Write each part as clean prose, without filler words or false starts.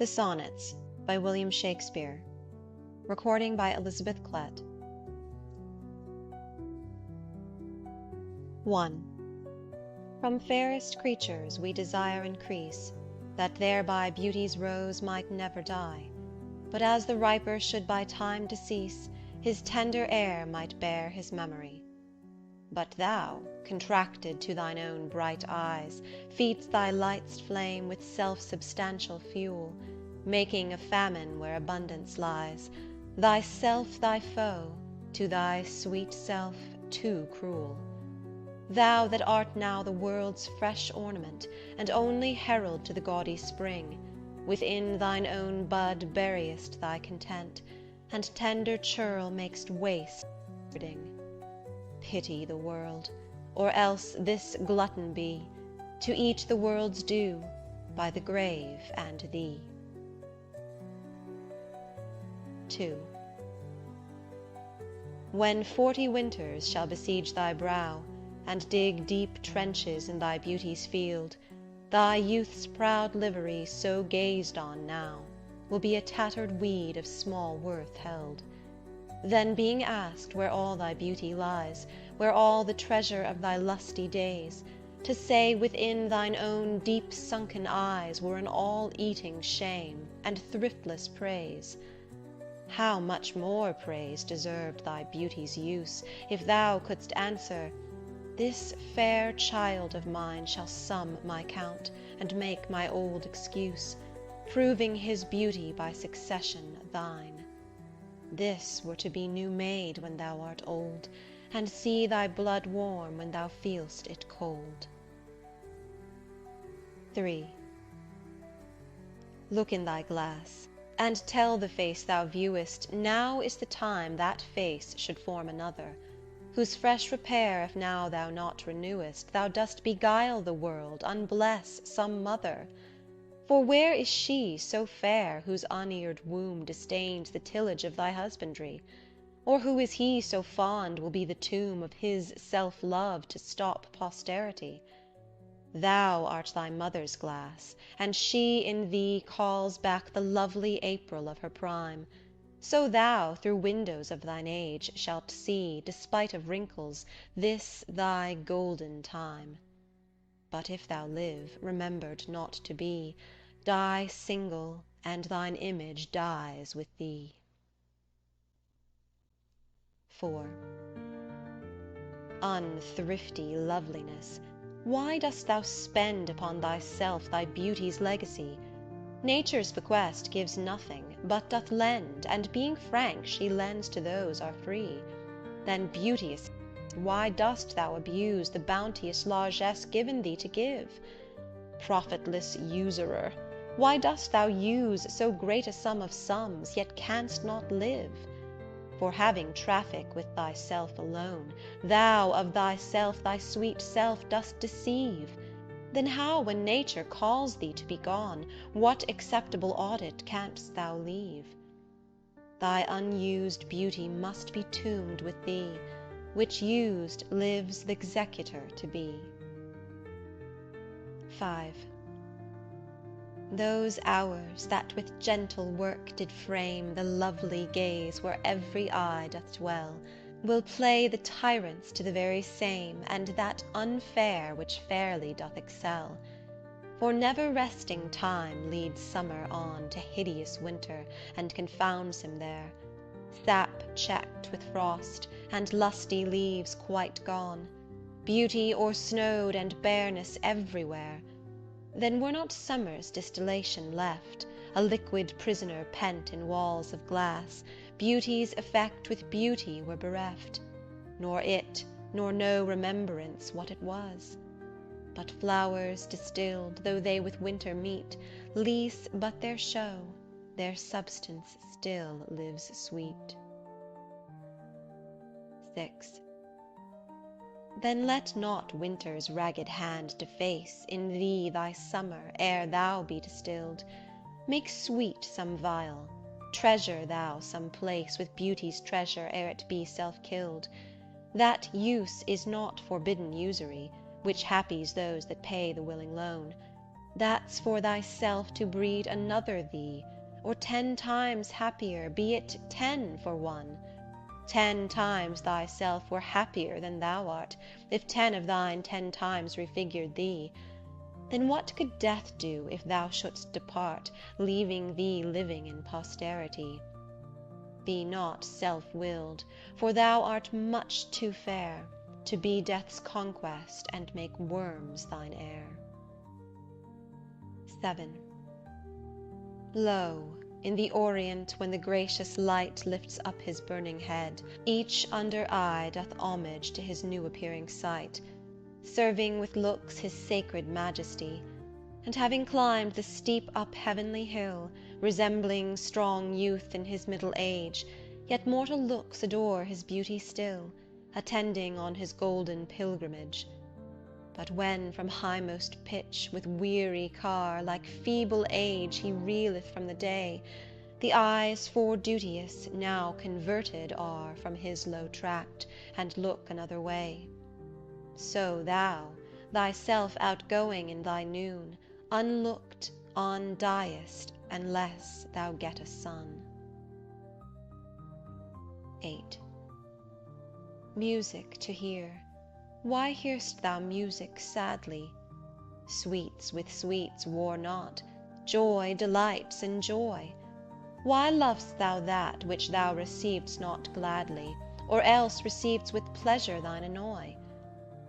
The Sonnets by William Shakespeare. Recording by Elizabeth Klett. 1. From fairest creatures we desire increase, that thereby beauty's rose might never die, but as the riper should by time decease, his tender air might bear his memory. But thou, contracted to thine own bright eyes, feed'st thy light's flame with self-substantial fuel, making a famine where abundance lies, thyself thy foe, to thy sweet self too cruel. Thou that art now the world's fresh ornament, and only herald to the gaudy spring, within thine own bud buryest thy content, and tender churl mak'st waste Pity the world, or else this glutton be, to eat the world's due by the grave and thee. 2. When 40 winters shall besiege thy brow, and dig deep trenches in thy beauty's field, thy youth's proud livery, so gazed on now, will be a tattered weed of small worth held. Then being asked where all thy beauty lies, where all the treasure of thy lusty days, to say within thine own deep sunken eyes were an all-eating shame and thriftless praise. How much more praise deserved thy beauty's use, if thou couldst answer, this fair child of mine shall sum my count, and make my old excuse, proving his beauty by succession thine. This were to be new made when thou art old, and see thy blood warm when thou feel'st it cold. 3. Look in thy glass, and tell the face thou viewest, now is the time that face should form another, whose fresh repair if now thou not renewest, thou dost beguile the world, unbless some mother. For where is she so fair whose uneared womb disdains the tillage of thy husbandry? Or who is he so fond will be the tomb of his self-love to stop posterity? Thou art thy mother's glass, and she in thee calls back the lovely April of her prime. So thou, through windows of thine age, shalt see, despite of wrinkles, this thy golden time. But if thou live, remembered not to be, die single, and thine image dies with thee. 4. Unthrifty loveliness, why dost thou spend upon thyself thy beauty's legacy? Nature's bequest gives nothing, but doth lend, and being frank, she lends to those are free. Then, beauteous, why dost thou abuse the bounteous largesse given thee to give? Profitless usurer, why dost thou use so great a sum of sums, yet canst not live? For having traffic with thyself alone, thou of thyself thy sweet self dost deceive. Then how, when nature calls thee to be gone, what acceptable audit canst thou leave? Thy unused beauty must be tombed with thee, which used lives the executor to be. 5. Those hours that with gentle work did frame the lovely gaze where every eye doth dwell, will play the tyrants to the very same, and that unfair which fairly doth excel. For never resting time leads summer on to hideous winter, and confounds him there, sap checked with frost, and lusty leaves quite gone, beauty o'ersnowed and bareness everywhere. Then were not summer's distillation left, a liquid prisoner pent in walls of glass, beauty's effect with beauty were bereft, nor it, nor no remembrance what it was. But flowers distilled, though they with winter meet, lease but their show, their substance still lives sweet. 6. Then let not winter's ragged hand deface in thee thy summer ere thou be distilled. Make sweet some vial, treasure thou some place with beauty's treasure ere it be self-killed. That use is not forbidden usury, which happies those that pay the willing loan. That's for thyself to breed another thee, or 10 times happier, be it 10 for one. 10 times thyself were happier than thou art, if 10 of thine 10 times refigured thee. Then what could death do if thou shouldst depart, leaving thee living in posterity? Be not self-willed, for thou art much too fair to be death's conquest and make worms thine heir. 7. Lo, in the orient, when the gracious light lifts up his burning head, each under eye doth homage to his new appearing sight, serving with looks his sacred majesty, and having climbed the steep up heavenly hill, resembling strong youth in his middle age, yet mortal looks adore his beauty still, attending on his golden pilgrimage. But when from highmost pitch, with weary car, like feeble age he reeleth from the day, the eyes foreduteous now converted are from his low tract, and look another way. So thou, thyself outgoing in thy noon, unlooked on diest, unless thou get a son. 8. Music to hear. Why hear'st thou music sadly? Sweets with sweets war not, joy delights in joy. Why lov'st thou that which thou receiv'st not gladly, or else receiv'st with pleasure thine annoy?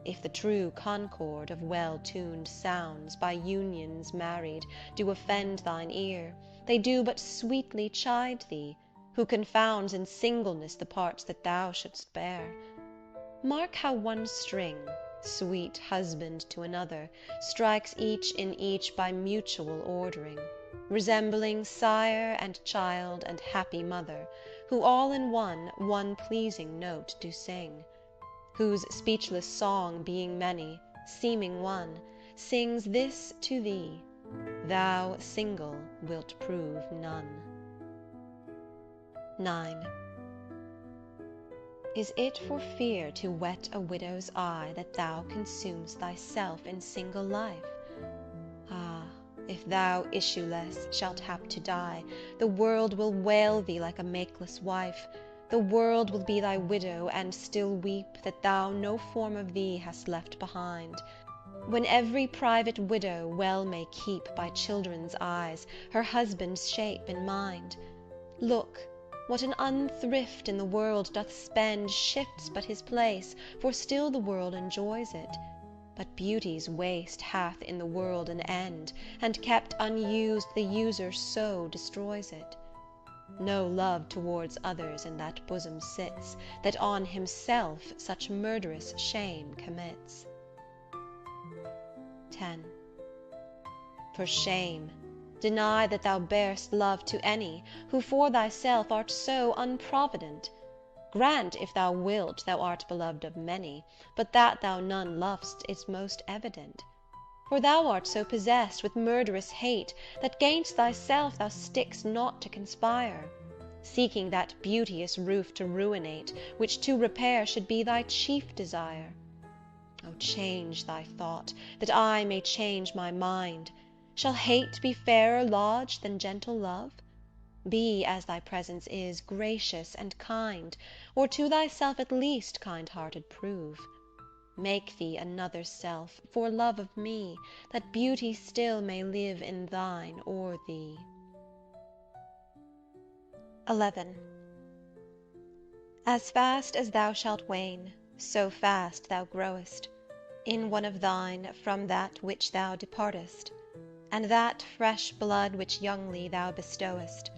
If the true concord of well-tuned sounds, by unions married, do offend thine ear, they do but sweetly chide thee, who confounds in singleness the parts that thou shouldst bear. Mark how one string, sweet husband to another, strikes each in each by mutual ordering, resembling sire and child and happy mother, who all in one pleasing note do sing, whose speechless song being many, seeming one, sings this to thee, thou single wilt prove none. 9. Is it for fear to wet a widow's eye that thou consumest thyself in single life? Ah, if thou issueless shalt hap to die, the world will wail thee like a makeless wife, the world will be thy widow and still weep that thou no form of thee hast left behind, when every private widow well may keep by children's eyes her husband's shape in mind. Look, what an unthrift in the world doth spend shifts but his place, for still the world enjoys it. But beauty's waste hath in the world an end, and kept unused the user so destroys it. No love towards others in that bosom sits, that on himself such murderous shame commits. 10. For shame, deny that thou bear'st love to any, who for thyself art so unprovident. Grant, if thou wilt, thou art beloved of many, but that thou none lov'st is most evident. For thou art so possessed with murderous hate, that 'gainst thyself thou stick'st not to conspire, seeking that beauteous roof to ruinate, which to repair should be thy chief desire. O change thy thought, that I may change my mind. Shall hate be fairer lodged than gentle love? Be, as thy presence is, gracious and kind, or to thyself at least kind-hearted prove. Make thee another self, for love of me, that beauty still may live in thine or thee. 11. As fast as thou shalt wane, so fast thou growest, in one of thine from that which thou departest, and that fresh blood which youngly thou bestowest,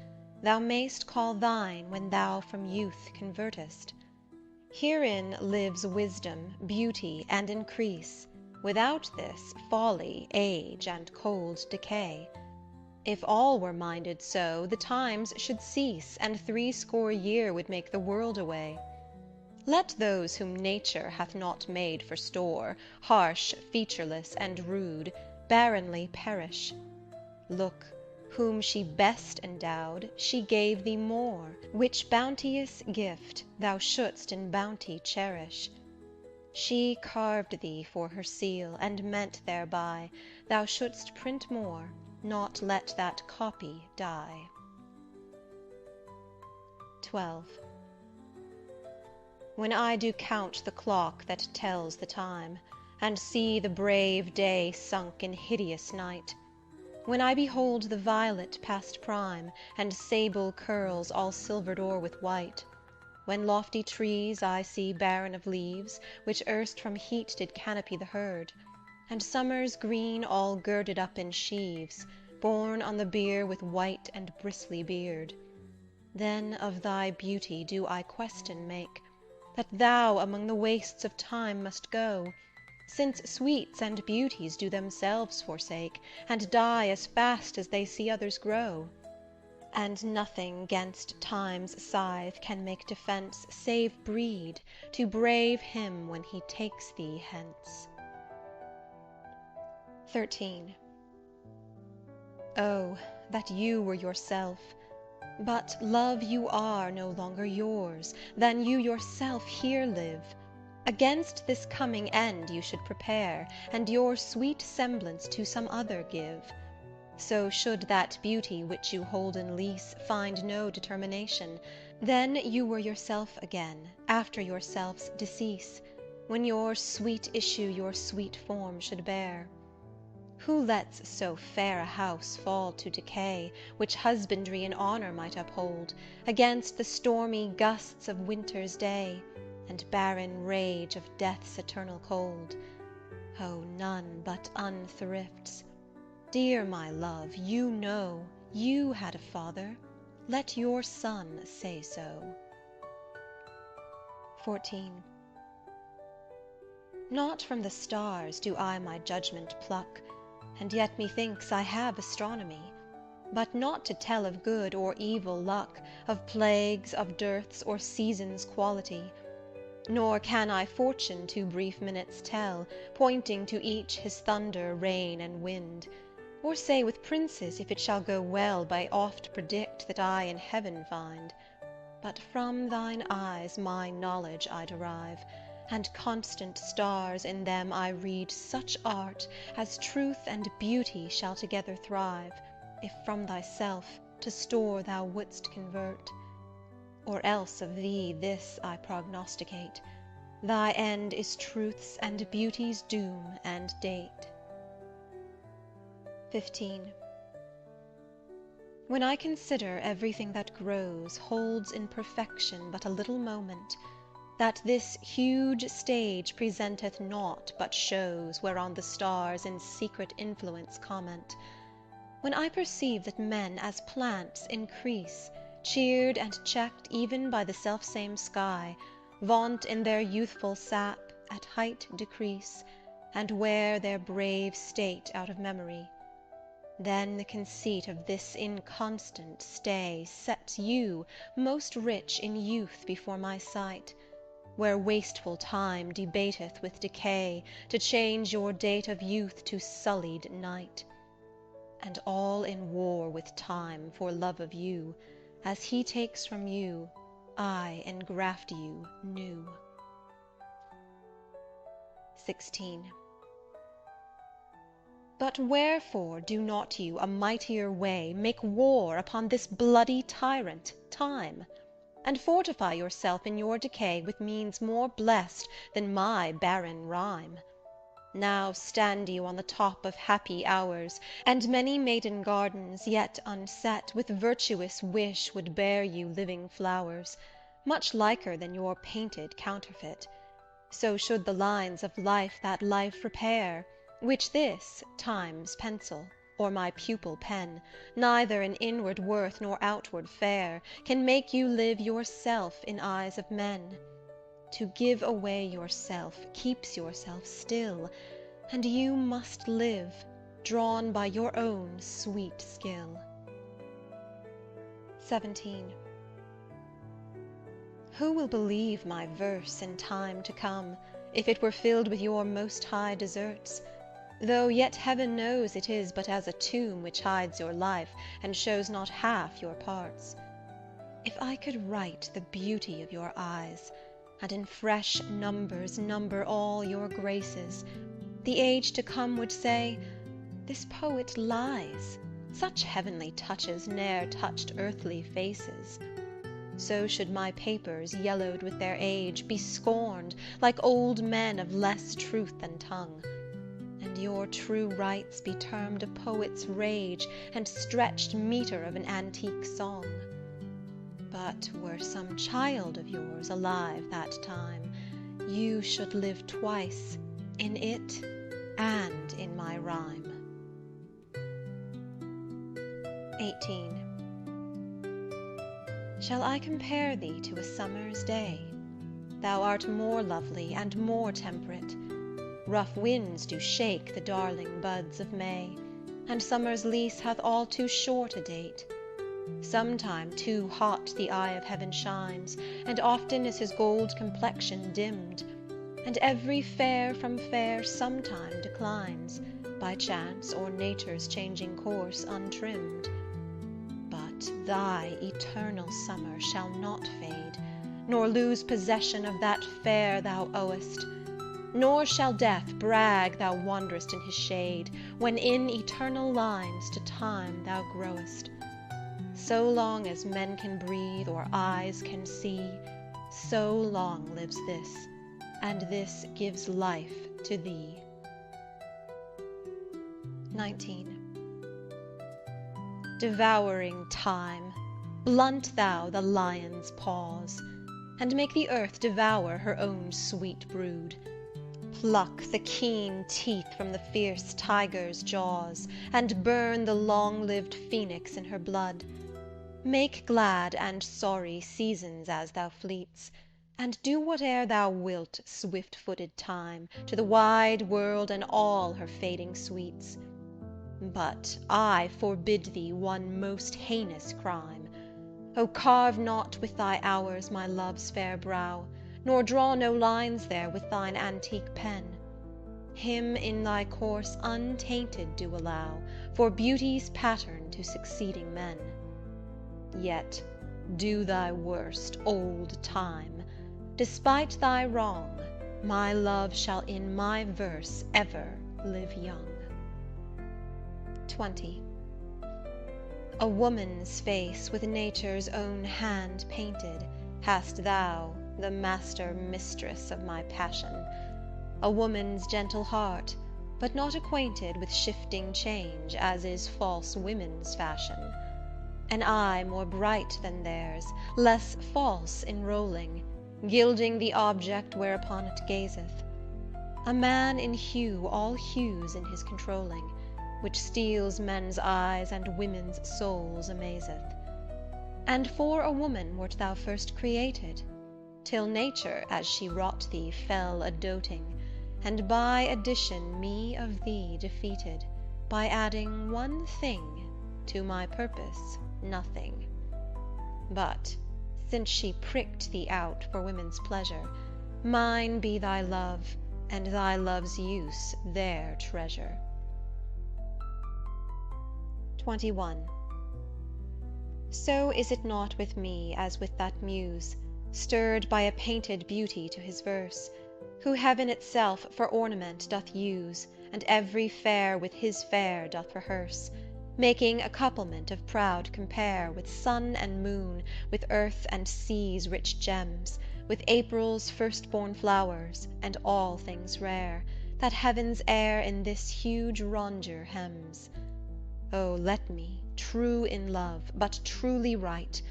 thou mayst call thine when thou from youth convertest. Herein lives wisdom, beauty, and increase, without this folly, age, and cold decay. If all were minded so, the times should cease, and 80 year would make the world away. Let those whom nature hath not made for store, harsh, featureless, and rude, barrenly perish. Look, whom she best endowed, she gave thee more, which bounteous gift thou shouldst in bounty cherish. She carved thee for her seal, and meant thereby thou shouldst print more, not let that copy die. 12. When I do count the clock that tells the time, and see the brave day sunk in hideous night, when I behold the violet past prime, and sable curls all silvered o'er with white, when lofty trees I see barren of leaves, which erst from heat did canopy the herd, and summer's green all girded up in sheaves, borne on the bier with white and bristly beard, then of thy beauty do I question make, that thou among the wastes of time must go, since sweets and beauties do themselves forsake, and die as fast as they see others grow, and nothing 'gainst time's scythe can make defence save breed to brave him when he takes thee hence. 13. Oh, that you were yourself! But, love, you are no longer yours, than you yourself here live. Against this coming end you should prepare, and your sweet semblance to some other give. So should that beauty which you hold in lease find no determination, then you were yourself again, after yourself's decease, when your sweet issue your sweet form should bear. Who lets so fair a house fall to decay, which husbandry and honour might uphold, against the stormy gusts of winter's day, and barren rage of death's eternal cold? Oh, none but unthrifts. Dear my love, you know you had a father, let your son say so. 14. Not from the stars do I my judgment pluck, and yet methinks I have astronomy, but not to tell of good or evil luck, of plagues, of dearths, or seasons' quality. Nor can I fortune 2 brief minutes tell, pointing to each his thunder, rain, and wind, or say with princes if it shall go well by oft predict that I in heaven find. But from thine eyes my knowledge I derive, and constant stars in them I read such art as truth and beauty shall together thrive, if from thyself to store thou wouldst convert. Or else of thee this I prognosticate, thy end is truth's and beauty's doom and date. 15. When I consider everything that grows holds in perfection but a little moment, that this huge stage presenteth naught but shows whereon the stars in secret influence comment, when I perceive that men as plants increase, cheered and checked even by the selfsame sky, vaunt in their youthful sap, at height decrease, and wear their brave state out of memory, then the conceit of this inconstant stay sets you most rich in youth before my sight, where wasteful time debateth with decay to change your date of youth to sullied night, and all in war with time for love of you, as he takes from you, I engraft you new. 16. But wherefore do not you a mightier way make war upon this bloody tyrant, time, and fortify yourself in your decay with means more blessed than my barren rhyme? Now stand you on the top of happy hours, and many maiden gardens yet unset with virtuous wish would bear you living flowers, much liker than your painted counterfeit. So should the lines of life that life repair, which this time's pencil, or my pupil pen, neither in inward worth nor outward fair, can make you live yourself in eyes of men. To give away yourself keeps yourself still, and you must live, drawn by your own sweet skill. 17. Who will believe my verse in time to come, if it were filled with your most high deserts? Though yet heaven knows it is but as a tomb which hides your life, and shows not half your parts. If I could write the beauty of your eyes, and in fresh numbers number all your graces. The age to come would say, "This poet lies, such heavenly touches ne'er touched earthly faces." So should my papers, yellowed with their age, be scorned, like old men of less truth than tongue, and your true rights be termed a poet's rage, and stretched metre of an antique song. But were some child of yours alive that time, you should live twice, in it and in my rhyme. 18. Shall I compare thee to a summer's day? Thou art more lovely and more temperate. Rough winds do shake the darling buds of May, and summer's lease hath all too short a date. Sometime too hot the eye of heaven shines, and often is his gold complexion dimmed, and every fair from fair sometime declines, by chance or nature's changing course untrimmed. But thy eternal summer shall not fade, nor lose possession of that fair thou owest, nor shall death brag thou wanderest in his shade, when in eternal lines to time thou growest. So long as men can breathe or eyes can see, so long lives this, and this gives life to thee. 19. Devouring time, blunt thou the lion's paws, and make the earth devour her own sweet brood. Pluck the keen teeth from the fierce tiger's jaws, and burn the long-lived phoenix in her blood. Make glad and sorry seasons as thou fleets, and do whate'er thou wilt, swift-footed time, to the wide world and all her fading sweets. But I forbid thee one most heinous crime. O carve not with thy hours my love's fair brow, nor draw no lines there with thine antique pen. Him in thy course untainted do allow, for beauty's pattern to succeeding men. Yet do thy worst, old time. Despite thy wrong, my love shall in my verse ever live young. 20. A woman's face with nature's own hand painted, hast thou, the master mistress of my passion. A woman's gentle heart, but not acquainted with shifting change, as is false women's fashion. An eye more bright than theirs, less false in rolling, gilding the object whereupon it gazeth. A man in hue all hues in his controlling, which steals men's eyes and women's souls amazeth. And for a woman wert thou first created, till nature as she wrought thee fell a-doting, and by addition me of thee defeated, by adding one thing, to my purpose nothing. But since she pricked thee out for women's pleasure, mine be thy love, and thy love's use their treasure. 21. So is it not with me as with that muse, stirred by a painted beauty to his verse, who heaven itself for ornament doth use, and every fair with his fair doth rehearse, making a couplement of proud compare, with sun and moon, with earth and sea's rich gems, with April's first-born flowers, and all things rare, that heaven's air in this huge rondure hems. O let me, true in love, but truly right,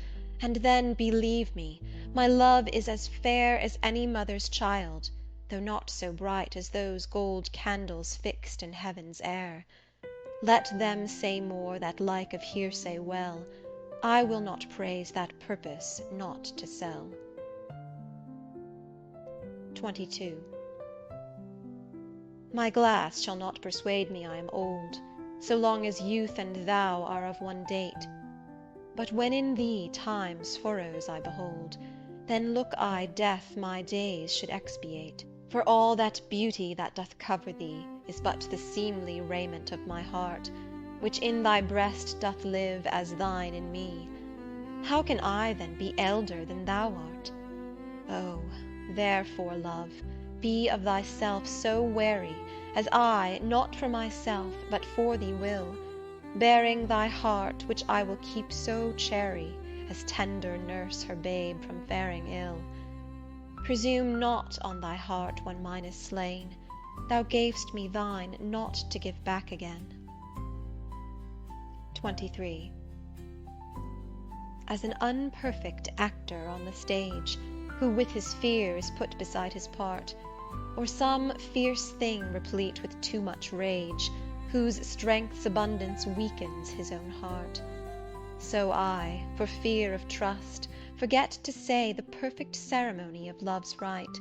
and then believe me, my love is as fair as any mother's child, though not so bright as those gold candles fixed in heaven's air. Let them say more that like of hearsay well, I will not praise that purpose not to sell. 22. My glass shall not persuade me I am old, so long as youth and thou are of one date. But when in thee time's furrows I behold, then look I death my days should expiate. For all that beauty that doth cover thee is but the seemly raiment of my heart, which in thy breast doth live as thine in me. How can I then be elder than thou art? Oh, Therefore, love, be of thyself so wary, as I, not for myself, but for thee will, bearing thy heart, which I will keep so chary, as tender nurse her babe from faring ill. Presume not on thy heart when mine is slain, thou gav'st me thine not to give back again. 23. As an unperfect actor on the stage, who with his fear is put beside his part, or some fierce thing replete with too much rage, whose strength's abundance weakens his own heart, so I, for fear of trust, forget to say the perfect ceremony of love's rite,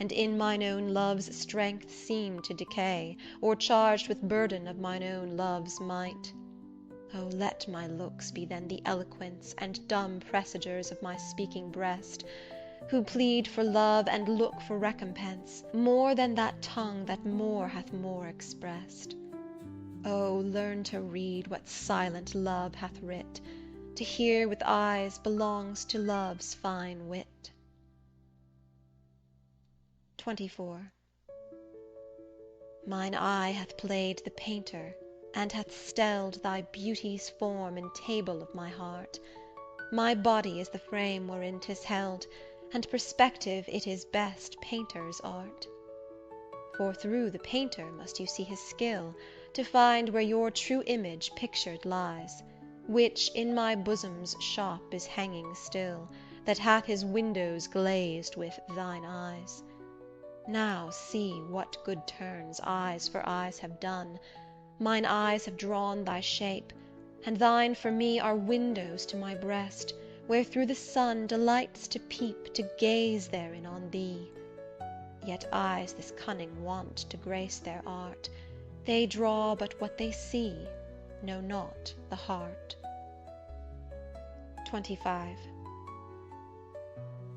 and in mine own love's strength seem to decay, o'ercharged with burden of mine own love's might. Oh, let my looks be then the eloquence and dumb presagers of my speaking breast, who plead for love and look for recompense, more than that tongue that more hath more expressed. Oh, learn to read what silent love hath writ, to hear with eyes belongs to love's fine wit. 24. Mine eye hath played the painter, and hath stelled thy beauty's form in table of my heart. My body is the frame wherein 'tis held, and perspective it is best painter's art. For through the painter must you see his skill, to find where your true image pictured lies, which in my bosom's shop is hanging still, that hath his windows glazed with thine eyes. Now see what good turns eyes for eyes have done. Mine eyes have drawn thy shape, and thine for me are windows to my breast, where through the sun delights to peep, to gaze therein on thee. Yet eyes this cunning want to grace their art, they draw but what they see, know not the heart. 25.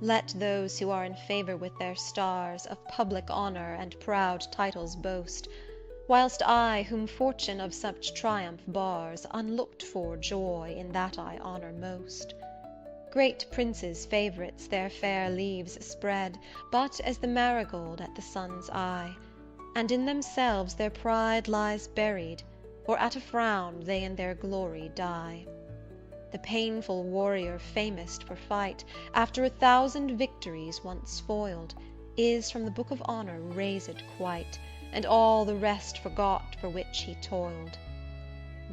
Let those who are in favour with their stars of public honour and proud titles boast, whilst I, whom fortune of such triumph bars, unlooked for joy in that I honour most. Great princes' favourites their fair leaves spread, but as the marigold at the sun's eye, and in themselves their pride lies buried, or at a frown they in their glory die. The painful warrior famous for fight, after 1,000 victories once foiled, is from the book of honour razed quite, and all the rest forgot for which he toiled.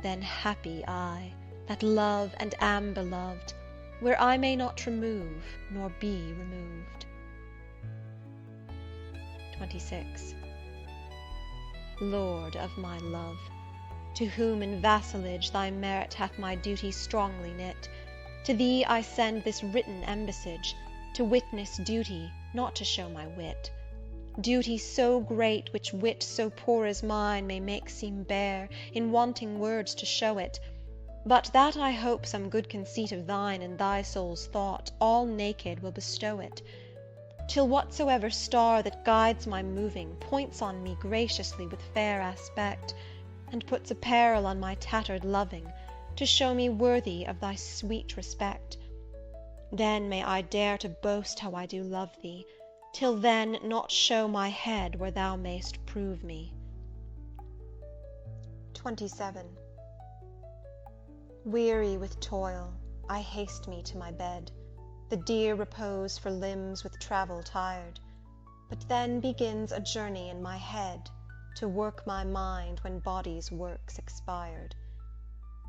Then happy I, that love and am beloved, where I may not remove, nor be removed. 26. Lord of my love, to whom in vassalage thy merit hath my duty strongly knit, to thee I send this written embassage, to witness duty, not to show my wit. Duty so great, which wit so poor as mine may make seem bare, in wanting words to show it, but that I hope some good conceit of thine in thy soul's thought, all naked, will bestow it, till whatsoever star that guides my moving points on me graciously with fair aspect, and puts apparel on my tattered loving, to show me worthy of thy sweet respect. Then may I dare to boast how I do love thee, till then not show my head where thou mayst prove me. 27. Weary with toil, I haste me to my bed, the dear repose for limbs with travel tired, but then begins a journey in my head, to work my mind when body's work's expired.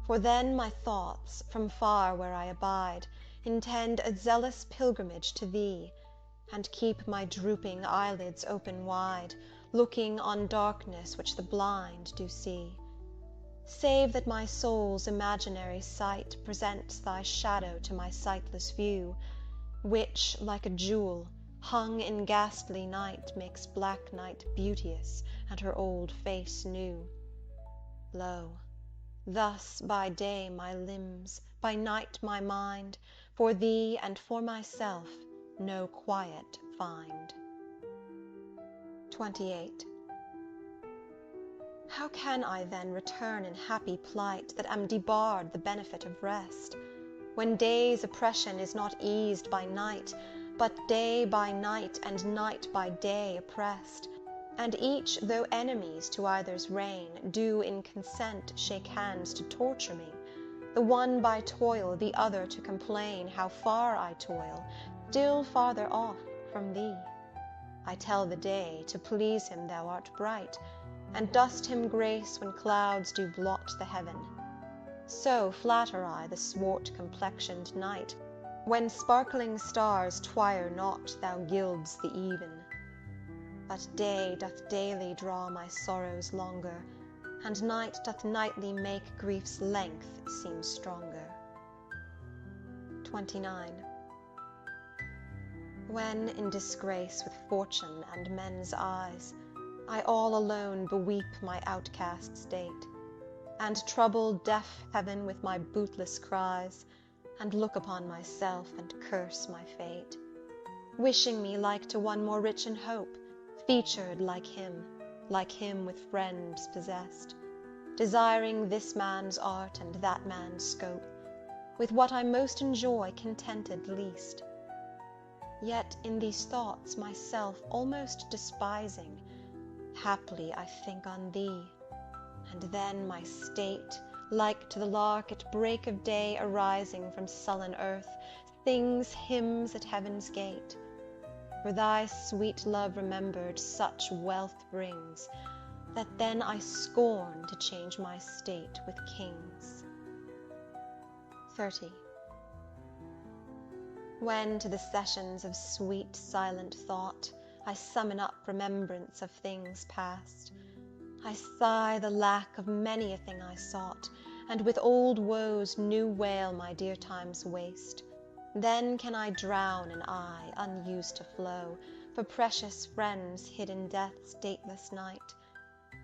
For then my thoughts, from far where I abide, intend a zealous pilgrimage to thee, and keep my drooping eyelids open wide, looking on darkness which the blind do see. Save that my soul's imaginary sight presents thy shadow to my sightless view, which, like a jewel, hung in ghastly night, makes black night beauteous, and her old face new. Lo, thus by day my limbs, by night my mind, for thee and for myself no quiet find. 28. How can I then return in happy plight, that am debarred the benefit of rest, when day's oppression is not eased by night, but day by night and night by day oppressed, and each, though enemies to either's reign, do in consent shake hands to torture me, the one by toil, the other to complain how far I toil, still farther off from thee. I tell the day, to please him thou art bright, and dost him grace when clouds do blot the heaven. So flatter I the swart-complexioned night, when sparkling stars twire not, thou gilds the even. But day doth daily draw my sorrows longer, and night doth nightly make grief's length seem stronger. 29. When in disgrace with fortune and men's eyes, I all alone beweep my outcast state, and trouble deaf heaven with my bootless cries, and look upon myself and curse my fate, wishing me like to one more rich in hope, featured like him with friends possessed, desiring this man's art and that man's scope, with what I most enjoy contented least. Yet in these thoughts myself almost despising, haply I think on thee, and then my state, like to the lark at break of day arising from sullen earth, sings hymns at heaven's gate. For thy sweet love remembered such wealth brings, that then I scorn to change my state with kings. 30. When to the sessions of sweet silent thought I summon up remembrance of things past, I sigh the lack of many a thing I sought, and with old woes new wail my dear time's waste. Then can I drown an eye unused to flow for precious friends hid in death's dateless night,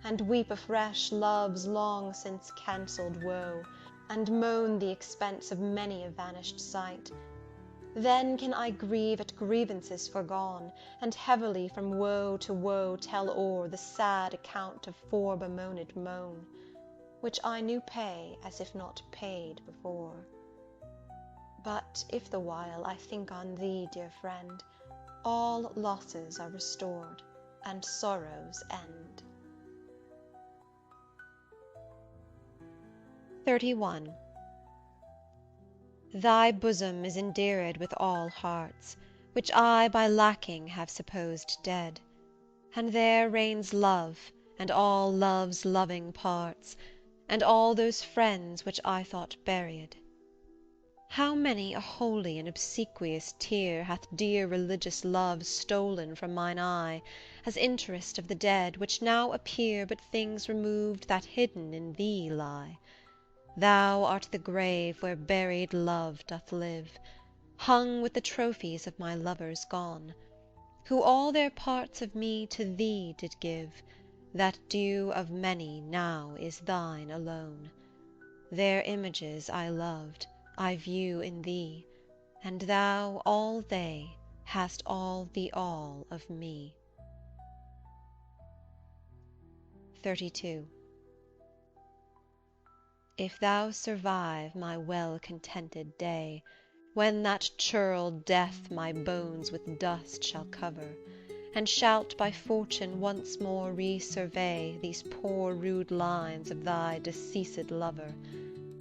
and weep afresh love's long since cancelled woe, and moan the expense of many a vanished sight. Then can I grieve at grievances forgone, and heavily from woe to woe tell o'er the sad account of forebemoaned moan, which I new pay as if not paid before. But if the while I think on thee, dear friend, all losses are restored, and sorrows end. 31. Thy bosom is endeared with all hearts, which I by lacking have supposed dead, and there reigns love, and all love's loving parts, and all those friends which I thought buried. How many a holy and obsequious tear hath dear religious love stolen from mine eye, as interest of the dead, which now appear but things removed that hidden in thee lie. Thou art the grave where buried love doth live, hung with the trophies of my lovers gone, who all their parts of me to thee did give, that due of many now is thine alone. Their images I loved, I view in thee, and thou, all they, hast all the all of me. 32. If thou survive my well-contented day, when that churl death my bones with dust shall cover, and shalt by fortune once more re-survey these poor rude lines of thy deceased lover,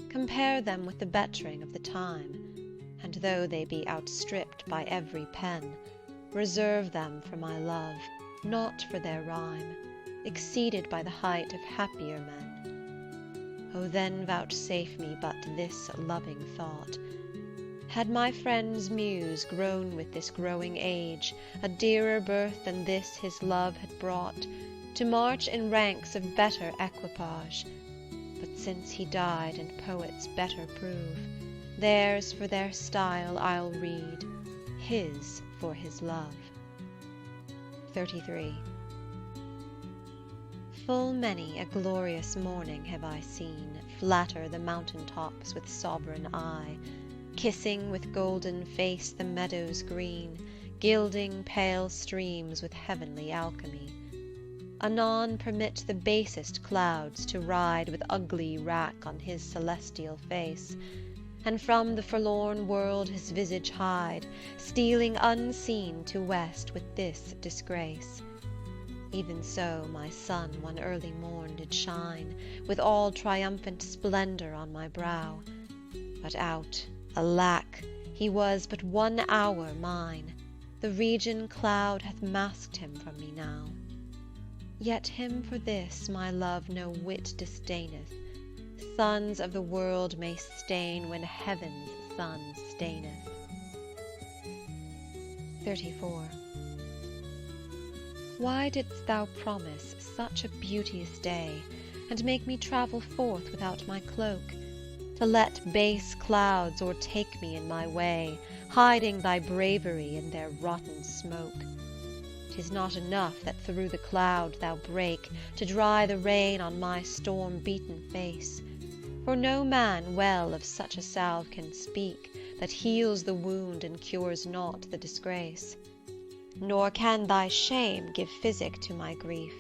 compare them with the bettering of the time, and though they be outstripped by every pen, reserve them for my love, not for their rhyme, exceeded by the height of happier men. O then vouchsafe me but this loving thought: had my friend's muse grown with this growing age, a dearer birth than this his love had brought, to march in ranks of better equipage, but since he died and poets better prove, theirs for their style I'll read, his for his love. 33. Full many a glorious morning have I seen flatter the mountain tops with sovereign eye, kissing with golden face the meadows green, gilding pale streams with heavenly alchemy. Anon permit the basest clouds to ride with ugly rack on his celestial face, and from the forlorn world his visage hide, stealing unseen to west with this disgrace. Even so my sun one early morn did shine, with all triumphant splendour on my brow. But out, alack, he was but 1 hour mine, the region cloud hath masked him from me now. Yet him for this my love no whit disdaineth, sons of the world may stain when heaven's sun staineth. 34. Why didst thou promise such a beauteous day, and make me travel forth without my cloak, to let base clouds o'ertake me in my way, hiding thy bravery in their rotten smoke? 'Tis not enough that through the cloud thou break, to dry the rain on my storm-beaten face, for no man well of such a salve can speak, that heals the wound and cures not the disgrace. Nor can thy shame give physic to my grief,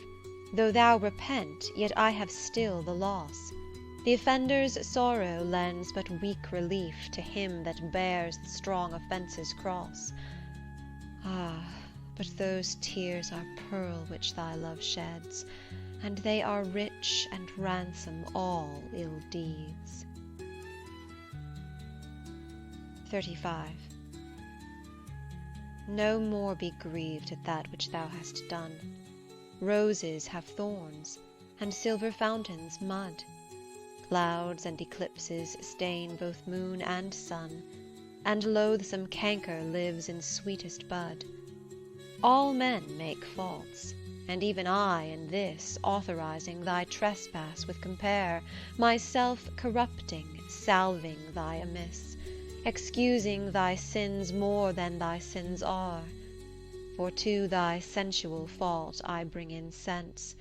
though thou repent, yet I have still the loss. The offender's sorrow lends but weak relief to him that bears the strong offence's cross. Ah, but those tears are pearl which thy love sheds, and they are rich and ransom all ill deeds. 35. No more be grieved at that which thou hast done. Roses have thorns, and silver fountains mud. Clouds and eclipses stain both moon and sun, and loathsome canker lives in sweetest bud. All men make faults, and even I in this, authorizing thy trespass with compare, myself corrupting, salving thy amiss, excusing thy sins more than thy sins are. For to thy sensual fault I bring in sense,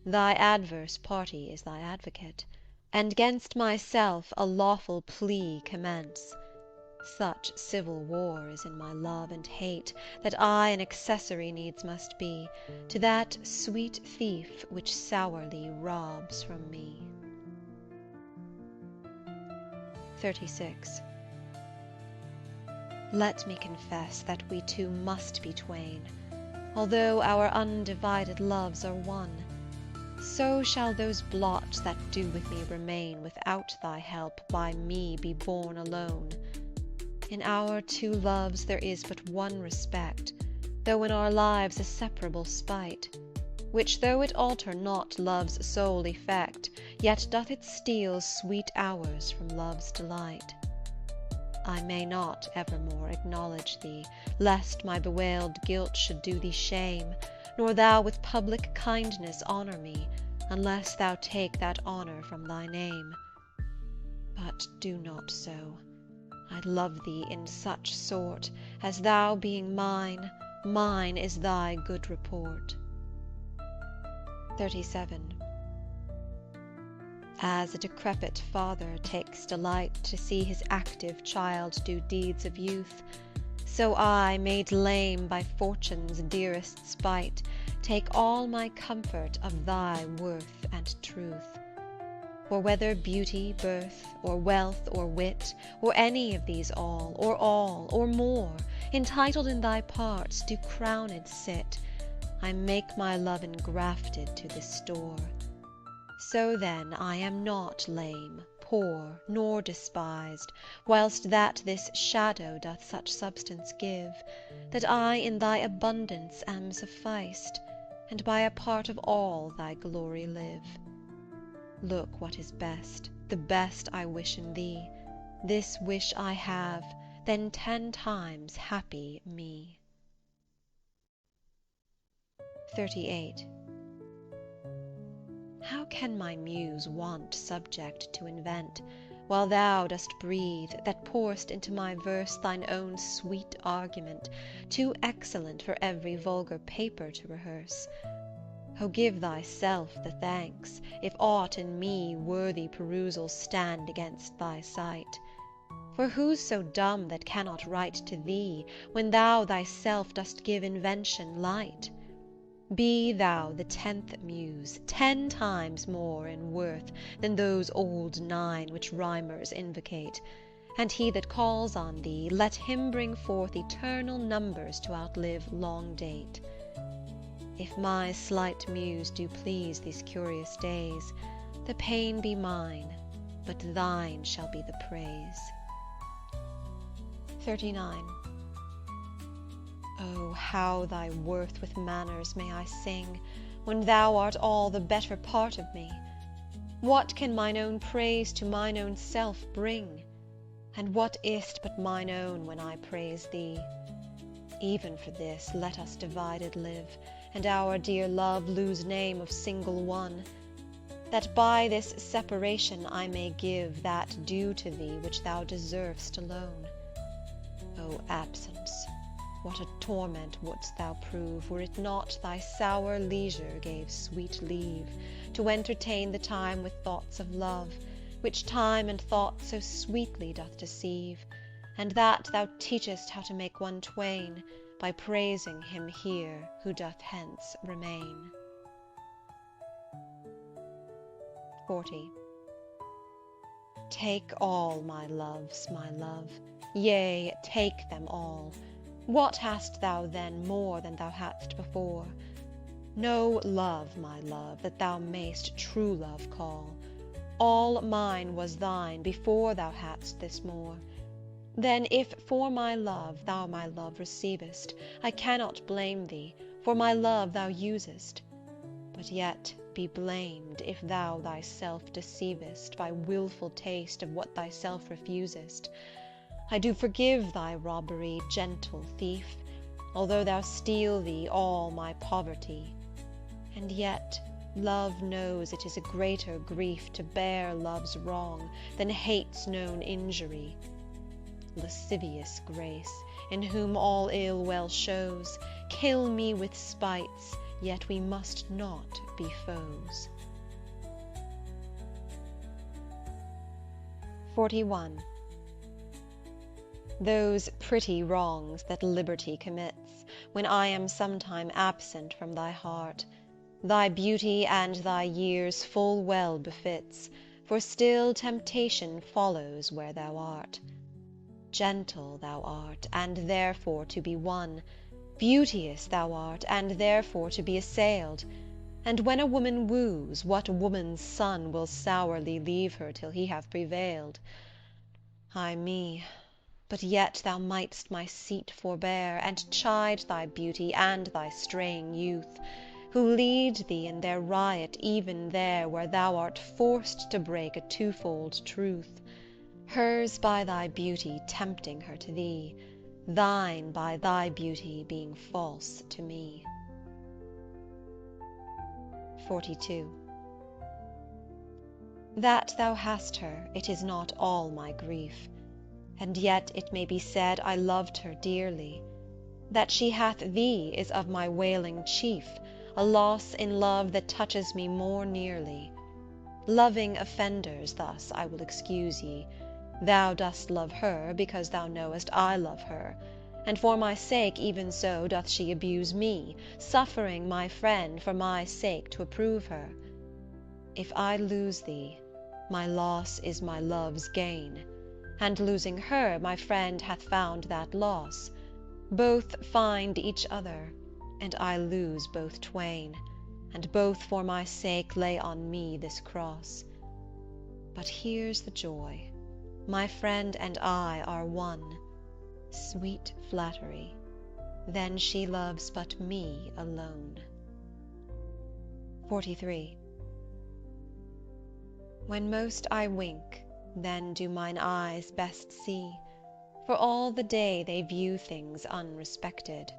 thy adverse party is thy advocate, and 'gainst myself a lawful plea commence. Such civil war is in my love and hate, that I an accessory needs must be to that sweet thief which sourly robs from me. 36. Let me confess that we two must be twain, although our undivided loves are one. So shall those blots that do with me remain without thy help by me be borne alone. In our two loves there is but one respect, though in our lives a separable spite, which though it alter not love's sole effect, yet doth it steal sweet hours from love's delight. I may not evermore acknowledge thee, lest my bewailed guilt should do thee shame, nor thou with public kindness honour me, unless thou take that honour from thy name. But do not so. I love thee in such sort, as thou being mine, mine is thy good report. 37. As a decrepit father takes delight to see his active child do deeds of youth, so I, made lame by fortune's dearest spite, take all my comfort of thy worth and truth. For whether beauty, birth, or wealth, or wit, or any of these all, or more, entitled in thy parts, do crowned sit, I make my love engrafted to this store. So then I am not lame, poor, nor despised, whilst that this shadow doth such substance give, that I in thy abundance am sufficed, and by a part of all thy glory live. Look what is best, the best I wish in thee, this wish I have, then 10 times happy me. 38. How can my muse want subject to invent, while thou dost breathe, that pour'st into my verse thine own sweet argument, too excellent for every vulgar paper to rehearse? O give thyself the thanks, if aught in me worthy perusal stand against thy sight. For who's so dumb that cannot write to thee, when thou thyself dost give invention light? Be thou the 10th muse, 10 times more in worth than those old 9 which rhymers invocate, and he that calls on thee, let him bring forth eternal numbers to outlive long date. If my slight muse do please these curious days, the pain be mine, but thine shall be the praise. 39. Oh, how thy worth with manners may I sing, when thou art all the better part of me! What can mine own praise to mine own self bring? And what is't but mine own when I praise thee? Even for this let us divided live, and our dear love lose name of single one, that by this separation I may give that due to thee which thou deserv'st alone. O absence, what a torment wouldst thou prove, were it not thy sour leisure gave sweet leave to entertain the time with thoughts of love, which time and thought so sweetly doth deceive, and that thou teachest how to make one twain, by praising him here who doth hence remain. 40. Take all my loves, my love, yea, take them all. What hast thou then more than thou hadst before? No love, my love, that thou mayst true love call. All mine was thine before thou hadst this more. Then if for my love thou my love receivest, I cannot blame thee, for my love thou usest. But yet be blamed if thou thyself deceivest by wilful taste of what thyself refusest. I do forgive thy robbery, gentle thief, although thou steal thee all my poverty. And yet love knows it is a greater grief to bear love's wrong than hate's known injury. Lascivious grace, in whom all ill well shows, kill me with spites, yet we must not be foes. 41. Those pretty wrongs that liberty commits, when I am sometime absent from thy heart, thy beauty and thy years full well befits, for still temptation follows where thou art. Gentle thou art, and therefore to be won, beauteous thou art, and therefore to be assailed, and when a woman woos, what woman's son will sourly leave her till he have prevailed? Ay me, but yet thou mightst my seat forbear, and chide thy beauty and thy straying youth, who lead thee in their riot even there where thou art forced to break a twofold truth, hers by thy beauty tempting her to thee, thine by thy beauty being false to me. 42. That thou hast her, it is not all my grief, and yet it may be said I loved her dearly. That she hath thee is of my wailing chief, a loss in love that touches me more nearly. Loving offenders thus I will excuse ye. Thou dost love her, because thou knowest I love her, and for my sake even so doth she abuse me, suffering my friend for my sake to approve her. If I lose thee, my loss is my love's gain, and losing her, my friend hath found that loss. Both find each other, and I lose both twain, and both for my sake lay on me this cross. But here's the joy, my friend and I are one. Sweet flattery, then she loves but me alone. 43. When most I wink, then do mine eyes best see, for all the day they view things unrespected.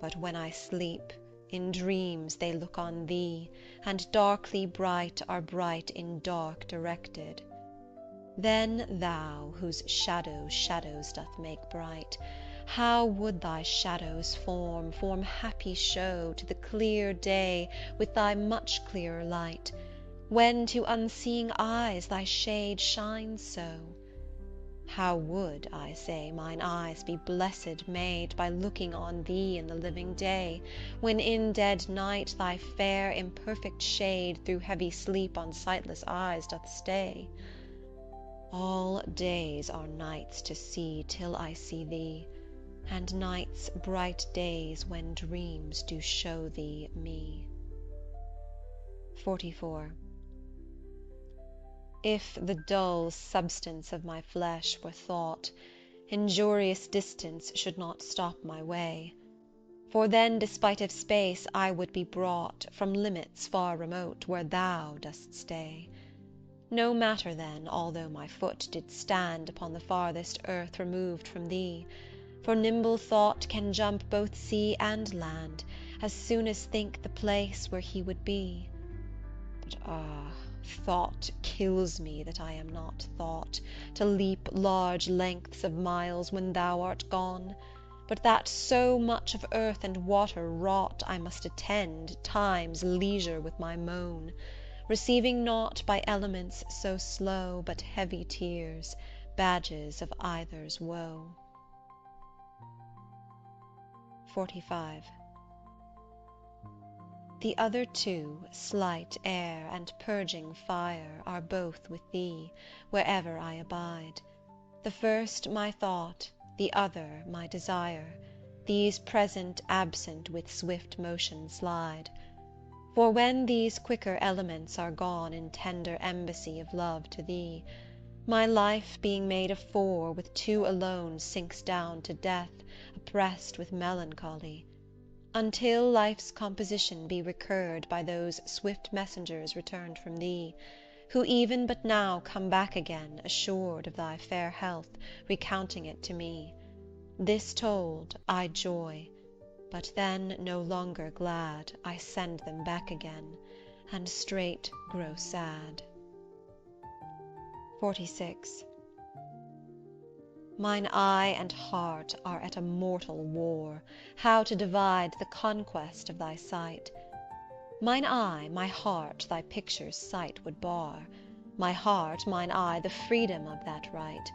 But when I sleep, in dreams they look on thee, and darkly bright are bright in dark directed. Then thou, whose shadow shadows doth make bright, how would thy shadow's form happy show to the clear day with thy much clearer light, when to unseeing eyes thy shade shines so? How would, I say, mine eyes be blessed made by looking on thee in the living day, when in dead night thy fair imperfect shade through heavy sleep on sightless eyes doth stay? All All days are nights to see till I see thee, and nights bright days when dreams do show thee me. 44. If the dull substance of my flesh were thought, injurious distance should not stop my way, for then, despite of space, I would be brought from limits far remote, where thou dost stay. No matter then, although my foot did stand upon the farthest earth removed from thee, for nimble thought can jump both sea and land, as soon as think the place where he would be. But thought kills me that I am not thought, to leap large lengths of miles when thou art gone, but that so much of earth and water wrought I must attend time's leisure with my moan, receiving naught by elements so slow, but heavy tears, badges of either's woe. 45. The other two, slight air and purging fire, are both with thee, wherever I abide. The first my thought, the other my desire, these present absent with swift motion slide. For when these quicker elements are gone in tender embassy of love to thee, my life being made of four, with two alone sinks down to death, oppressed with melancholy, until life's composition be recurred by those swift messengers returned from thee, who even but now come back again, assured of thy fair health, recounting it to me. This told, I joy, but then no longer glad, I send them back again, and straight grow sad. 46. Mine eye and heart are at a mortal war, how to divide the conquest of thy sight. Mine eye, my heart thy picture's sight would bar, my heart, mine eye, the freedom of that right.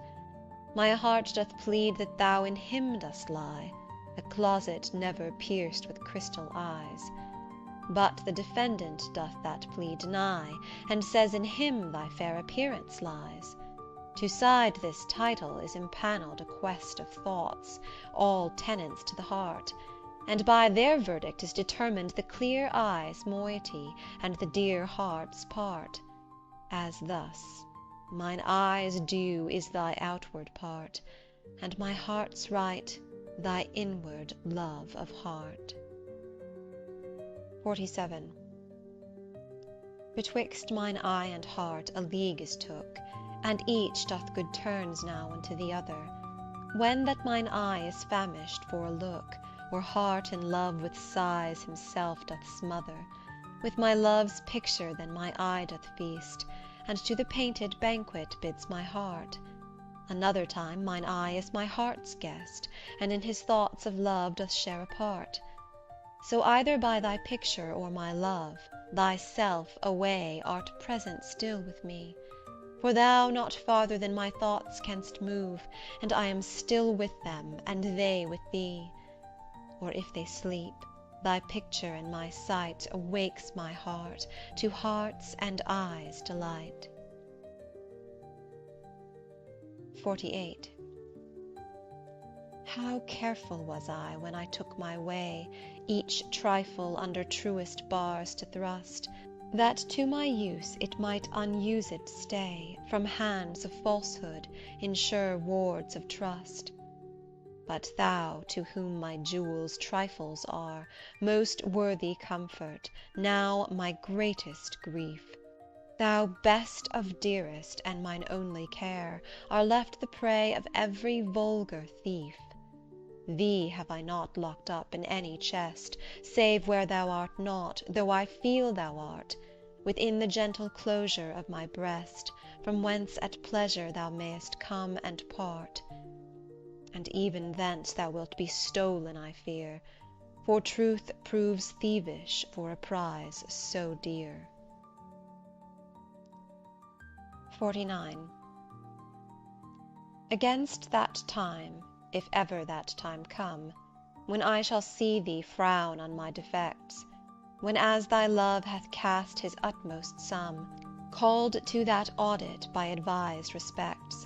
My heart doth plead that thou in him dost lie, a closet never pierced with crystal eyes. But the defendant doth that plea deny, and says in him thy fair appearance lies. To side this title is impanelled a quest of thoughts, all tenants to the heart, and by their verdict is determined the clear eye's moiety, and the dear heart's part. As thus, mine eye's due is thy outward part, and my heart's right thy inward love of heart. 47. Betwixt mine eye and heart a league is took, and each doth good turns now unto the other. When that mine eye is famished for a look, or heart in love with sighs himself doth smother, with my love's picture then my eye doth feast, and to the painted banquet bids my heart. Another time mine eye is my heart's guest, and in his thoughts of love doth share a part. So either by thy picture or my love, thyself away art present still with me, for thou not farther than my thoughts canst move, and I am still with them, and they with thee. Or if they sleep, thy picture in my sight awakes my heart to heart's and eyes' delight. 48. How careful was I, when I took my way, each trifle under truest bars to thrust, that to my use it might unused stay, from hands of falsehood, in sure wards of trust. But thou, to whom my jewels trifles are, most worthy comfort, now my greatest grief, thou best of dearest, and mine only care, are left the prey of every vulgar thief. Thee have I not locked up in any chest, save where thou art not, though I feel thou art, within the gentle closure of my breast, from whence at pleasure thou mayest come and part. And even thence thou wilt be stolen, I fear, for truth proves thievish for a prize so dear. 49. Against that time, if ever that time come, when I shall see thee frown on my defects, when as thy love hath cast his utmost sum, called to that audit by advised respects,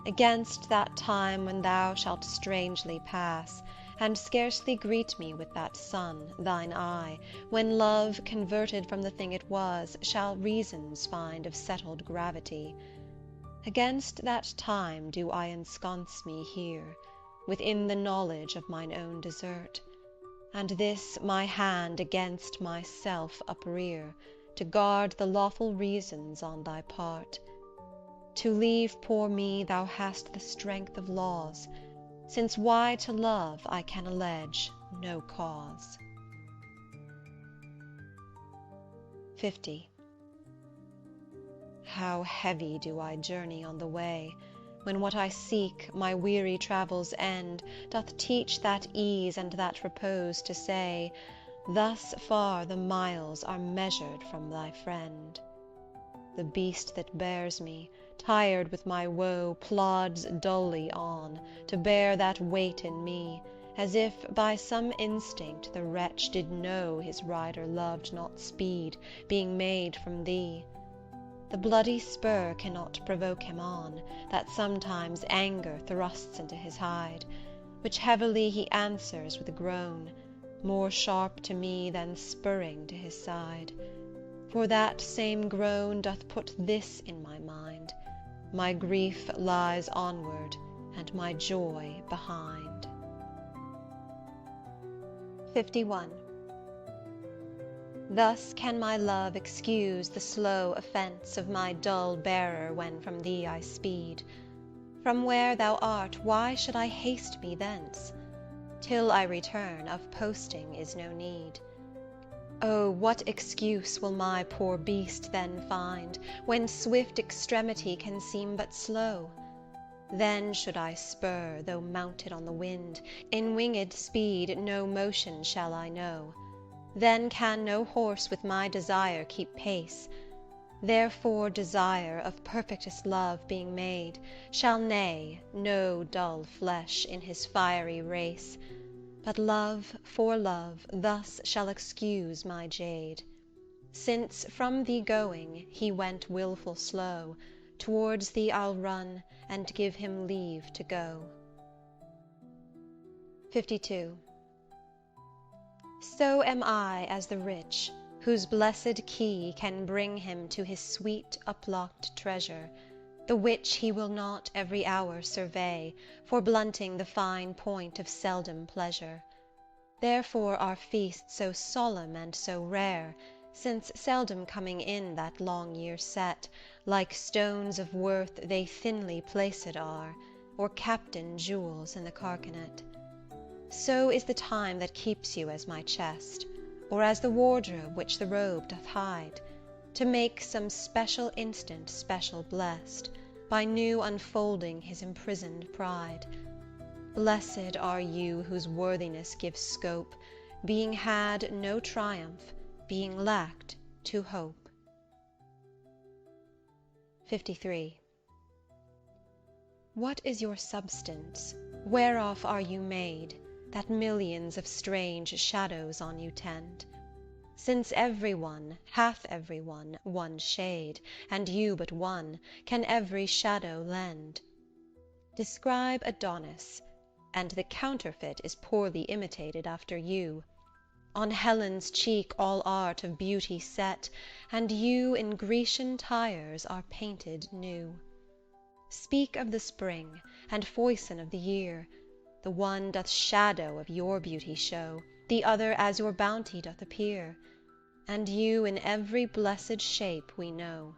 Against that time when thou shalt strangely pass, and scarcely greet me with that sun, thine eye, when love, converted from the thing it was, shall reasons find of settled gravity. Against that time do I ensconce me here, within the knowledge of mine own desert, and this my hand against myself uprear, to guard the lawful reasons on thy part. To leave poor me thou hast the strength of laws, since why to love I can allege no cause. 50. How heavy do I journey on the way, when what I seek, my weary travel's end, doth teach that ease and that repose to say, thus far the miles are measured from thy friend. The beast that bears me, tired with my woe, plods dully on, to bear that weight in me, as if by some instinct the wretch did know his rider loved not speed, being made from thee. The bloody spur cannot provoke him on, that sometimes anger thrusts into his hide, which heavily he answers with a groan, more sharp to me than spurring to his side. For that same groan doth put this in my mind, my grief lies onward, and my joy behind. 51. Thus can my love excuse the slow offence of my dull bearer when from thee I speed. From where thou art, why should I haste me thence? Till I return, of posting is no need. Oh, what excuse will my poor beast then find, when swift extremity can seem but slow? Then should I spur, though mounted on the wind, in winged speed no motion shall I know. Then can no horse with my desire keep pace. Therefore desire, of perfectest love being made, shall neigh, no dull flesh in his fiery race, but love for love thus shall excuse my jade. Since from thee going, he went wilful slow, towards thee I'll run, and give him leave to go. 52. So am I as the rich, whose blessed key can bring him to his sweet uplocked treasure, the which he will not every hour survey, for blunting the fine point of seldom pleasure. Therefore are feasts so solemn and so rare, since seldom coming in that long year set, like stones of worth they thinly placed are, or captain jewels in the carcanet. So is the time that keeps you as my chest, or as the wardrobe which the robe doth hide, to make some special instant special blessed, by new unfolding his imprisoned pride. Blessed are you whose worthiness gives scope, being had no triumph, being lacked to hope. 53. What is your substance? Whereof are you made, that millions of strange shadows on you tend? Since every one hath every one shade, and you but one, can every shadow lend. Describe Adonis, and the counterfeit is poorly imitated after you. On Helen's cheek all art of beauty set, and you in Grecian tires are painted new. Speak of the spring, and foison of the year, the one doth shadow of your beauty show, the other as your bounty doth appear, and you in every blessed shape we know.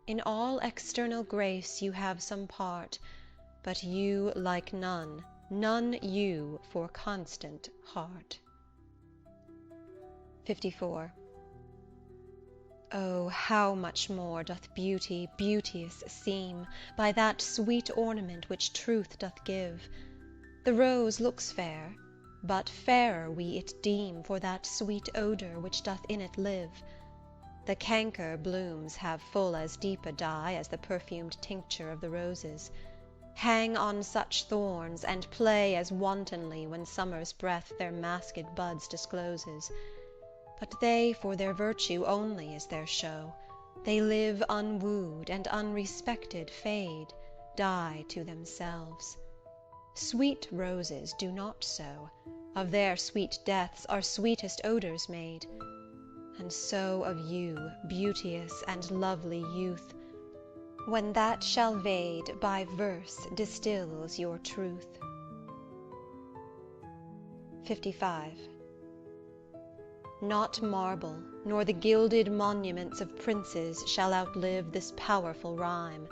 In all external grace you have some part, but you like none, none you for constant heart. 54. Oh, how much more doth beauty beauteous seem, by that sweet ornament which truth doth give. The rose looks fair, but fairer we it deem for that sweet odour which doth in it live. The canker blooms have full as deep a dye as the perfumed tincture of the roses, hang on such thorns, and play as wantonly when summer's breath their masked buds discloses. But they for their virtue only is their show, they live unwooed, and unrespected fade. die to themselves. Sweet roses do not so, of their sweet deaths are sweetest odours made, and so of you, beauteous and lovely youth, when that shall vade, by verse distills your truth. 55. Not marble, nor the gilded monuments of princes shall outlive this powerful rhyme,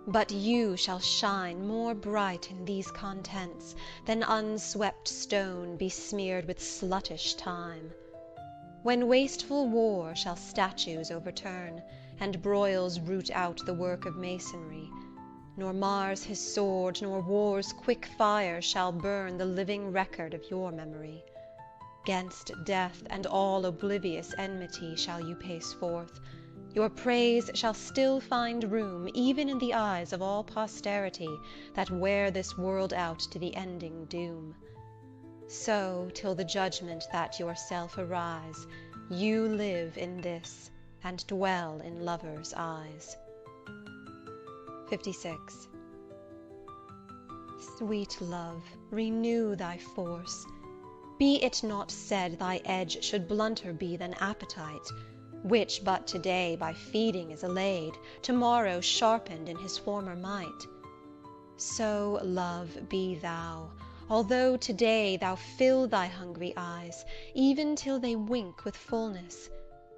but you shall shine more bright in these contents than unswept stone besmeared with sluttish time. When wasteful war shall statues overturn, and broils root out the work of masonry, nor Mars his sword, nor war's quick fire shall burn the living record of your memory. 'Gainst death and all oblivious enmity shall you pace forth. Your praise shall still find room even in the eyes of all posterity that wear this world out to the ending doom. So, till the judgment that yourself arise, you live in this, and dwell in lovers' eyes. 56. Sweet love, renew thy force. Be it not said thy edge should blunter be than appetite, which but today by feeding is allayed, tomorrow sharpened in his former might. So, love, be thou, although today thou fill thy hungry eyes, even till they wink with fullness,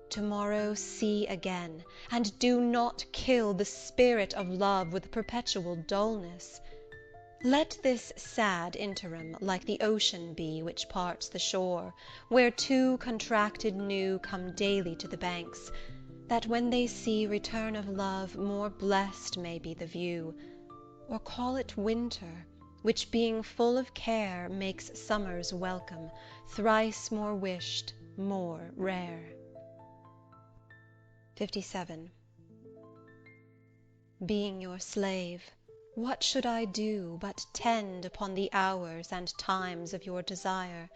tomorrow see again, and do not kill the spirit of love with perpetual dullness. Let this sad interim like the ocean be which parts the shore, where two contracted new come daily to the banks, that when they see return of love more blessed may be the view, or call it winter, which being full of care makes summer's welcome, thrice more wished, more rare. 57. Being your slave, what should I do but tend upon the hours and times of your desire?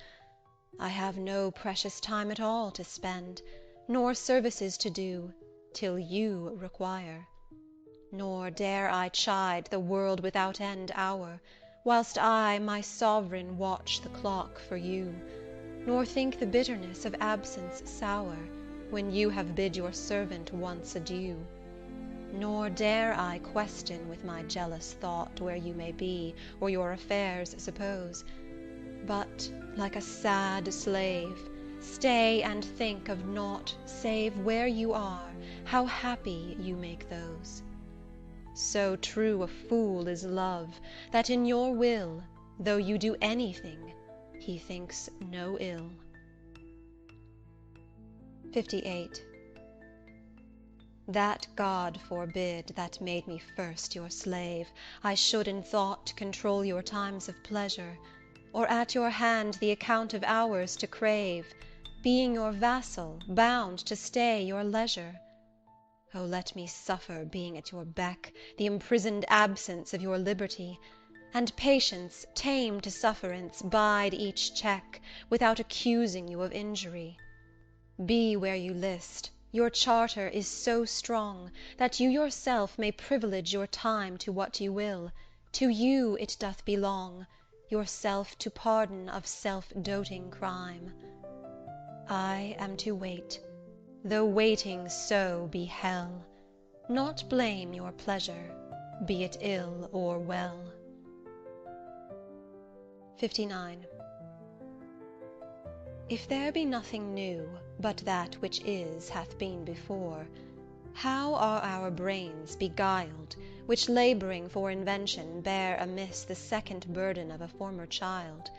I have no precious time at all to spend, nor services to do, till you require. Nor dare I chide the world without end hour, whilst I, my sovereign, watch the clock for you, nor think the bitterness of absence sour, when you have bid your servant once adieu. Nor dare I question with my jealous thought where you may be, or your affairs suppose, but, like a sad slave, stay and think of naught save where you are, how happy you make those. So true a fool is love, that in your will, though you do anything, he thinks no ill. 58. That God forbid, that made me first your slave, I should in thought control your times of pleasure, or at your hand the account of hours to crave, being your vassal, bound to stay your leisure. O let me suffer, being at your beck, the imprisoned absence of your liberty, and patience, tame to sufferance, bide each check, without accusing you of injury. Be where you list, your charter is so strong, that you yourself may privilege your time to what you will, to you it doth belong, yourself to pardon of self-doting crime. I am to wait, though waiting so be hell, not blame your pleasure, be it ill or well. 59. If there be nothing new, but that which is hath been before, how are our brains beguiled, which labouring for invention bear amiss the second burden of a former child?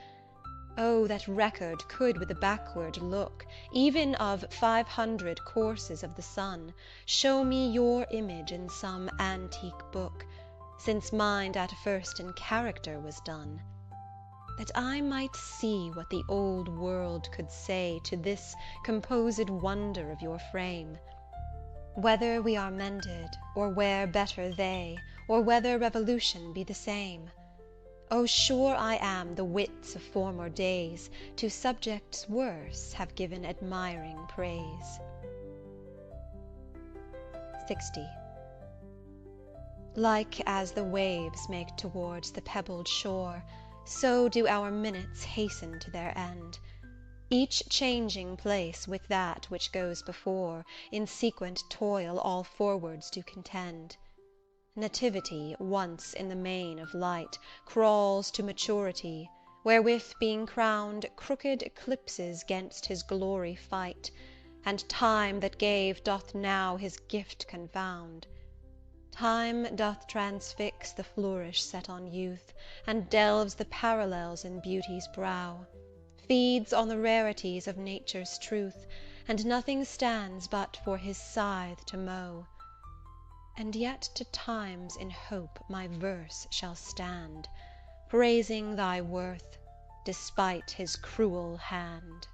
Oh, that record could with a backward look, even of 500 courses of the sun, show me your image in some antique book, since mind at first in character was done, that I might see what the old world could say to this composed wonder of your frame, whether we are mended, or where better they, or whether revolution be the same. Oh, sure I am the wits of former days to subjects worse have given admiring praise. 60. Like as the waves make towards the pebbled shore, so do our minutes hasten to their end. Each changing place with that which goes before, in sequent toil all forwards do contend. Nativity, once in the main of light, crawls to maturity, wherewith being crowned, crooked eclipses 'gainst his glory fight, and time that gave doth now his gift confound. Time doth transfix the flourish set on youth, and delves the parallels in beauty's brow, feeds on the rarities of nature's truth, and nothing stands but for his scythe to mow. And yet to times in hope my verse shall stand, praising thy worth, despite his cruel hand.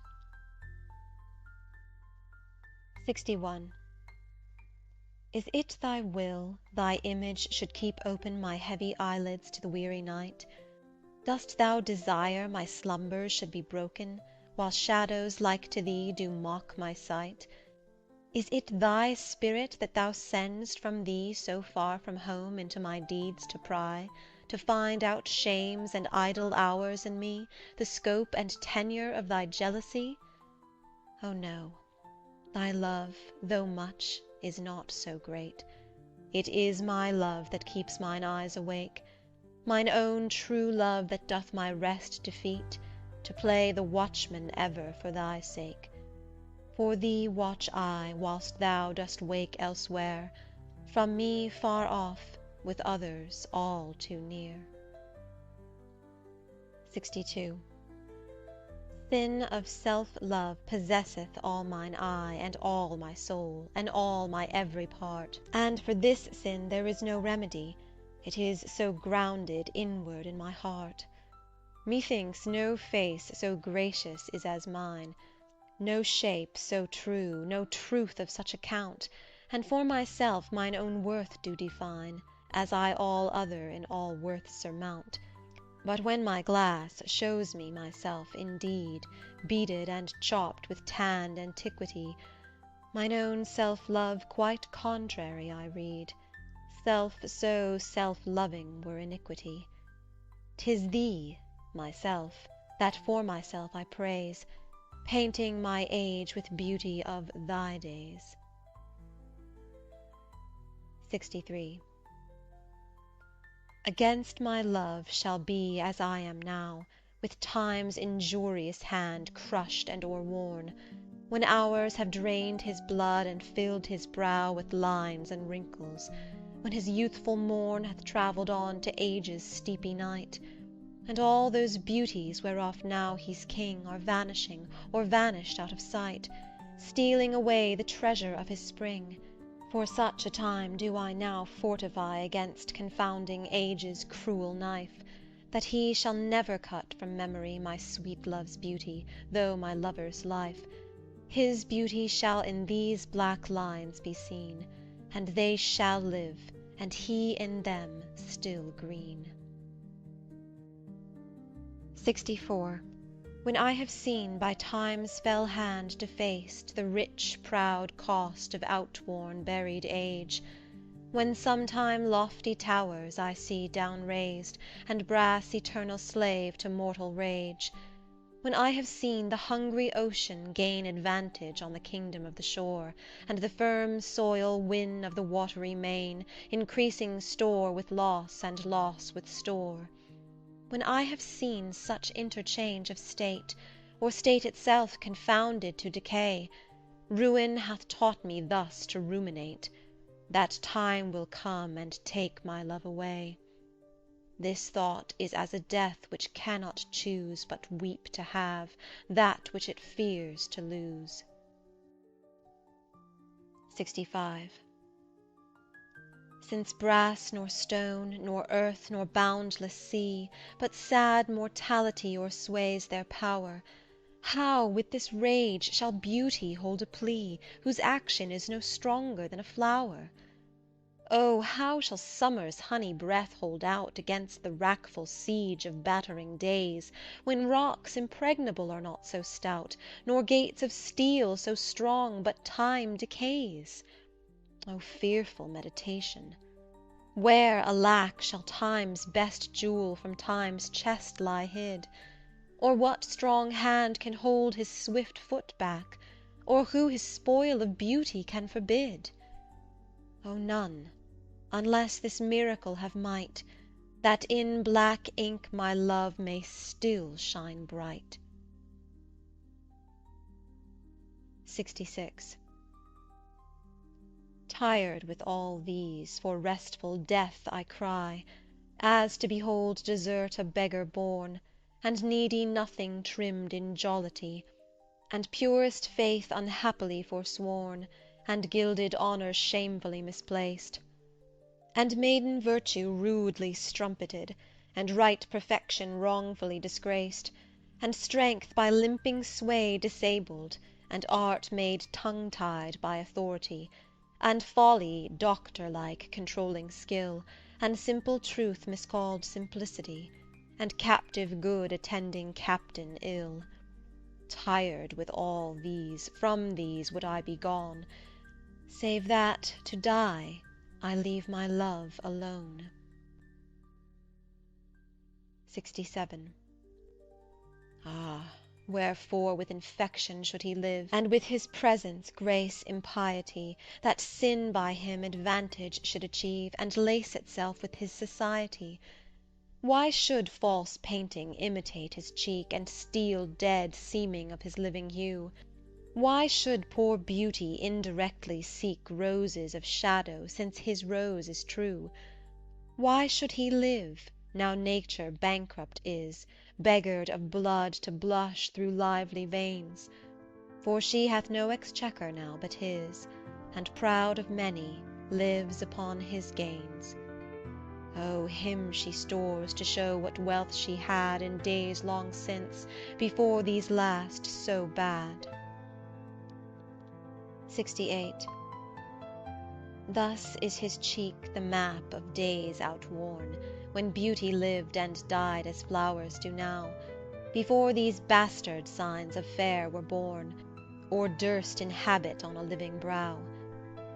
61. Is it thy will, thy image should keep open my heavy eyelids to the weary night? Dost thou desire my slumbers should be broken, while shadows like to thee do mock my sight? Is it thy spirit that thou send'st from thee so far from home into my deeds to pry, to find out shames and idle hours in me, the scope and tenure of thy jealousy? Oh no, thy love, though much, is not so great. It is my love that keeps mine eyes awake, mine own true love that doth my rest defeat, to play the watchman ever for thy sake. For thee watch I, whilst thou dost wake elsewhere, from me far off, with others all too near. 62. Sin of self-love possesseth all mine eye, and all my soul, and all my every part. And for this sin there is no remedy, it is so grounded inward in my heart. Methinks no face so gracious is as mine, no shape so true, no truth of such account, and for myself mine own worth do define, as I all other in all worth surmount. But when my glass shows me myself indeed, beaded and chopped with tanned antiquity, mine own self-love quite contrary I read, self so self-loving were iniquity. 'Tis thee, myself, that for myself I praise, painting my age with beauty of thy days. 63. Against my love shall be as I am now, with time's injurious hand crushed and o'erworn, when hours have drained his blood and filled his brow with lines and wrinkles, when his youthful morn hath travelled on to age's steepy night, and all those beauties whereof now he's king are vanishing or vanished out of sight, stealing away the treasure of his spring. For such a time do I now fortify against confounding age's cruel knife, that he shall never cut from memory my sweet love's beauty, though my lover's life. His beauty shall in these black lines be seen, and they shall live, and he in them still green. 64. When I have seen by time's fell hand defaced the rich proud cost of outworn buried age, when sometime lofty towers I see down raised, and brass eternal slave to mortal rage, when I have seen the hungry ocean gain advantage on the kingdom of the shore, and the firm soil win of the watery main, increasing store with loss and loss with store, when I have seen such interchange of state, or state itself confounded to decay, ruin hath taught me thus to ruminate, that time will come and take my love away. This thought is as a death which cannot choose but weep to have that which it fears to lose. 65. Since brass nor stone, nor earth nor boundless sea, but sad mortality o'ersways their power, how with this rage shall beauty hold a plea, whose action is no stronger than a flower? Oh, how shall summer's honey breath hold out against the wrackful siege of battering days, when rocks impregnable are not so stout, nor gates of steel so strong, but time decays? O fearful meditation! Where, alack, shall Time's best jewel from Time's chest lie hid? Or what strong hand can hold his swift foot back? Or who his spoil of beauty can forbid? O none, unless this miracle have might, that in black ink my love may still shine bright. 66. Tired with all these, for restful death I cry, as to behold desert a beggar born, and needy nothing trimmed in jollity, and purest faith unhappily forsworn, and gilded honour shamefully misplaced, and maiden virtue rudely strumpeted, and right perfection wrongfully disgraced, and strength by limping sway disabled, and art made tongue-tied by authority, and folly, doctor-like, controlling skill, and simple truth miscalled simplicity, and captive good attending captain ill. Tired with all these, from these would I be gone, save that, to die, I leave my love alone. 67. Ah, wherefore with infection should he live, and with his presence grace impiety, that sin by him advantage should achieve, and lace itself with his society? Why should false painting imitate his cheek, and steal dead seeming of his living hue? Why should poor beauty indirectly seek roses of shadow, since his rose is true? Why should he live, now nature bankrupt is, beggared of blood to blush through lively veins? For she hath no exchequer now but his, and proud of many, lives upon his gains. O him she stores to show what wealth she had in days long since, before these last so bad. 68. Thus is his cheek the map of days outworn, when beauty lived and died as flowers do now, before these bastard signs of fair were born, or durst inhabit on a living brow,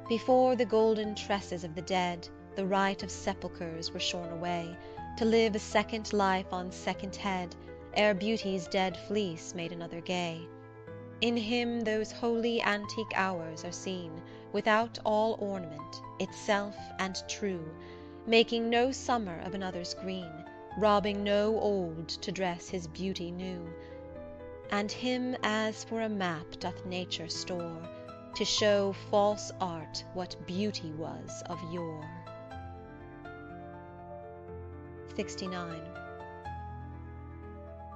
before the golden tresses of the dead, the right of sepulchres were shorn away, to live a second life on second head, ere beauty's dead fleece made another gay. In him those holy antique hours are seen, without all ornament, itself and true, making no summer of another's green, robbing no old to dress his beauty new. And him as for a map doth nature store, to show false art what beauty was of yore. 69.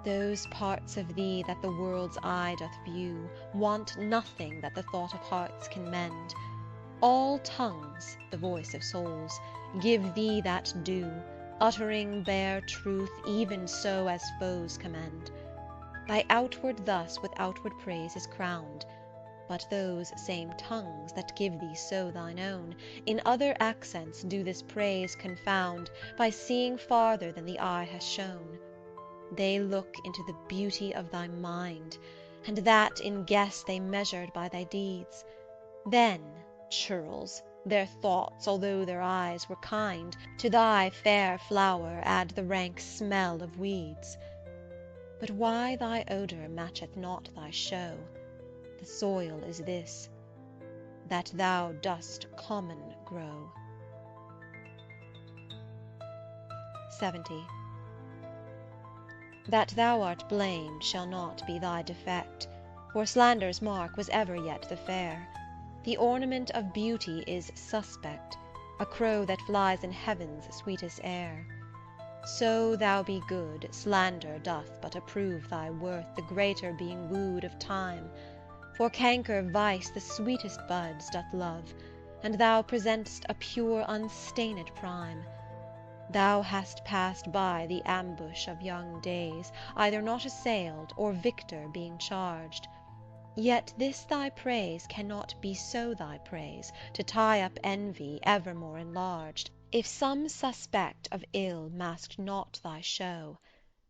Those parts of thee that the world's eye doth view want nothing that the thought of hearts can mend. All tongues, the voice of souls, give thee that due, uttering bare truth even so as foes commend. Thy outward thus with outward praise is crowned, but those same tongues that give thee so thine own, in other accents do this praise confound, by seeing farther than the eye has shown. They look into the beauty of thy mind, and that in guess they measured by thy deeds. Then, churls, their thoughts, although their eyes were kind, to thy fair flower add the rank smell of weeds. But why thy odour matcheth not thy show? The soil is this, that thou dost common grow. 70. That thou art blamed shall not be thy defect, for slander's mark was ever yet the fair. The ornament of beauty is suspect, a crow that flies in heaven's sweetest air. So thou be good, slander doth but approve thy worth, the greater being wooed of time. For canker vice the sweetest buds doth love, and thou present'st a pure unstained prime. Thou hast passed by the ambush of young days, either not assailed, or victor being charged. Yet this thy praise cannot be so thy praise, to tie up envy evermore enlarged. If some suspect of ill masked not thy show,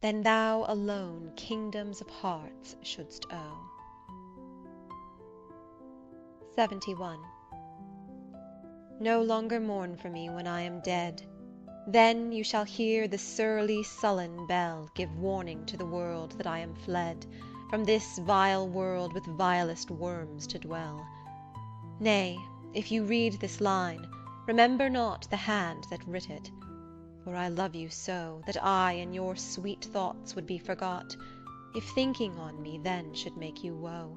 then thou alone kingdoms of hearts shouldst owe. 71. No longer mourn for me when I am dead. Then you shall hear the surly, sullen bell give warning to the world that I am fled, from this vile world with vilest worms to dwell. Nay, if you read this line, remember not the hand that writ it, for I love you so, that I in your sweet thoughts would be forgot, if thinking on me then should make you woe.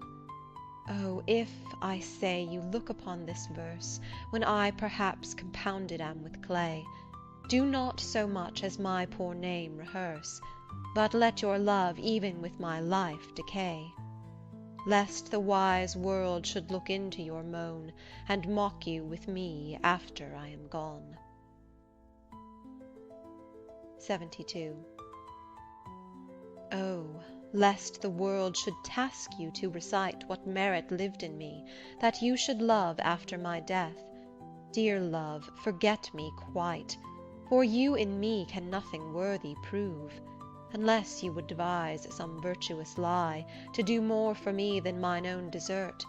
Oh, if, I say, you look upon this verse, when I perhaps compounded am with clay, do not so much as my poor name rehearse, but let your love even with my life decay, lest the wise world should look into your moan, and mock you with me after I am gone. 72. Oh, lest the world should task you to recite what merit lived in me, that you should love after my death. Dear love, forget me quite, for you in me can nothing worthy prove, unless you would devise some virtuous lie, to do more for me than mine own desert,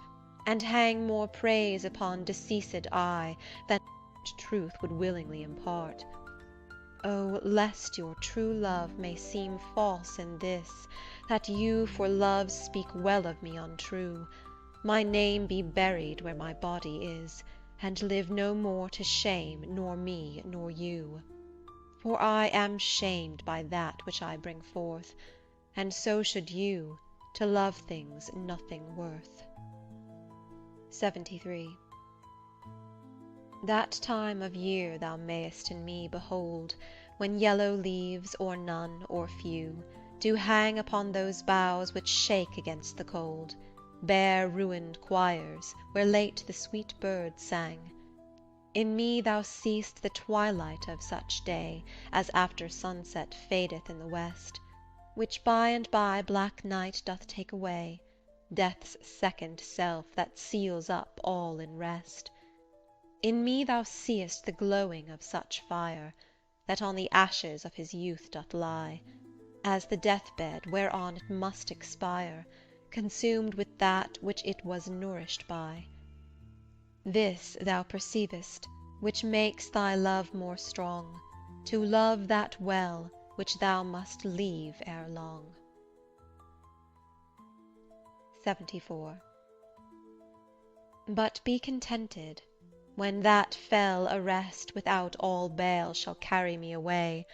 and hang more praise upon deceased I, than truth would willingly impart. Oh, lest your true love may seem false in this, that you for love speak well of me untrue, my name be buried where my body is, and live no more to shame nor me nor you. For I am shamed by that which I bring forth, and so should you, to love things nothing worth. 73. That time of year thou mayest in me behold, when yellow leaves, or none, or few, do hang upon those boughs which shake against the cold, bare ruined choirs, where late the sweet birds sang. In me thou seest the twilight of such day, as after sunset fadeth in the west, which by and by black night doth take away, death's second self that seals up all in rest. In me thou seest the glowing of such fire, that on the ashes of his youth doth lie, as the death-bed whereon it must expire, consumed with that which it was nourished by. This thou perceivest, which makes thy love more strong, to love that well which thou must leave ere long. 74. But be contented, when that fell arrest without all bail shall carry me away,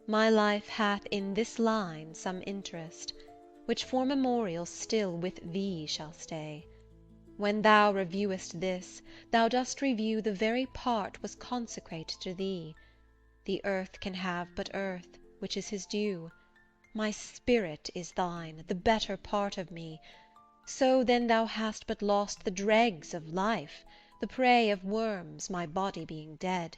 my life hath in this line some interest, which for memorial still with thee shall stay. When thou reviewest this, thou dost review the very part was consecrate to thee. The earth can have but earth, which is his due. My spirit is thine, the better part of me. So then thou hast but lost the dregs of life, the prey of worms, my body being dead.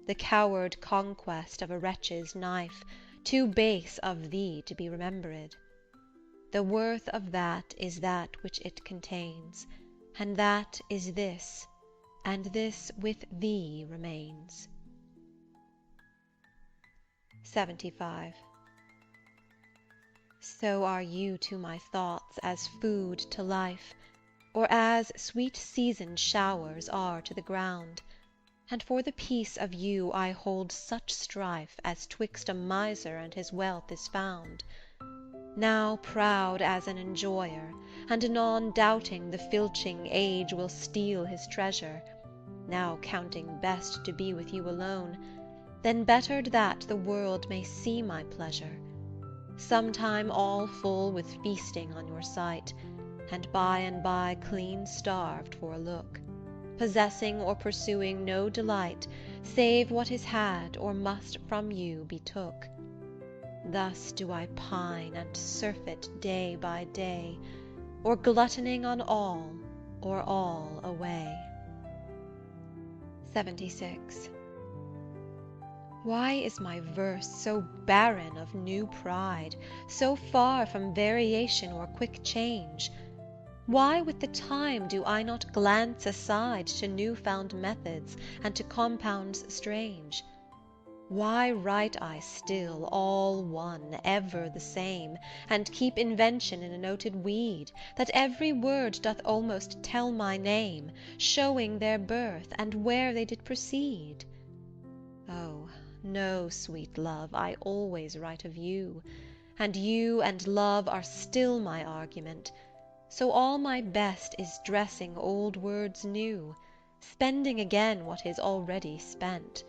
The coward conquest of a wretch's knife, too base of thee to be remembered. The worth of that is that which it contains, and that is this, and this with thee remains. 75. So are you to my thoughts as food to life, or as sweet seasoned showers are to the ground, and for the peace of you I hold such strife as twixt a miser and his wealth is found. Now proud as an enjoyer, and anon doubting the filching age will steal his treasure, now counting best to be with you alone, then bettered that the world may see my pleasure, sometime all full with feasting on your sight, and by clean starved for a look, possessing or pursuing no delight, save what is had or must from you be took. Thus do I pine and surfeit day by day, or gluttoning on all, or all away. 76. Why is my verse so barren of new pride, so far from variation or quick change? Why with the time do I not glance aside to new-found methods and to compounds strange? Why write I still all one, ever the same, and keep invention in a noted weed, that every word doth almost tell my name, showing their birth, and where they did proceed? Oh, know, sweet love, I always write of you, and you and love are still my argument, so all my best is dressing old words new, spending again what is already spent.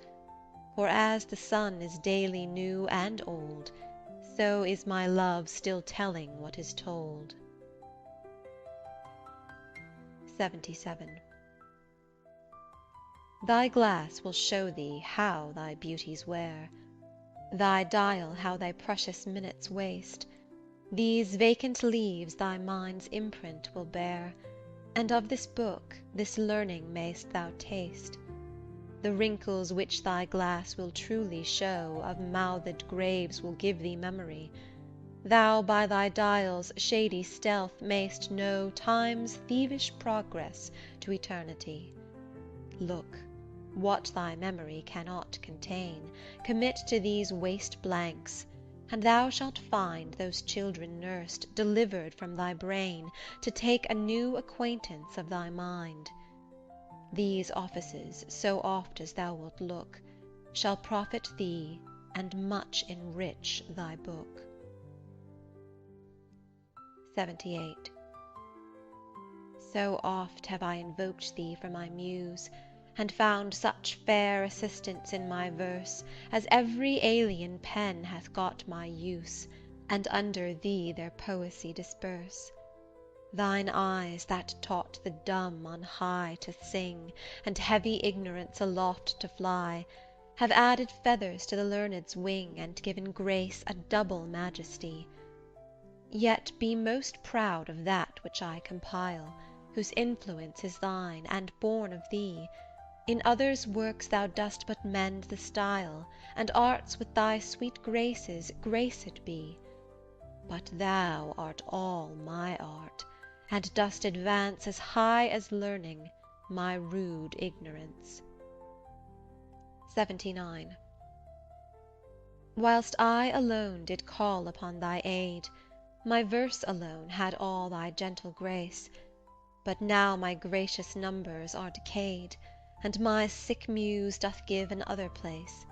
For as the sun is daily new and old, so is my love still telling what is told. 77. Thy glass will show thee how thy beauties wear, thy dial how thy precious minutes waste. These vacant leaves thy mind's imprint will bear, and of this book, this learning mayst thou taste. The wrinkles which thy glass will truly show of mouthed graves will give thee memory. Thou by thy dial's shady stealth mayst know time's thievish progress to eternity. Look, what thy memory cannot contain, commit to these waste blanks, and thou shalt find those children nursed, delivered from thy brain, to take a new acquaintance of thy mind. These offices, so oft as thou wilt look, shall profit thee and much enrich thy book. 78. So oft have I invoked thee for my muse, and found such fair assistance in my verse, as every alien pen hath got my use, and under thee their poesy disperse. Thine eyes, that taught the dumb on high to sing, and heavy ignorance aloft to fly, have added feathers to the learned's wing, and given grace a double majesty. Yet be most proud of that which I compile, whose influence is thine, and born of thee. In others' works thou dost but mend the style, and arts with thy sweet graces graced be. But thou art all my art, and dost advance as high as learning my rude ignorance. 79. Whilst I alone did call upon thy aid, my verse alone had all thy gentle grace, but now my gracious numbers are decayed, and my sick muse doth give an other place.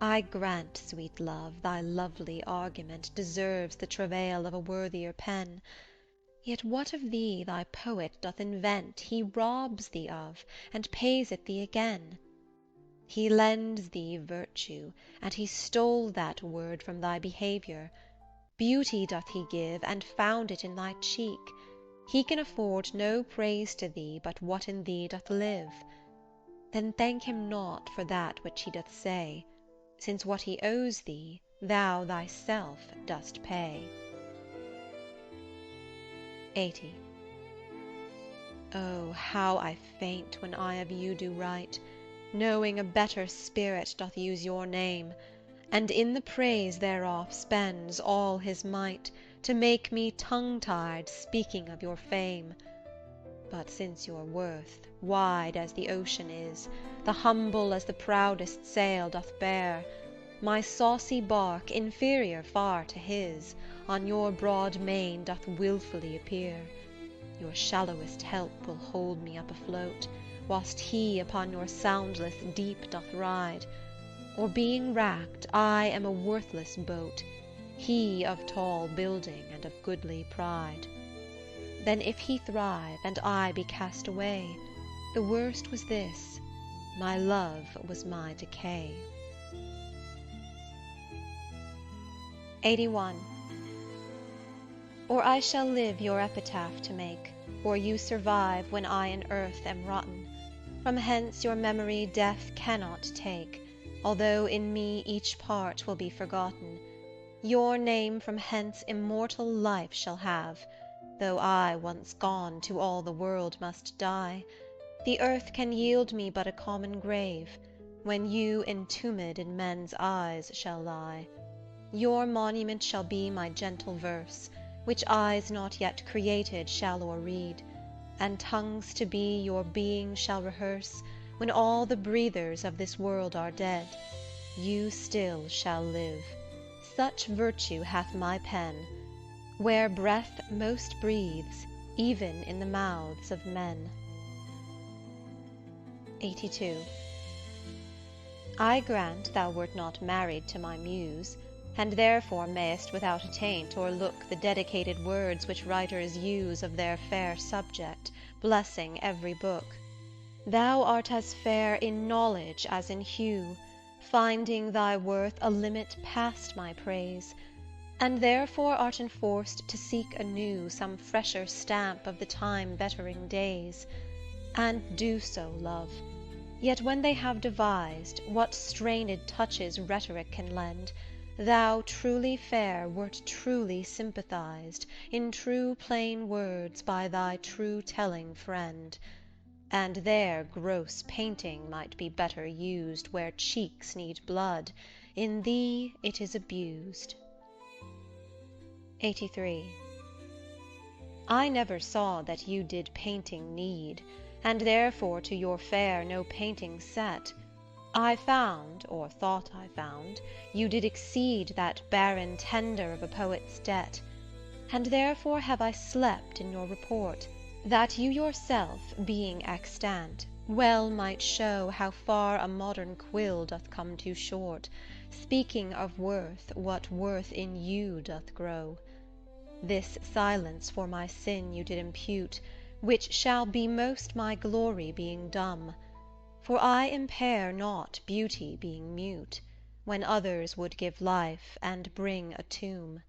I grant, sweet love, thy lovely argument deserves the travail of a worthier pen. Yet what of thee thy poet doth invent he robs thee of, and pays it thee again. He lends thee virtue, and he stole that word from thy behaviour. Beauty doth he give, and found it in thy cheek. He can afford no praise to thee but what in thee doth live. Then thank him not for that which he doth say, since what he owes thee thou thyself dost pay. 80. Oh, how I faint when I of you do write, knowing a better spirit doth use your name, and in the praise thereof spends all his might, to make me tongue-tied speaking of your fame. But since your worth, wide as the ocean is, the humble as the proudest sail doth bear, my saucy bark, inferior far to his, on your broad main doth wilfully appear. Your shallowest help will hold me up afloat, whilst he upon your soundless deep doth ride. Or being wracked, I am a worthless boat, he of tall building and of goodly pride. Then if he thrive, and I be cast away, the worst was this, my love was my decay. 81. Or I shall live your epitaph to make, or you survive when I in earth am rotten. From hence your memory death cannot take, although in me each part will be forgotten. Your name from hence immortal life shall have, though I, once gone, to all the world must die. The earth can yield me but a common grave, when you entombed in men's eyes shall lie. Your monument shall be my gentle verse, which eyes not yet created shall o'erread, and tongues to be your being shall rehearse, when all the breathers of this world are dead. you still shall live. Such virtue hath my pen, where breath most breathes, even in the mouths of men. 82. I grant thou wert not married to my muse, and therefore mayst without attaint o'erlook the dedicated words which writers use of their fair subject, blessing every book. Thou art as fair in knowledge as in hue, finding thy worth a limit past my praise, and therefore art enforced to seek anew some fresher stamp of the time-bettering days. And do so, love. Yet when they have devised what strained touches rhetoric can lend, thou, truly fair, wert truly sympathized in true plain words by thy true telling friend. And there gross painting might be better used where cheeks need blood, in thee it is abused. 83. I never saw that you did painting need, and therefore to your fair no painting set. I found, or thought I found, you did exceed that barren tender of a poet's debt, and therefore have I slept in your report, that you yourself, being extant, well might show how far a modern quill doth come too short, speaking of worth, what worth in you doth grow. This silence for my sin you did impute, which shall be most my glory being dumb. For I impair not beauty being mute, when others would give life and bring a tomb.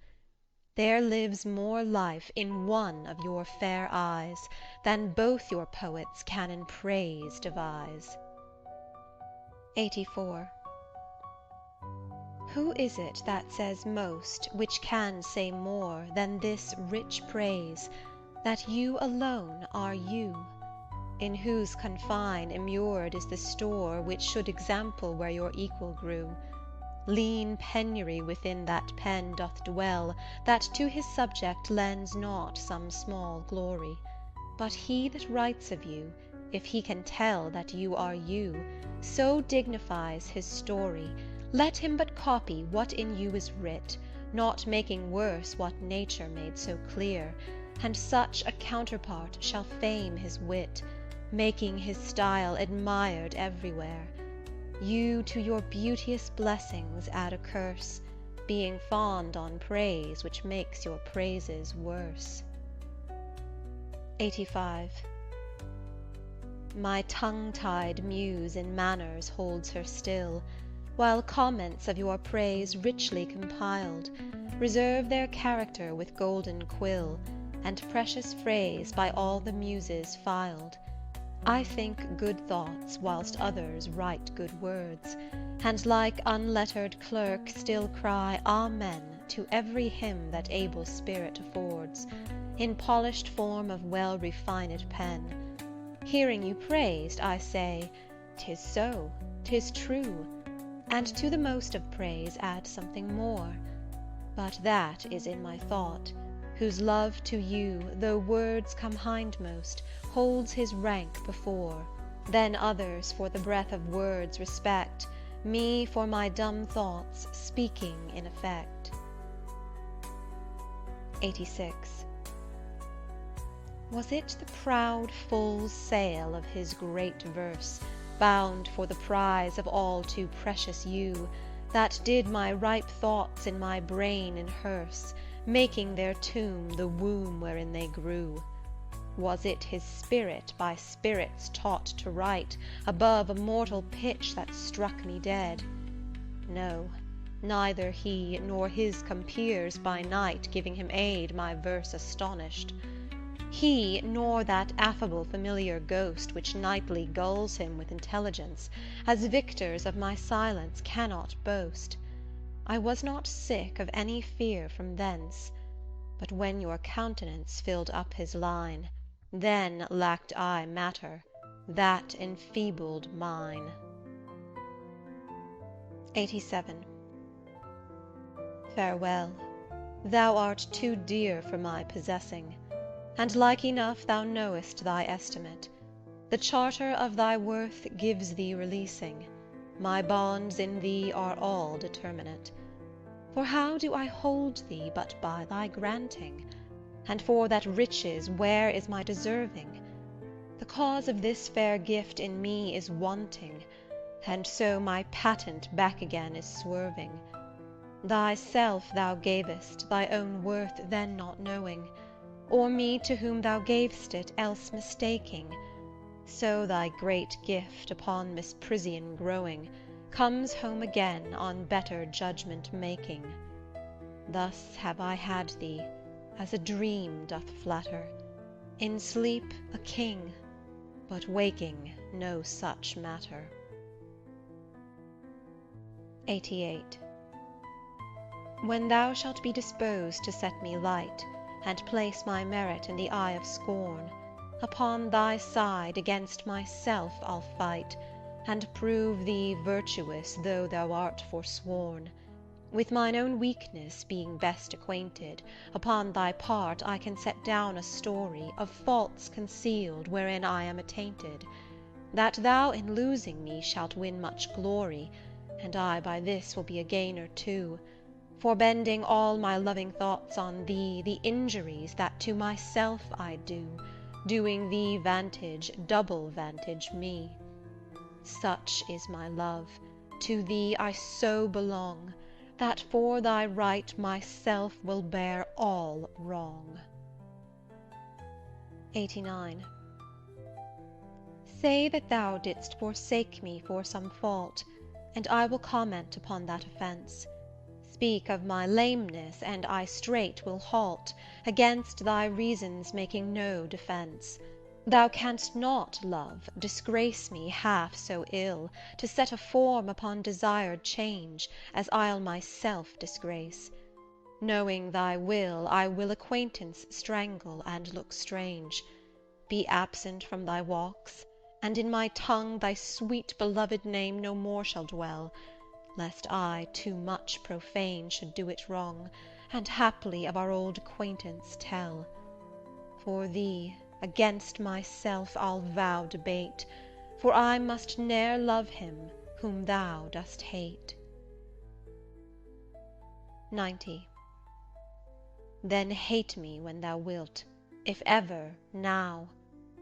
There lives more life in one of your fair eyes than both your poets can in praise devise. 84. Who is it that says most, which can say more than this rich praise, that you alone are you? In whose confine immured is the store which should example where your equal grew. Lean penury within that pen doth dwell, that to his subject lends not some small glory. But he that writes of you, if he can tell that you are you, so dignifies his story, let him but copy what in you is writ, not making worse what nature made so clear, and such a counterpart shall fame his wit, making his style admired everywhere. You to your beauteous blessings add a curse, being fond on praise which makes your praises worse. 85. My tongue-tied muse in manners holds her still, while comments of your praise richly compiled reserve their character with golden quill, and precious phrase by all the muses filed. I think good thoughts whilst others write good words, and like unlettered clerk still cry Amen to every hymn that able spirit affords, in polished form of well-refined pen. Hearing you praised, I say, 'Tis so, 'tis true, and to the most of praise add something more. But that is in my thought, whose love to you, though words come hindmost, holds his rank before, then others for the breath of words respect, me for my dumb thoughts speaking in effect. 86. Was it the proud full sail of his great verse, bound for the prize of all too precious you, that did my ripe thoughts in my brain inhearse, making their tomb the womb wherein they grew? Was it his spirit by spirits taught to write above a mortal pitch that struck me dead? No, neither he nor his compeers by night giving him aid my verse astonished. He nor that affable familiar ghost which nightly gulls him with intelligence, as victors of my silence cannot boast. I was not sick of any fear from thence, but when your countenance filled up his line, then lacked I matter, that enfeebled mine. 87. Farewell, thou art too dear for my possessing, and like enough thou knowest thy estimate. The charter of thy worth gives thee releasing, My bonds in thee are all determinate. For how do I hold thee but by thy granting? And for that riches where is my deserving? The cause of this fair gift in me is wanting, and so my patent back again is swerving. Thyself thou gavest, thy own worth then not knowing, or me to whom thou gav'st it else mistaking. So thy great gift, upon misprision growing, comes home again on better judgment making. Thus have I had thee, as a dream doth flatter, in sleep a king, but waking no such matter. 88. When thou shalt be disposed to set me light, and place my merit in the eye of scorn, upon thy side against myself I'll fight, and prove thee virtuous though thou art forsworn. With mine own weakness being best acquainted, upon thy part I can set down a story of faults concealed wherein I am attainted, that thou in losing me shalt win much glory, and I by this will be a gainer too, for bending all my loving thoughts on thee, the injuries that to myself I do, doing thee vantage, double vantage me. Such is my love, to thee I so belong, that for thy right myself will bear all wrong. 89. Say that thou didst forsake me for some fault, and I will comment upon that offence. Speak of my lameness, and I straight will halt, against thy reasons making no defence. Thou canst not, love, disgrace me half so ill, to set a form upon desired change, as I'll myself disgrace. Knowing thy will, I will acquaintance strangle, and look strange. Be absent from thy walks, and in my tongue thy sweet beloved name no more shall dwell, lest I too much profane should do it wrong, and haply of our old acquaintance tell. For thee, against myself I'll vow debate, for I must ne'er love him whom thou dost hate. 90. Then hate me when thou wilt, if ever, now.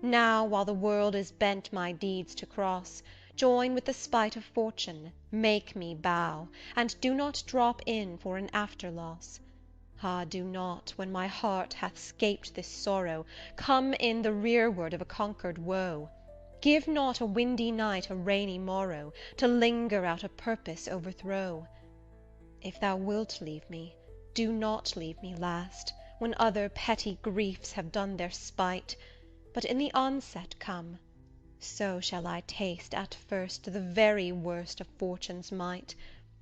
Now, while the world is bent my deeds to cross, join with the spite of fortune, make me bow, and do not drop in for an after loss. Ah, do not, when my heart hath scaped this sorrow, come in the rearward of a conquered woe. Give not a windy night a rainy morrow, to linger out a purpose overthrow. If thou wilt leave me, do not leave me last, when other petty griefs have done their spite, but in the onset come, so shall I taste at first the very worst of fortune's might,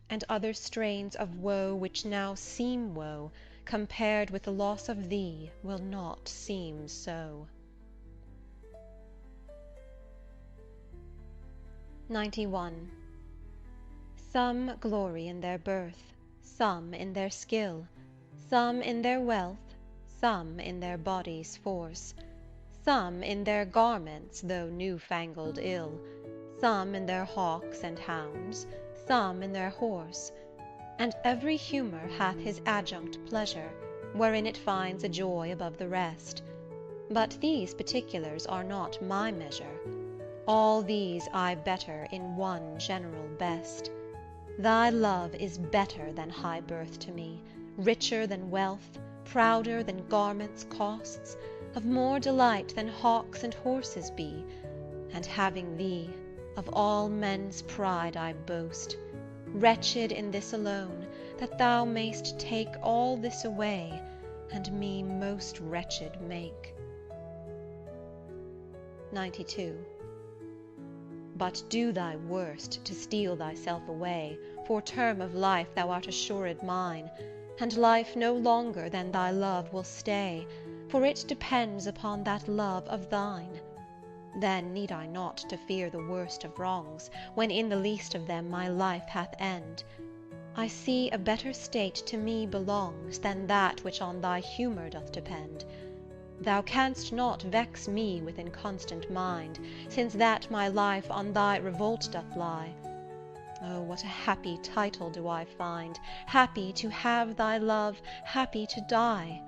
and other strains of woe which now seem woe, compared with the loss of thee, will not seem so. 91. Some glory in their birth, some in their skill, some in their wealth, some in their body's force, some in their garments, though new-fangled ill, some in their hawks and hounds, some in their horse, and every humour hath his adjunct pleasure, wherein it finds a joy above the rest. But these particulars are not my measure. All these I better in one general best. Thy love is better than high birth to me, richer than wealth, prouder than garments' costs, of more delight than hawks and horses be, and having thee, of all men's pride I boast, wretched in this alone, that thou mayst take all this away, and me most wretched make. 92. But do thy worst to steal thyself away, for term of life thou art assured mine, and life no longer than thy love will stay, for it depends upon that love of thine. Then need I not to fear the worst of wrongs, when in the least of them my life hath end. I see a better state to me belongs, than that which on thy humour doth depend. Thou canst not vex me with inconstant mind, since that my life on thy revolt doth lie. Oh, what a happy title do I find, happy to have thy love, happy to die!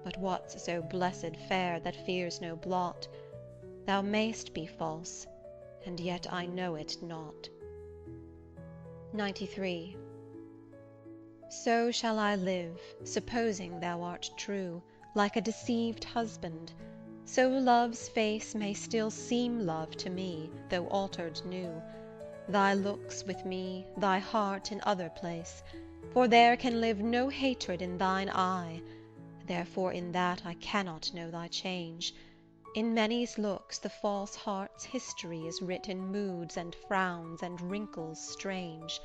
But what's so blessed fair that fears no blot? Thou mayst be false, and yet I know it not. 93. So shall I live, supposing thou art true, like a deceived husband, so love's face may still seem love to me, though altered new, thy looks with me, thy heart in other place, for there can live no hatred in thine eye, therefore in that I cannot know thy change. In many's looks the false heart's history is writ in moods and frowns and wrinkles strange.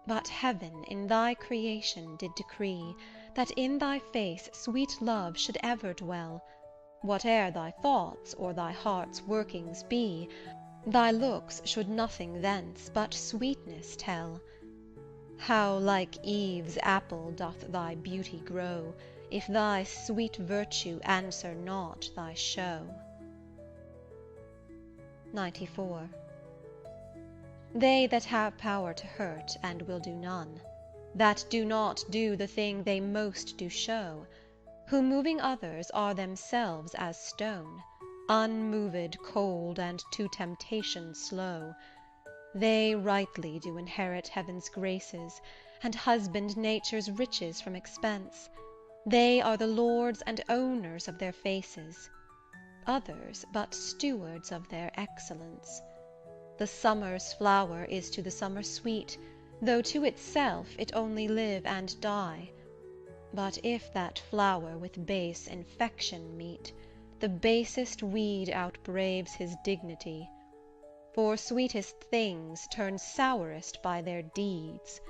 But heaven in thy creation did decree that in thy face sweet love should ever dwell, whate'er thy thoughts or thy heart's workings be, thy looks should nothing thence but sweetness tell. How like Eve's apple doth thy beauty grow, if thy sweet virtue answer not thy show. 94. They that have power to hurt, and will do none, that do not do the thing they most do show, who moving others are themselves as stone, unmoved, cold, and to temptation slow, they rightly do inherit heaven's graces, and husband nature's riches from expense. They are the lords and owners of their faces, others but stewards of their excellence. The summer's flower is to the summer sweet, though to itself it only live and die. But if that flower with base infection meet, the basest weed outbraves his dignity. For sweetest things turn sourest by their deeds,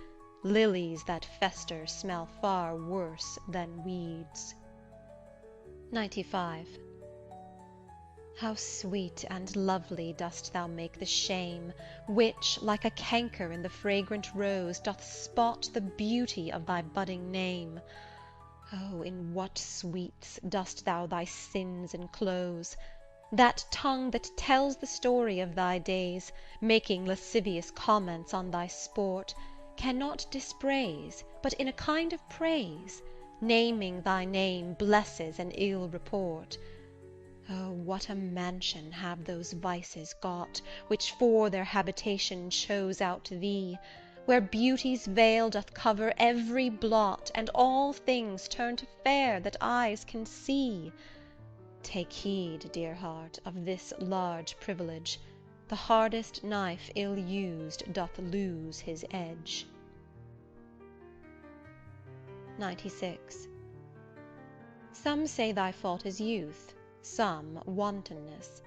lilies that fester smell far worse than weeds. 95. How sweet and lovely dost thou make the shame, which, like a canker in the fragrant rose, doth spot the beauty of thy budding name. Oh, in what sweets dost thou thy sins enclose! That tongue that tells the story of thy days, making lascivious comments on thy sport, cannot dispraise, but in a kind of praise, naming thy name, blesses an ill report. Oh, what a mansion have those vices got, which for their habitation chose out thee, where beauty's veil doth cover every blot, and all things turn to fair that eyes can see! Take heed, dear heart, of this large privilege, the hardest knife ill used doth lose his edge. 96. Some say thy fault is youth, some wantonness.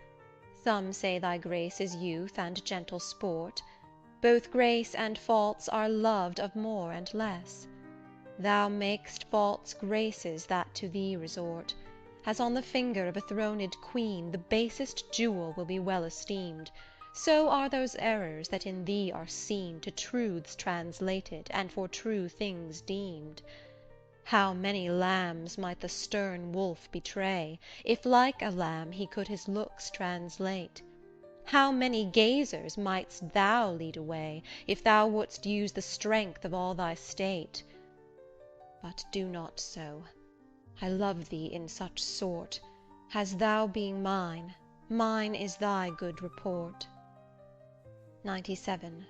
Some say thy grace is youth and gentle sport. Both grace and faults are loved of more and less. Thou mak'st faults graces that to thee resort, as on the finger of a throned queen the basest jewel will be well esteemed, so are those errors that in thee are seen to truths translated, and for true things deemed. How many lambs might the stern wolf betray, if like a lamb he could his looks translate! How many gazers mightst thou lead away, if thou wouldst use the strength of all thy state! But do not so. I love thee in such sort, as thou being mine, mine is thy good report. 97.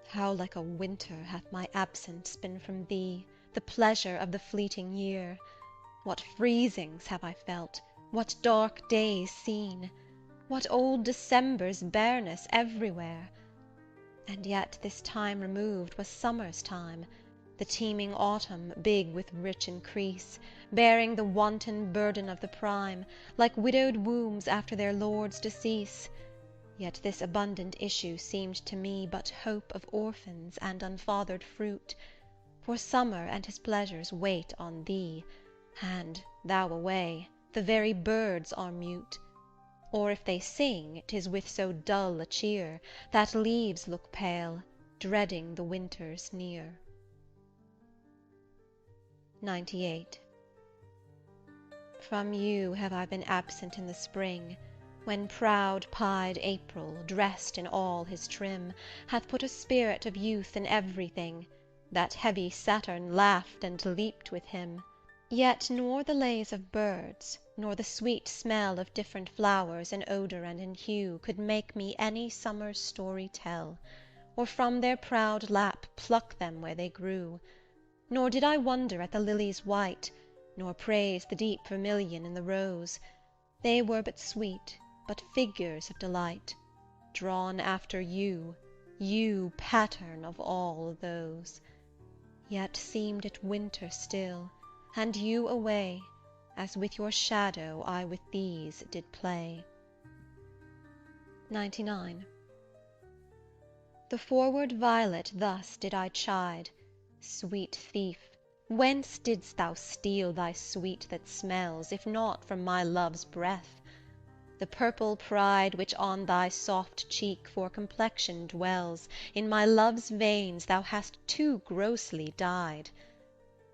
How like a winter hath my absence been from thee, the pleasure of the fleeting year! What freezings have I felt, what dark days seen, what old December's bareness everywhere! And yet this time removed was summer's time, the teeming autumn, big with rich increase, bearing the wanton burden of the prime, like widowed wombs after their lord's decease. Yet this abundant issue seemed to me but hope of orphans and unfathered fruit, for summer and his pleasures wait on thee, and, thou away, the very birds are mute, or if they sing, 'tis with so dull a cheer, that leaves look pale, dreading the winter's near. 98. From you have I been absent in the spring, When proud pied April, dressed in all his trim, Hath put a spirit of youth in everything, that heavy Saturn laughed and leaped with him. Yet nor the lays of birds, nor the sweet smell of different flowers in odor and in hue, could make me any summer's story tell, or from their proud lap pluck them where they grew. Nor did I wonder at the lily's white, nor praise the deep vermilion in the rose. They were but sweet, but figures of delight, drawn after you, you pattern of all those. Yet seemed it winter still, and you away, as with your shadow I with these did play. 99. The forward violet thus did I chide: Sweet thief, whence didst thou steal thy sweet that smells, if not from my love's breath? The purple pride which on thy soft cheek for complexion dwells, in my love's veins thou hast too grossly dyed.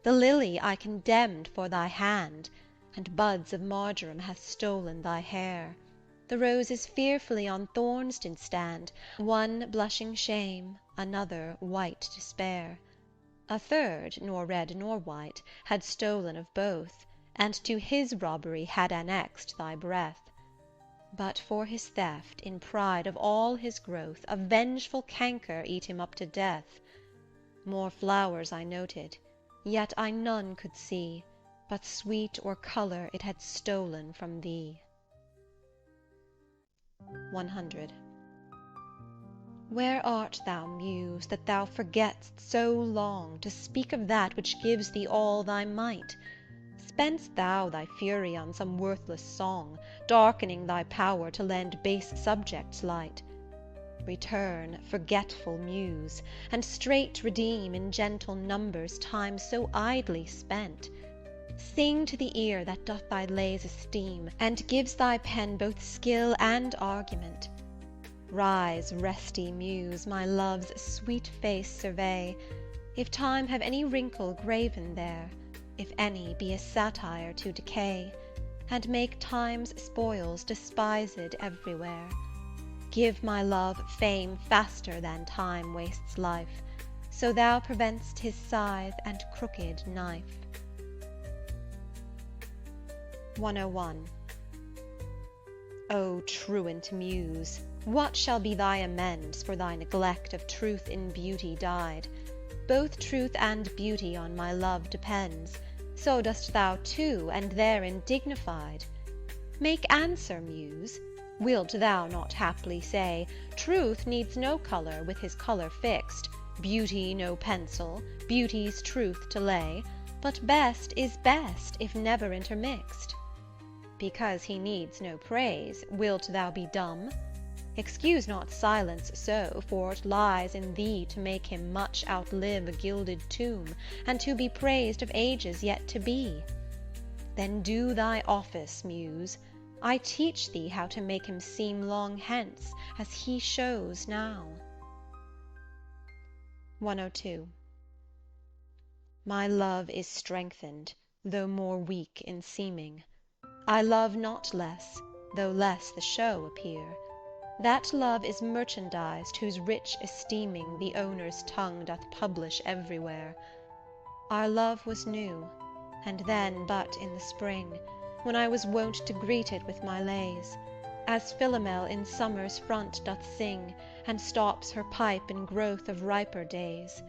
The lily I condemned for thy hand, and buds of marjoram hath stolen thy hair. The roses fearfully on thorns did stand, one blushing shame, another white despair. A third, nor red nor white, had stolen of both, and to his robbery had annexed thy breath. But for his theft, in pride of all his growth, a vengeful canker eat him up to death. More flowers I noted, yet I none could see, but sweet or colour it had stolen from thee. 100. Where art thou, Muse, that thou forget'st so long to speak of that which gives thee all thy might? Spend'st thou thy fury on some worthless song, darkening thy power to lend base subjects light? Return, forgetful Muse, and straight redeem in gentle numbers time so idly spent. Sing to the ear that doth thy lays esteem, and gives thy pen both skill and argument. Rise, resty Muse, my love's sweet face survey, if time have any wrinkle graven there, if any be a satire to decay, and make time's spoils despised everywhere. Give my love fame faster than time wastes life, so thou prevent'st his scythe and crooked knife. 101. O truant Muse, what shall be thy amends for thy neglect of truth in beauty dyed? Both truth and beauty on my love depends, so dost thou too, and therein dignified. Make answer, Muse. Wilt thou not haply say, truth needs no colour with his colour fixed, beauty no pencil, beauty's truth to lay, but best is best if never intermixed? Because he needs no praise, wilt thou be dumb? Excuse not silence so, for it lies in thee to make him much outlive a gilded tomb, and to be praised of ages yet to be. Then do thy office, Muse. I teach thee how to make him seem long hence, as he shows now. 102. My love is strengthened, though more weak in seeming. I love not less, though less the show appear. That love is merchandised, whose rich esteeming the owner's tongue doth publish everywhere. Our love was new, and then but in the spring, when I was wont to greet it with my lays, as Philomel in summer's front doth sing, and stops her pipe in growth of riper days.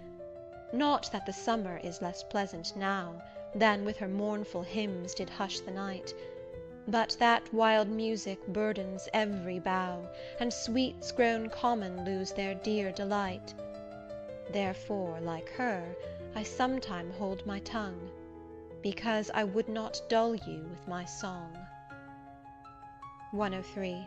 Not that the summer is less pleasant now, than with her mournful hymns did hush the night, but that wild music burdens every bough, and sweets grown common lose their dear delight. Therefore, like her, I sometime hold my tongue, because I would not dull you with my song. 103.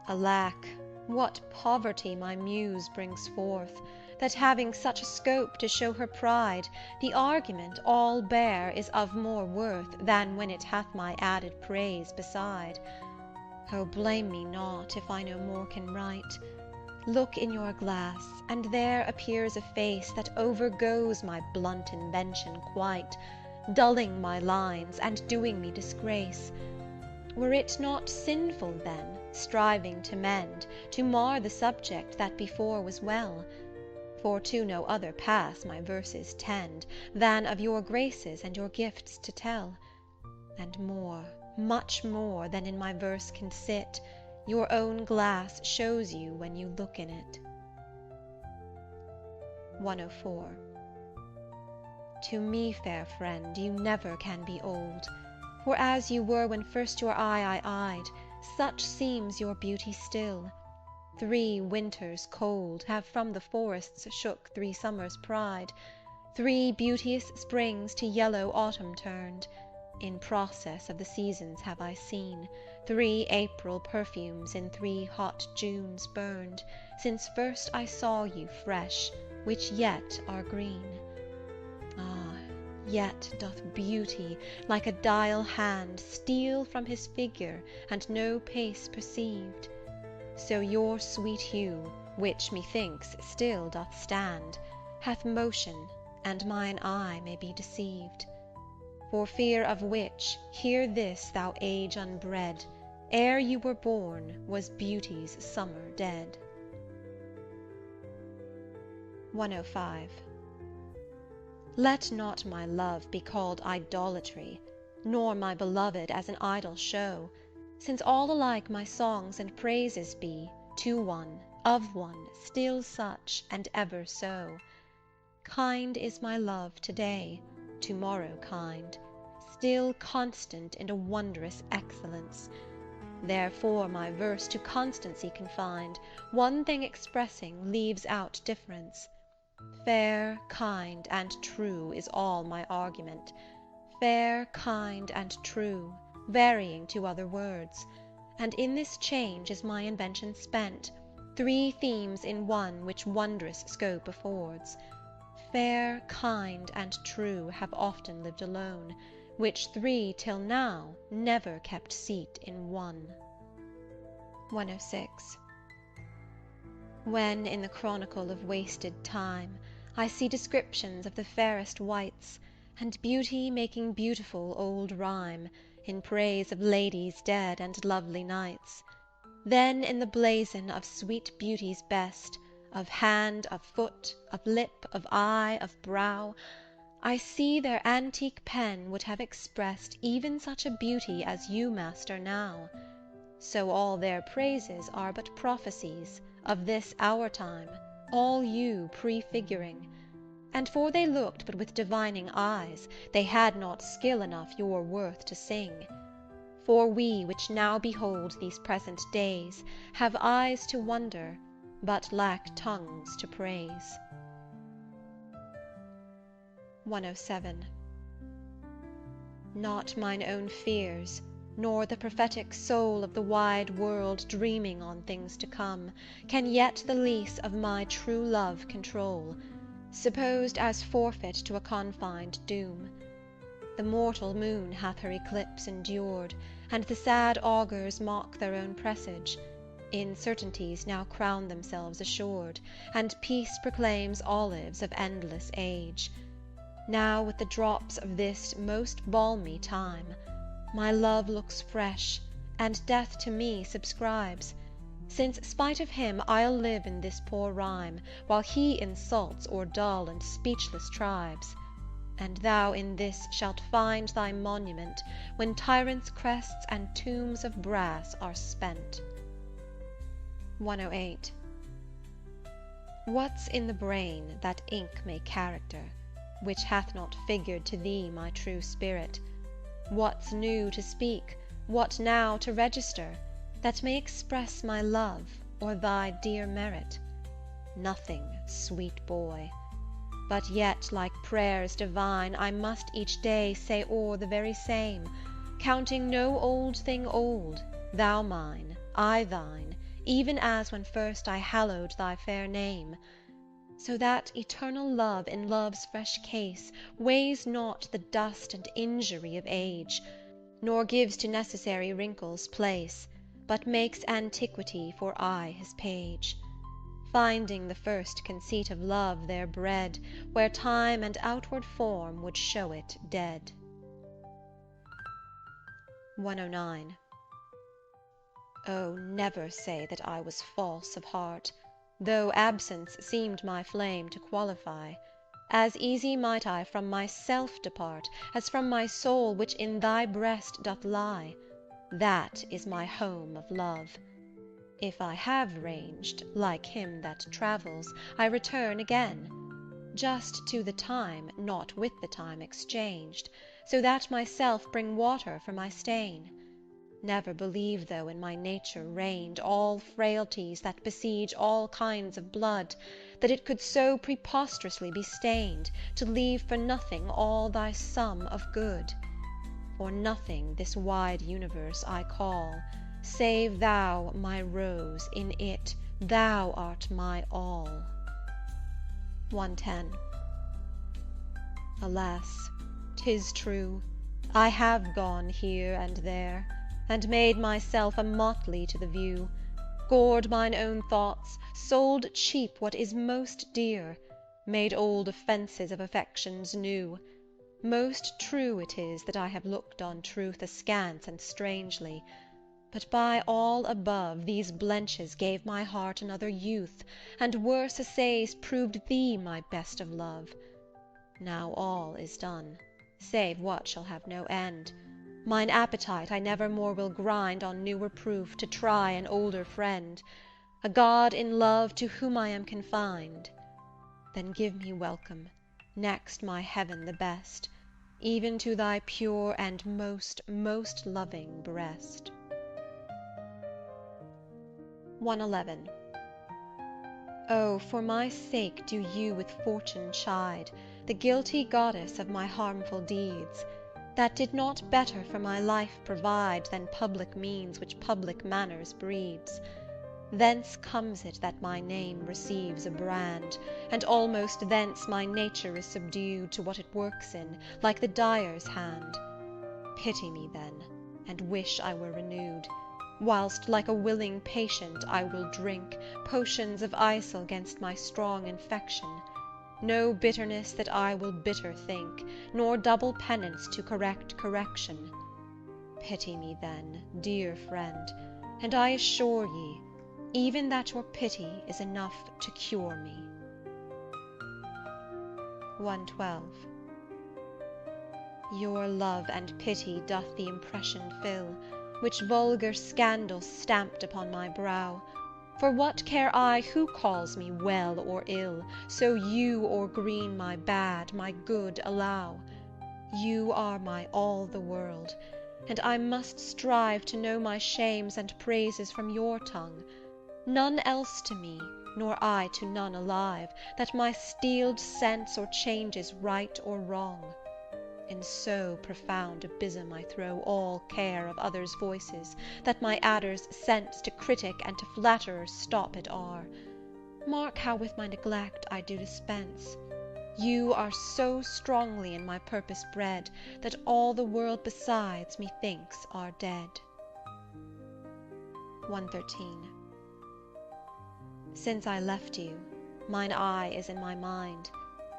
Alack, what poverty my Muse brings forth, that having such a scope to show her pride, the argument all bare is of more worth than when it hath my added praise beside. Oh, blame me not if I no more can write. Look in your glass, and there appears a face that overgoes my blunt invention quite, dulling my lines, and doing me disgrace. Were it not sinful then, striving to mend, to mar the subject that before was well? For to no other pass my verses tend, than of your graces and your gifts to tell. And more, much more than in my verse can sit, your own glass shows you when you look in it. 104. To me, fair friend, you never can be old, for as you were when first your eye I eyed, such seems your beauty still. 3 winters cold have from the forests shook 3 summers' pride, 3 beauteous springs to yellow autumn turned. In process of the seasons have I seen 3 April perfumes in 3 hot Junes burned, since first I saw you fresh, which yet are green. Ah, yet doth beauty, like a dial hand, steal from his figure, and no pace perceived. So your sweet hue, which methinks still doth stand, hath motion, and mine eye may be deceived. For fear of which, hear this, thou age unbred, ere you were born was beauty's summer dead. 105. Let not my love be called idolatry, nor my beloved as an idol show, since all alike my songs and praises be, to one, of one, still such, and ever so. Kind is my love to-day, to-morrow kind, still constant in a wondrous excellence. Therefore my verse to constancy confined, one thing expressing, leaves out difference. Fair, kind, and true is all my argument, fair, kind, and true, varying to other words, and in this change is my invention spent, 3 themes in one which wondrous scope affords. Fair, kind, and true have often lived alone, which 3 till now never kept seat in one. 106. When in the chronicle of wasted time I see descriptions of the fairest wights, and beauty making beautiful old rhyme, in praise of ladies dead and lovely knights, then in the blazon of sweet beauty's best, of hand, of foot, of lip, of eye, of brow, I see their antique pen would have expressed even such a beauty as you master now. So all their praises are but prophecies of this our time, all you prefiguring. And for they looked but with divining eyes, they had not skill enough your worth to sing. For we which now behold these present days have eyes to wonder, but lack tongues to praise. 107. Not mine own fears, nor the prophetic soul of the wide world dreaming on things to come, can yet the lease of my true love control, supposed as forfeit to a confined doom. The mortal moon hath her eclipse endured, and the sad augurs mock their own presage. Incertainties now crown themselves assured, and peace proclaims olives of endless age. Now with the drops of this most balmy time, my love looks fresh, and death to me subscribes, since spite of him I'll live in this poor rhyme, while he insults o'er dull and speechless tribes. And thou in this shalt find thy monument, when tyrants' crests and tombs of brass are spent. 108. What's in the brain that ink may character, which hath not figured to thee my true spirit? What's new to speak, what now to register, that may express my love, or thy dear merit? Nothing, sweet boy. But yet, like prayers divine, I must each day say o'er the very same, counting no old thing old, thou mine, I thine, even as when first I hallowed thy fair name. So that eternal love in love's fresh case weighs not the dust and injury of age, nor gives to necessary wrinkles place, but makes antiquity for aye his page. Finding the first conceit of love there bred, where time and outward form would show it dead. 109. Oh, never say that I was false of heart, though absence seemed my flame to qualify. As easy might I from myself depart, as from my soul which in thy breast doth lie. That is my home of love. If I have ranged, like him that travels, I return again, just to the time, not with the time exchanged, so that myself bring water for my stain. Never believe, though in my nature reigned all frailties that besiege all kinds of blood, that it could so preposterously be stained, to leave for nothing all thy sum of good. For nothing this wide universe I call, save thou, my rose, in it thou art my all. 110. Alas, 'tis true, I have gone here and there, and made myself a motley to the view, gored mine own thoughts, sold cheap what is most dear, made old offences of affections new. Most true it is that I have looked on truth askance and strangely, but by all above these blenches gave my heart another youth, and worse assays proved thee my best of love. Now all is done, save what shall have no end. Mine appetite I never more will grind on newer proof, to try an older friend, a God in love to whom I am confined. Then give me welcome, next my heaven the best, even to thy pure and most, most loving breast. 111. Oh, for my sake do you with fortune chide, the guilty goddess of my harmful deeds, that did not better for my life provide than public means which public manners breeds. Thence comes it that my name receives a brand, and almost thence my nature is subdued to what it works in, like the dyer's hand. Pity me then, and wish I were renewed, whilst like a willing patient I will drink potions of icil 'gainst my strong infection. No bitterness that I will bitter think, nor double penance to correct correction. Pity me then, dear friend, and I assure ye, even that your pity is enough to cure me. 112. Your love and pity doth the impression fill, which vulgar scandal stamped upon my brow. For what care I who calls me well or ill, so you or green my bad, my good allow? You are my all the world, and I must strive to know my shames and praises from your tongue. None else to me, nor I to none alive, that my steeled sense or changes right or wrong. In so profound abysm I throw all care of others' voices, that my adder's sense to critic and to flatterer stop it are. Mark how with my neglect I do dispense. You are so strongly in my purpose bred, that all the world besides methinks are dead. 113. Since I left you, mine eye is in my mind,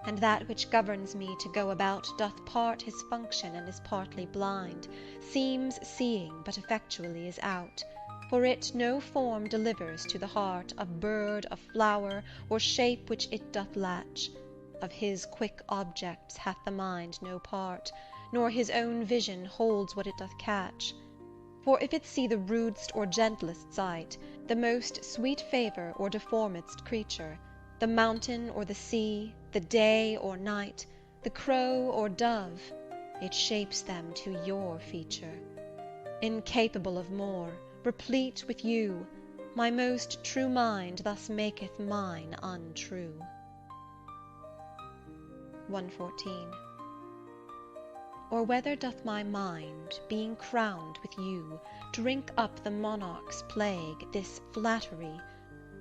and that which governs me to go about doth part his function and is partly blind, seems seeing, but effectually is out, for it no form delivers to the heart of bird, of flower, or shape which it doth latch. Of his quick objects hath the mind no part, nor his own vision holds what it doth catch. For if it see the rudest or gentlest sight, the most sweet favour or deformedst creature, the mountain or the sea, the day or night, the crow or dove, it shapes them to your feature. Incapable of more, replete with you, my most true mind thus maketh mine untrue. 114. Or whether doth my mind, being crowned with you, drink up the monarch's plague, this flattery?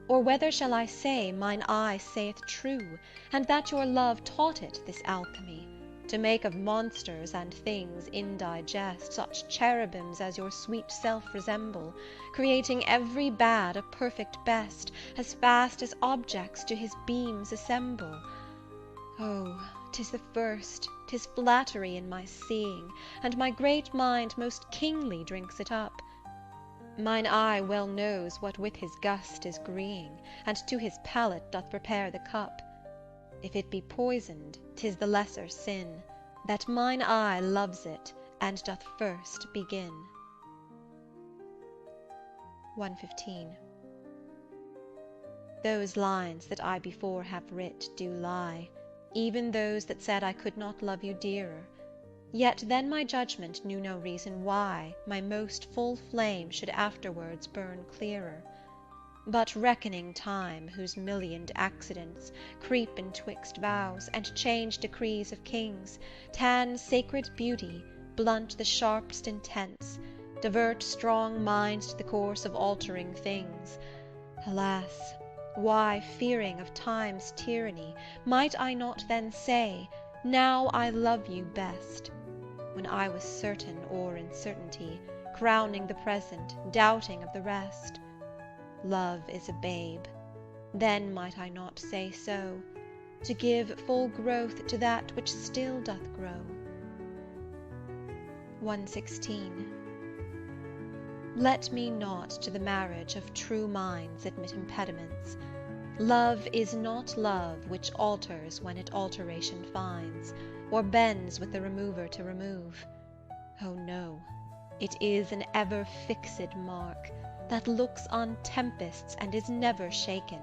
Or whether shall I say mine eye saith true, and that your love taught it this alchemy, to make of monsters and things indigest such cherubims as your sweet self resemble, creating every bad a perfect best, as fast as objects to his beams assemble? Oh, 'tis the first, 'tis flattery in my seeing, and my great mind most kingly drinks it up. Mine eye well knows what with his gust is greeing, and to his palate doth prepare the cup. If it be poisoned, 'tis the lesser sin, that mine eye loves it, and doth first begin. 115. Those lines that I before have writ do lie, even those that said I could not love you dearer. Yet then my judgment knew no reason why my most full flame should afterwards burn clearer. But reckoning time, whose millioned accidents creep entwixt vows, and change decrees of kings, tan sacred beauty, blunt the sharp'st intents, divert strong minds to the course of altering things. Alas! why, fearing of time's tyranny, might I not then say, now I love you best, when I was certain o'er uncertainty, crowning the present, doubting of the rest? Love is a babe, then might I not say so, to give full growth to that which still doth grow? 116. Let me not to the marriage of true minds admit impediments. Love is not love which alters when it alteration finds, or bends with the remover to remove. Oh no, it is an ever fixed mark, that looks on tempests and is never shaken.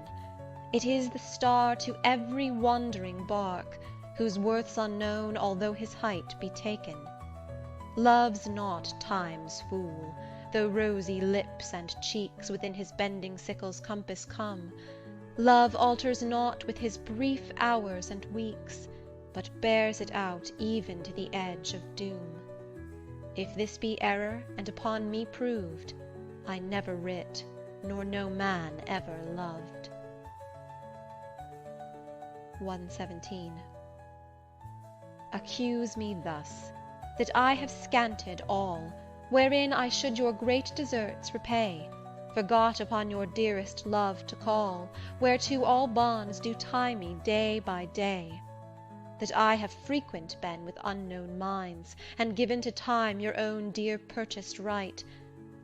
It is the star to every wandering bark, whose worth's unknown although his height be taken. Love's not time's fool, though rosy lips and cheeks within his bending sickle's compass come. Love alters not with his brief hours and weeks, but bears it out even to the edge of doom. If this be error, and upon me proved, I never writ, nor no man ever loved. 117. Accuse me thus, that I have scanted all, wherein I should your great deserts repay, forgot upon your dearest love to call, whereto all bonds do tie me day by day. That I have frequent been with unknown minds, and given to time your own dear purchased right,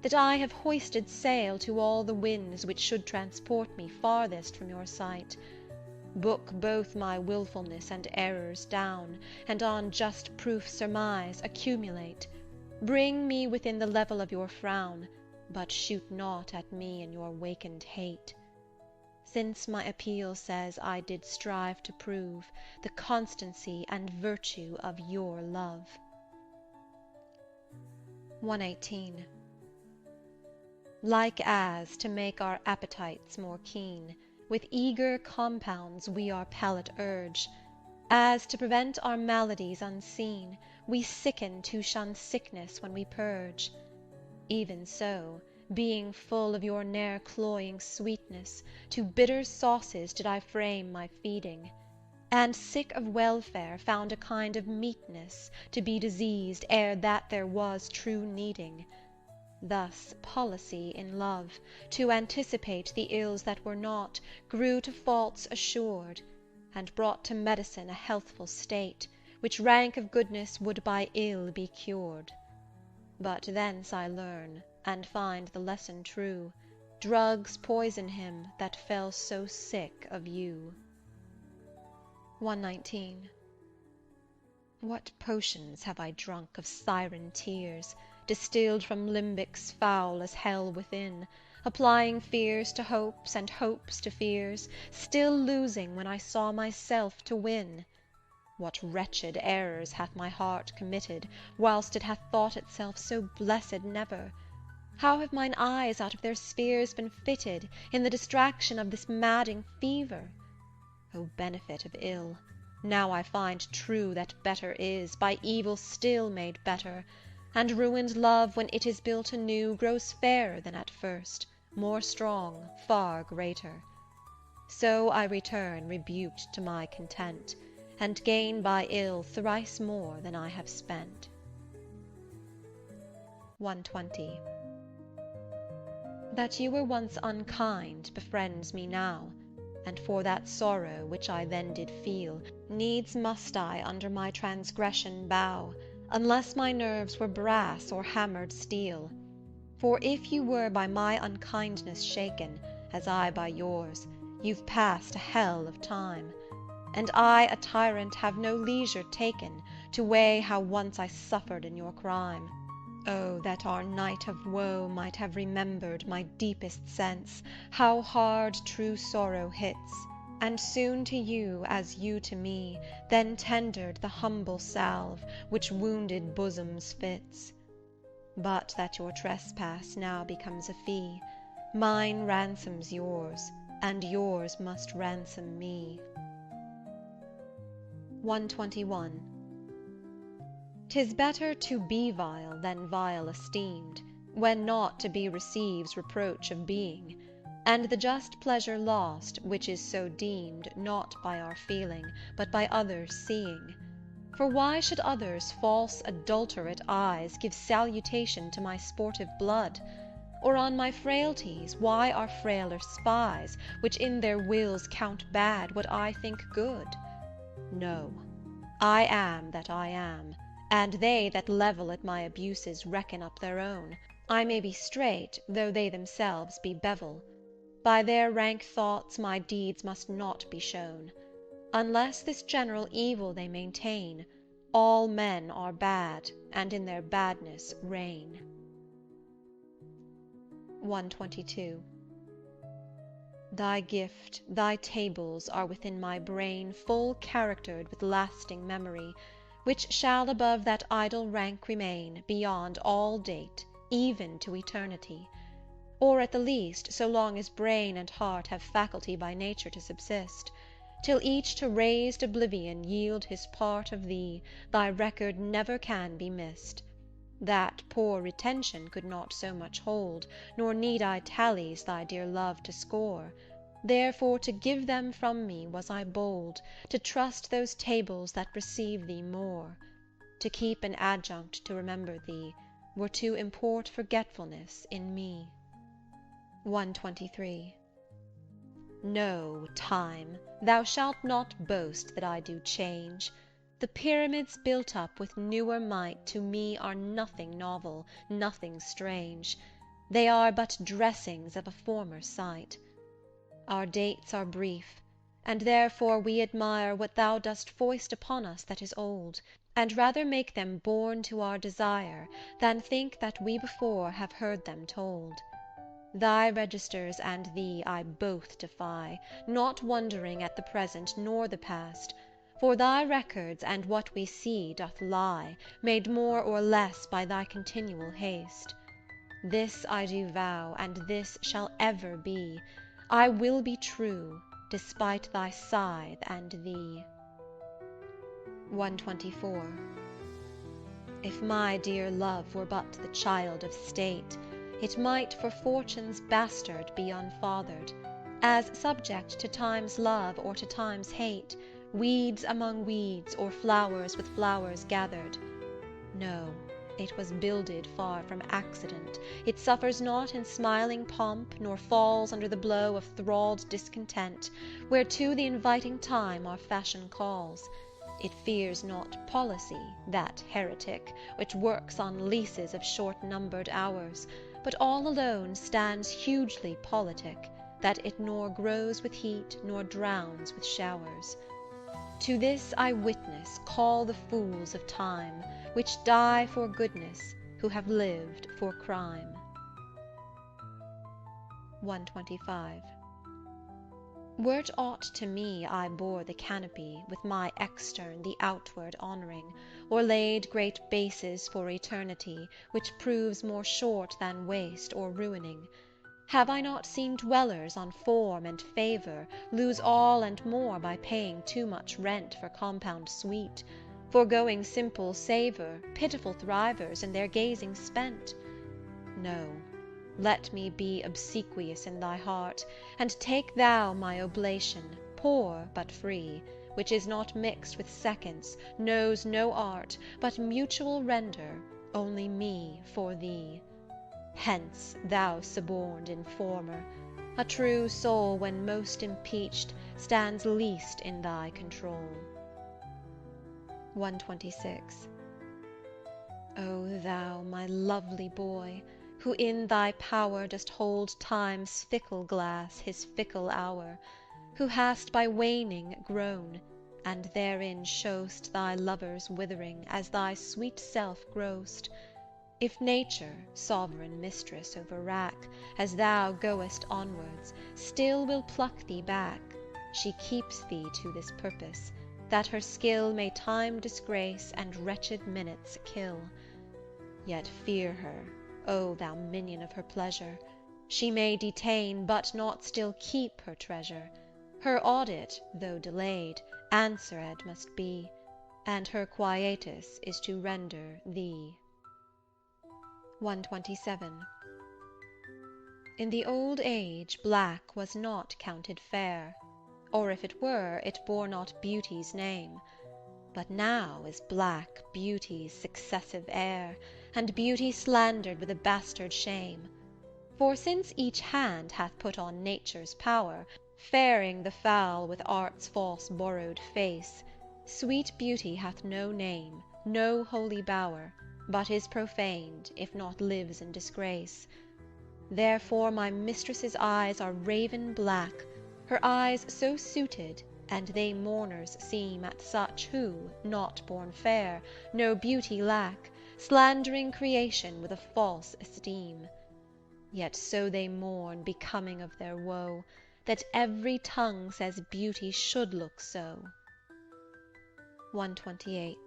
that I have hoisted sail to all the winds which should transport me farthest from your sight. Book both my wilfulness and errors down, and on just proof surmise, accumulate. Bring me within the level of your frown, but shoot not at me in your wakened hate. Since my appeal says I did strive to prove the constancy and virtue of your love. 118. Like as, to make our appetites more keen, with eager compounds we our palate urge, as to prevent our maladies unseen, we sicken to shun sickness when we purge. Even so, being full of your ne'er cloying sweetness, to bitter sauces did I frame my feeding, and sick of welfare found a kind of meetness to be diseased ere that there was true needing. Thus policy in love, to anticipate the ills that were not, grew to faults assured, and brought to medicine a healthful state, which rank of goodness would by ill be cured. But thence I learn, and find the lesson true, drugs poison him that fell so sick of you. 119. What potions have I drunk of siren tears, distilled from limbics foul as hell within, applying fears to hopes, and hopes to fears, still losing when I saw myself to win. What wretched errors hath my heart committed, whilst it hath thought itself so blessed never? How have mine eyes out of their spheres been fitted, in the distraction of this madding fever? O benefit of ill! Now I find true that better is, by evil still made better, and ruined love, when it is built anew, grows fairer than at first, more strong, far greater. So I return rebuked to my content, and gain by ill thrice more than I have spent. 120. That you were once unkind befriends me now, and for that sorrow which I then did feel, needs must I under my transgression bow, unless my nerves were brass or hammered steel. For if you were by my unkindness shaken, as I by yours, you've passed a hell of time. And I, a tyrant, have no leisure taken to weigh how once I suffered in your crime. Oh, that our night of woe might have remembered my deepest sense, how hard true sorrow hits, and soon to you, as you to me, then tendered the humble salve which wounded bosoms fits. But that your trespass now becomes a fee, mine ransoms yours, and yours must ransom me. 121. 'Tis better to be vile than vile esteemed, when not to be receives reproach of being, and the just pleasure lost, which is so deemed, not by our feeling, but by others' seeing. For why should others' false adulterate eyes give salutation to my sportive blood? Or on my frailties why are frailer spies, which in their wills count bad what I think good? No, I am that I am, and they that level at my abuses reckon up their own. I may be straight, though they themselves be bevel. By their rank thoughts my deeds must not be shown. Unless this general evil they maintain, all men are bad, and in their badness reign. 122. Thy gift, thy tables are within my brain full charactered with lasting memory, which shall above that idle rank remain beyond all date, even to eternity. Or at the least, so long as brain and heart have faculty by nature to subsist, till each to raised oblivion yield his part of thee, thy record never can be missed. That poor retention could not so much hold, nor need I tallies thy dear love to score. Therefore to give them from me was I bold, to trust those tables that receive thee more. To keep an adjunct to remember thee, were to import forgetfulness in me. 123. No, Time, thou shalt not boast that I do change. The pyramids built up with newer might to me are nothing novel, nothing strange. They are but dressings of a former sight. Our dates are brief, and therefore we admire what thou dost foist upon us that is old, and rather make them born to our desire, than think that we before have heard them told. Thy registers and thee I both defy, not wondering at the present nor the past, for thy records and what we see doth lie, made more or less by thy continual haste. This I do vow, and this shall ever be, I will be true, despite thy scythe and thee. 124. If my dear love were but the child of state, it might for fortune's bastard be unfathered, as subject to time's love or to time's hate, weeds among weeds, or flowers with flowers gathered. No, it was builded far from accident, it suffers not in smiling pomp, nor falls under the blow of thralled discontent, whereto the inviting time our fashion calls. It fears not policy, that heretic, which works on leases of short-numbered hours, but all alone stands hugely politic, that it nor grows with heat, nor drowns with showers. To this I witness call the fools of time, which die for goodness, who have lived for crime. 125. Were't aught to me I bore the canopy, with my extern the outward honouring, or laid great bases for eternity, which proves more short than waste or ruining, have I not seen dwellers on form and favour lose all and more by paying too much rent for compound sweet, foregoing simple savour, pitiful thrivers in their gazing spent? No, let me be obsequious in thy heart, and take thou my oblation, poor but free, which is not mixed with seconds, knows no art, but mutual render, only me for thee. Hence, thou suborned informer, a true soul when most impeached stands least in thy control. 126. O thou, my lovely boy, who in thy power dost hold time's fickle glass his fickle hour, who hast by waning grown, and therein show'st thy lovers withering as thy sweet self grow'st, if nature, sovereign mistress over wrack, as thou goest onwards, still will pluck thee back, she keeps thee to this purpose, that her skill may time disgrace and wretched minutes kill. Yet fear her, O thou minion of her pleasure, she may detain, but not still keep her treasure. Her audit, though delayed, answered must be, and her quietus is to render thee. 127. In the old age black was not counted fair, or if it were, it bore not beauty's name. But now is black beauty's successive heir, and beauty slandered with a bastard shame. For since each hand hath put on nature's power, fairing the foul with art's false borrowed face, sweet beauty hath no name, no holy bower, but is profaned, if not lives in disgrace. Therefore my mistress's eyes are raven black, her eyes so suited, and they mourners seem at such who, not born fair, no beauty lack, slandering creation with a false esteem. Yet so they mourn, becoming of their woe, that every tongue says beauty should look so. 128.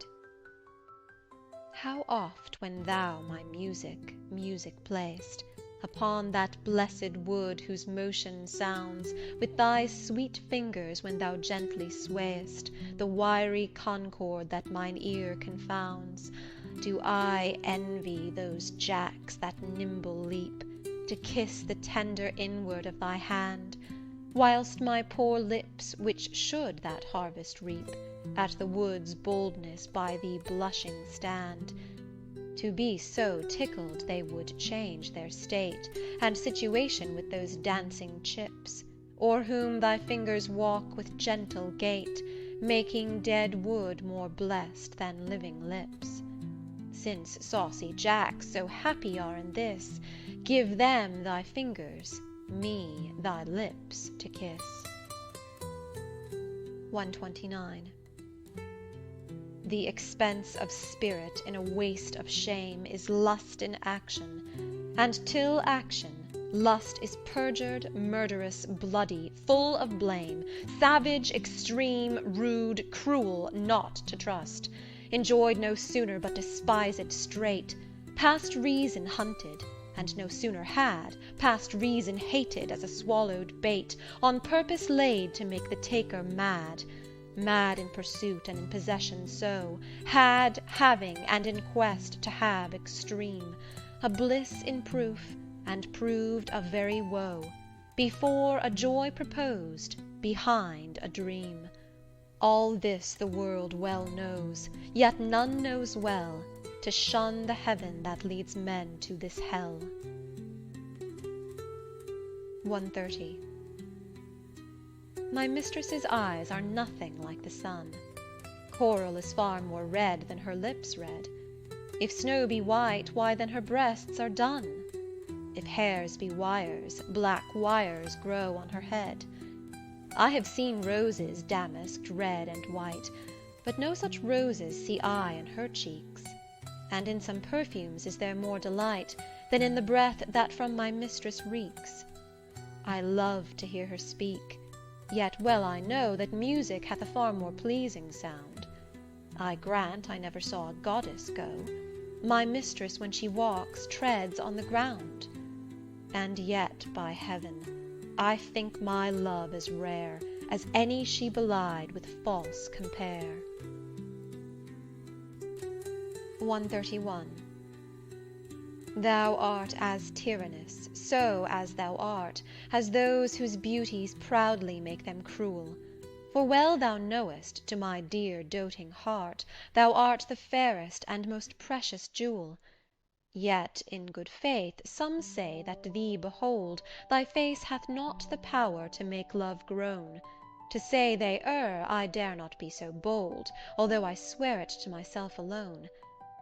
How oft when thou my music play'st, upon that blessed wood whose motion sounds, with thy sweet fingers when thou gently sway'st the wiry concord that mine ear confounds, do I envy those jacks that nimble leap, to kiss the tender inward of thy hand, whilst my poor lips, which should that harvest reap, at the wood's boldness by thee blushing stand. To be so tickled they would change their state and situation with those dancing chips, o'er whom thy fingers walk with gentle gait, making dead wood more blessed than living lips. Since saucy jacks so happy are in this, give them thy fingers, me thy lips to kiss. 129. The expense of spirit in a waste of shame is lust in action, and till action, lust is perjured, murderous, bloody, full of blame, savage, extreme, rude, cruel, not to trust, enjoyed no sooner but despised straight, past reason hunted, and no sooner had, past reason hated as a swallowed bait, on purpose laid to make the taker mad, mad in pursuit and in possession so, had, having, and in quest to have extreme, a bliss in proof, and proved a very woe, before a joy proposed, behind a dream. All this the world well knows, yet none knows well, to shun the heaven that leads men to this hell. 130. My mistress's eyes are nothing like the sun. Coral is far more red than her lips red. If snow be white, why then her breasts are dun. If hairs be wires, black wires grow on her head. I have seen roses damasked red and white, but no such roses see I in her cheeks. And in some perfumes is there more delight than in the breath that from my mistress reeks. I love to hear her speak, yet well I know that music hath a far more pleasing sound. I grant I never saw a goddess go. My mistress when she walks treads on the ground. And yet, by heaven, I think my love as rare as any she belied with false compare. 131. Thou art as tyrannous, so as thou art, as those whose beauties proudly make them cruel. For well thou knowest, to my dear doting heart, thou art the fairest and most precious jewel. Yet, in good faith, some say that thee behold, thy face hath not the power to make love groan. To say they err, I dare not be so bold, although I swear it to myself alone.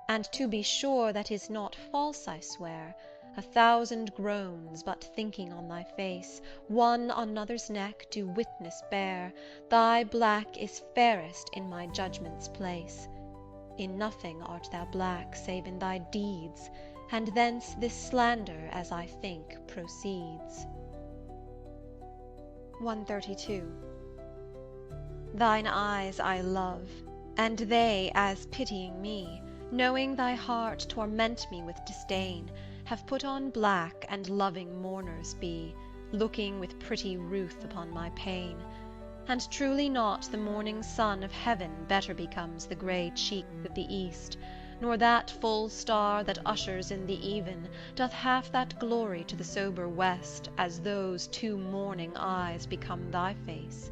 And to be sure that is not false I swear, 1,000 groans, but thinking on thy face, one on another's neck do witness bear, thy black is fairest in my judgment's place. In nothing art thou black save in thy deeds, and thence this slander, as I think, proceeds. 132. Thine eyes I love, and they, as pitying me, knowing thy heart torment me with disdain, have put on black, and loving mourners be, looking with pretty ruth upon my pain. And truly not the morning sun of heaven better becomes the grey cheek of the east, nor that full star that ushers in the even doth half that glory to the sober west, as those two morning eyes become thy face.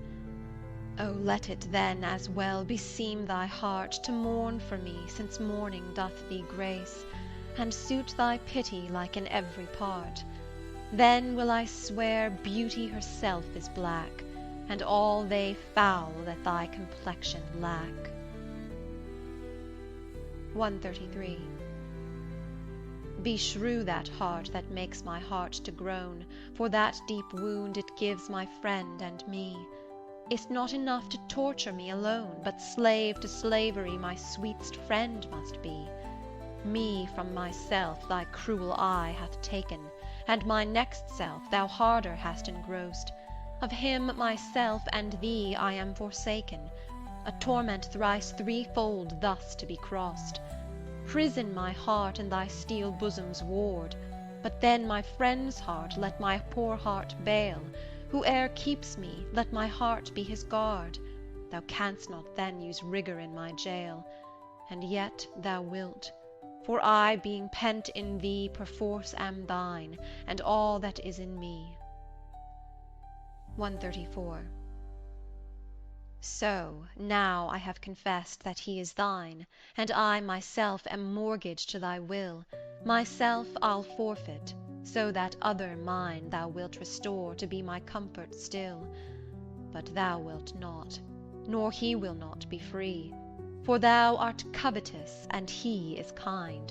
O let it then as well beseem thy heart to mourn for me, since mourning doth thee grace, and suit thy pity like in every part. Then will I swear beauty herself is black, and all they foul that thy complexion lack. 133. Beshrew that heart that makes my heart to groan, for that deep wound it gives my friend and me. Is't not enough to torture me alone, but slave to slavery my sweetest friend must be. Me from myself thy cruel eye hath taken, and my next self thou harder hast engrossed. Of him myself and thee I am forsaken, a torment thrice threefold thus to be crossed. Prison my heart in thy steel bosom's ward, but then my friend's heart let my poor heart bail. Whoe'er keeps me, let my heart be his guard. Thou canst not then use rigour in my jail, and yet thou wilt, for I, being pent in thee, perforce am thine, and all that is in me. 134. So, now I have confessed that he is thine, and I myself am mortgaged to thy will, myself I'll forfeit, so that other mine thou wilt restore to be my comfort still. But thou wilt not, nor he will not be free, for thou art covetous, and he is kind.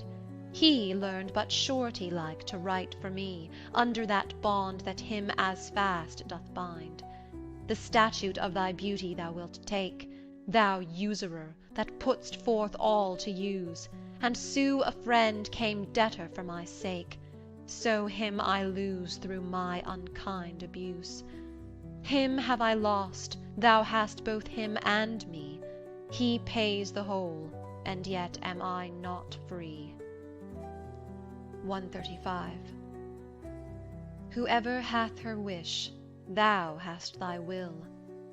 He learned but surety like to write for me, under that bond that him as fast doth bind. The statute of thy beauty thou wilt take, thou usurer, that put'st forth all to use, and sue a friend came debtor for my sake, so him I lose through my unkind abuse. Him have I lost, thou hast both him and me, he pays the whole, and yet am I not free. 135. Whoever hath her wish, thou hast thy will,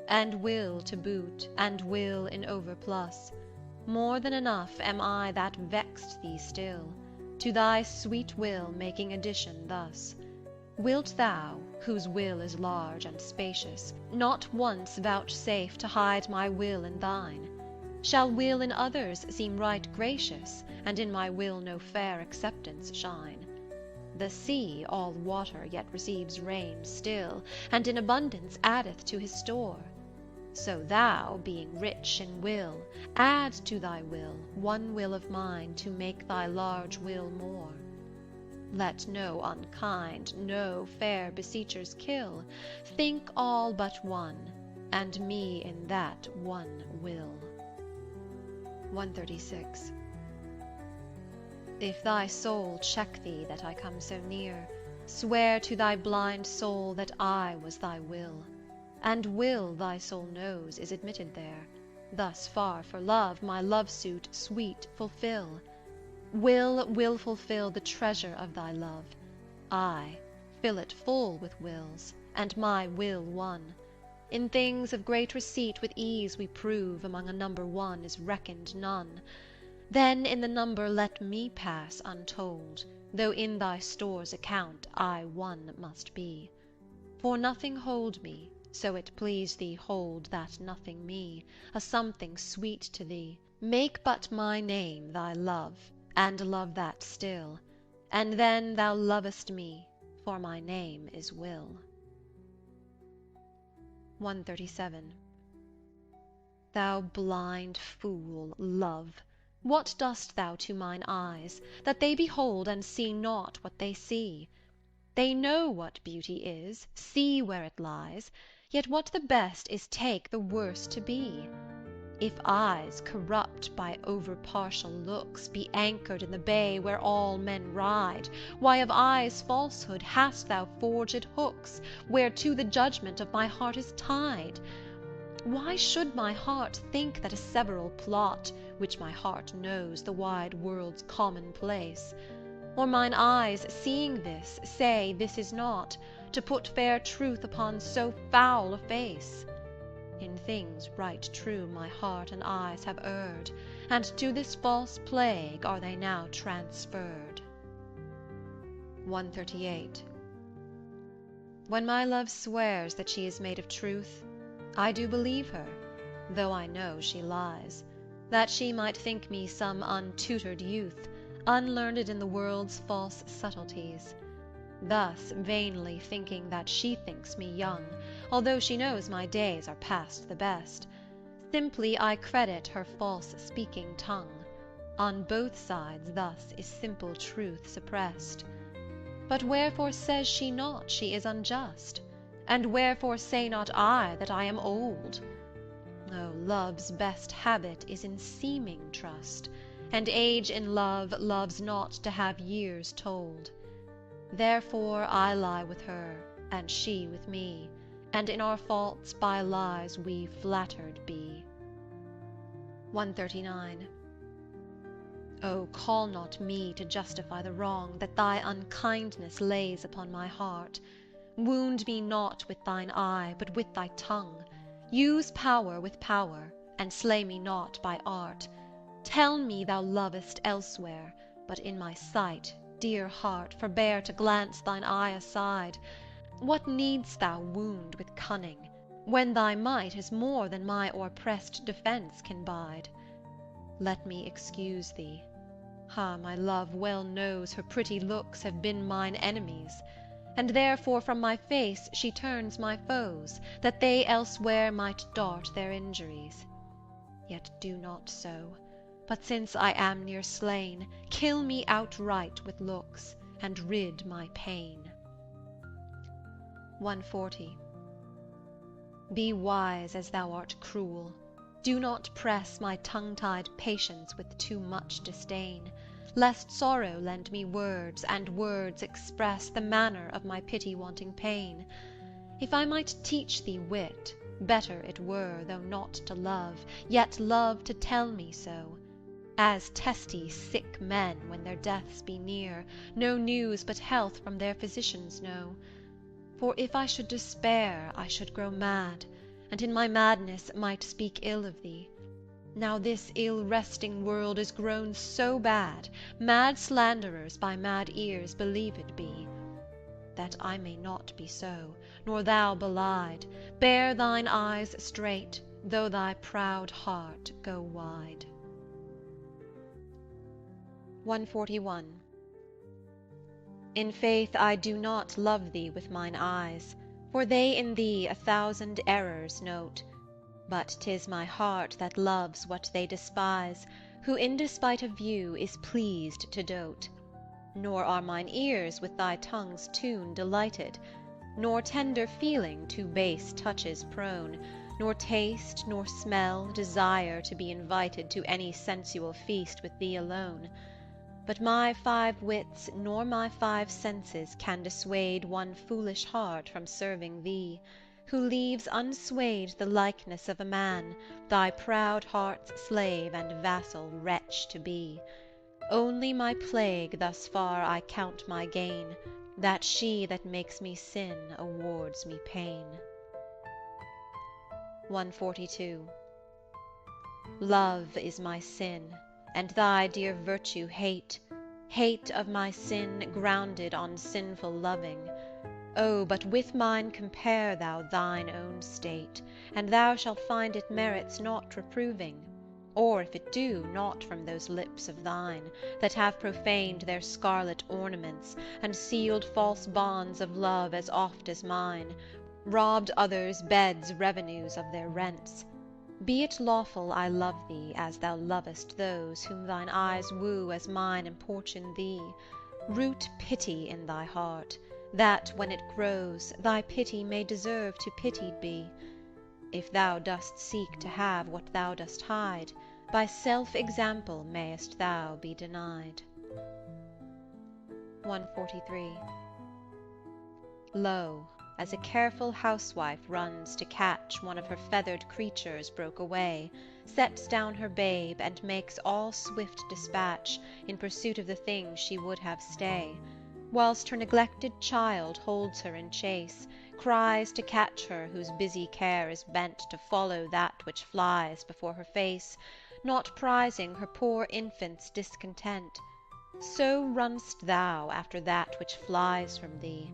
and will to boot, and will in overplus. More than enough am I that vexed thee still, to thy sweet will making addition thus. Wilt thou, whose will is large and spacious, not once vouchsafe to hide my will in thine? Shall will in others seem right gracious, and in my will no fair acceptance shine? The sea, all water, yet receives rain still, and in abundance addeth to his store. So thou, being rich in will, add to thy will one will of mine to make thy large will more. Let no unkind, no fair beseechers kill, think all but one, and me in that one will. 136. If thy soul check thee that I come so near, swear to thy blind soul that I was thy will, and will thy soul knows is admitted there. Thus far for love my love suit sweet fulfill. Will fulfill the treasure of thy love, I fill it full with wills, and my will one. In things of great receipt with ease we prove, among a number one is reckoned none. Then in the number let me pass untold, though in thy store's account I one must be. For nothing hold me, so it please thee hold that nothing me, a something sweet to thee. Make but my name thy love, and love that still, and then thou lovest me, for my name is Will. 137. Thou blind fool, love, What dost thou to mine eyes, that they behold and see not what they see? They know what beauty is, see where it lies, yet what the best is take the worst to be. If eyes, corrupt by over-partial looks, be anchored in the bay where all men ride, why of eyes' falsehood hast thou forged hooks, whereto the judgment of my heart is tied? Why should my heart think that a several plot, which my heart knows the wide world's commonplace? Or mine eyes, seeing this, say this is not, to put fair truth upon so foul a face? In things right true my heart and eyes have erred, and to this false plague are they now transferred. 138. When my love swears that she is made of truth, I do believe her, though I know she lies, that she might think me some untutored youth, unlearned in the world's false subtleties. Thus vainly thinking that she thinks me young, although she knows my days are past the best, simply I credit her false speaking tongue. On both sides thus is simple truth suppressed. But wherefore says she not she is unjust? And wherefore say not I that I am old? Oh, love's best habit is in seeming trust, and age in love loves not to have years told. Therefore I lie with her, and she with me, and in our faults by lies we flattered be. 139. Oh, call not me to justify the wrong that thy unkindness lays upon my heart. Wound me not with thine eye, but with thy tongue. Use power with power, and slay me not by art. Tell me thou lovest elsewhere, but in my sight, dear heart, forbear to glance thine eye aside. What needst thou wound with cunning, when thy might is more than my o'erpressed defence can bide? Let me excuse thee. Ah, my love well knows her pretty looks have been mine enemies, and therefore from my face she turns my foes, that they elsewhere might dart their injuries. Yet do not so, but since I am near slain, kill me outright with looks, and rid my pain. 140. Be wise as thou art cruel. Do not press my tongue-tied patience with too much disdain, lest sorrow lend me words, and words express the manner of my pity-wanting pain. If I might teach thee wit, better it were, though not to love, yet love to tell me so. As testy sick men, when their deaths be near, no news but health from their physicians know. For if I should despair, I should grow mad, and in my madness might speak ill of thee. Now this ill-resting world is grown so bad, mad slanderers by mad ears believed be. That I may not be so, nor thou belied, bear thine eyes straight, though thy proud heart go wide. 141. In faith I do not love thee with mine eyes, for they in thee 1,000 errors note. But 'tis my heart that loves what they despise, who in despite of view is pleased to dote. Nor are mine ears with thy tongue's tune delighted, nor tender feeling to base touches prone, nor taste, nor smell, desire to be invited to any sensual feast with thee alone. But my 5 wits nor my 5 senses can dissuade one foolish heart from serving thee, who leaves unswayed the likeness of a man, thy proud heart's slave and vassal wretch to be. Only my plague thus far I count my gain, that she that makes me sin awards me pain. 142. Love is my sin, and thy dear virtue hate, hate of my sin grounded on sinful loving. Oh, but with mine compare thou thine own state, and thou shalt find it merits not reproving, or if it do, not from those lips of thine, that have profaned their scarlet ornaments, and sealed false bonds of love as oft as mine, robbed others' beds revenues of their rents. Be it lawful I love thee as thou lovest those whom thine eyes woo as mine importune thee, root pity in thy heart, that, when it grows, thy pity may deserve to pitied be. If thou dost seek to have what thou dost hide, by self-example mayest thou be denied. 143. Lo, as a careful housewife runs to catch one of her feathered creatures broke away, sets down her babe, and makes all swift dispatch in pursuit of the thing she would have stay, whilst her neglected child holds her in chase, cries to catch her whose busy care is bent to follow that which flies before her face, not prizing her poor infant's discontent, so runn'st thou after that which flies from thee,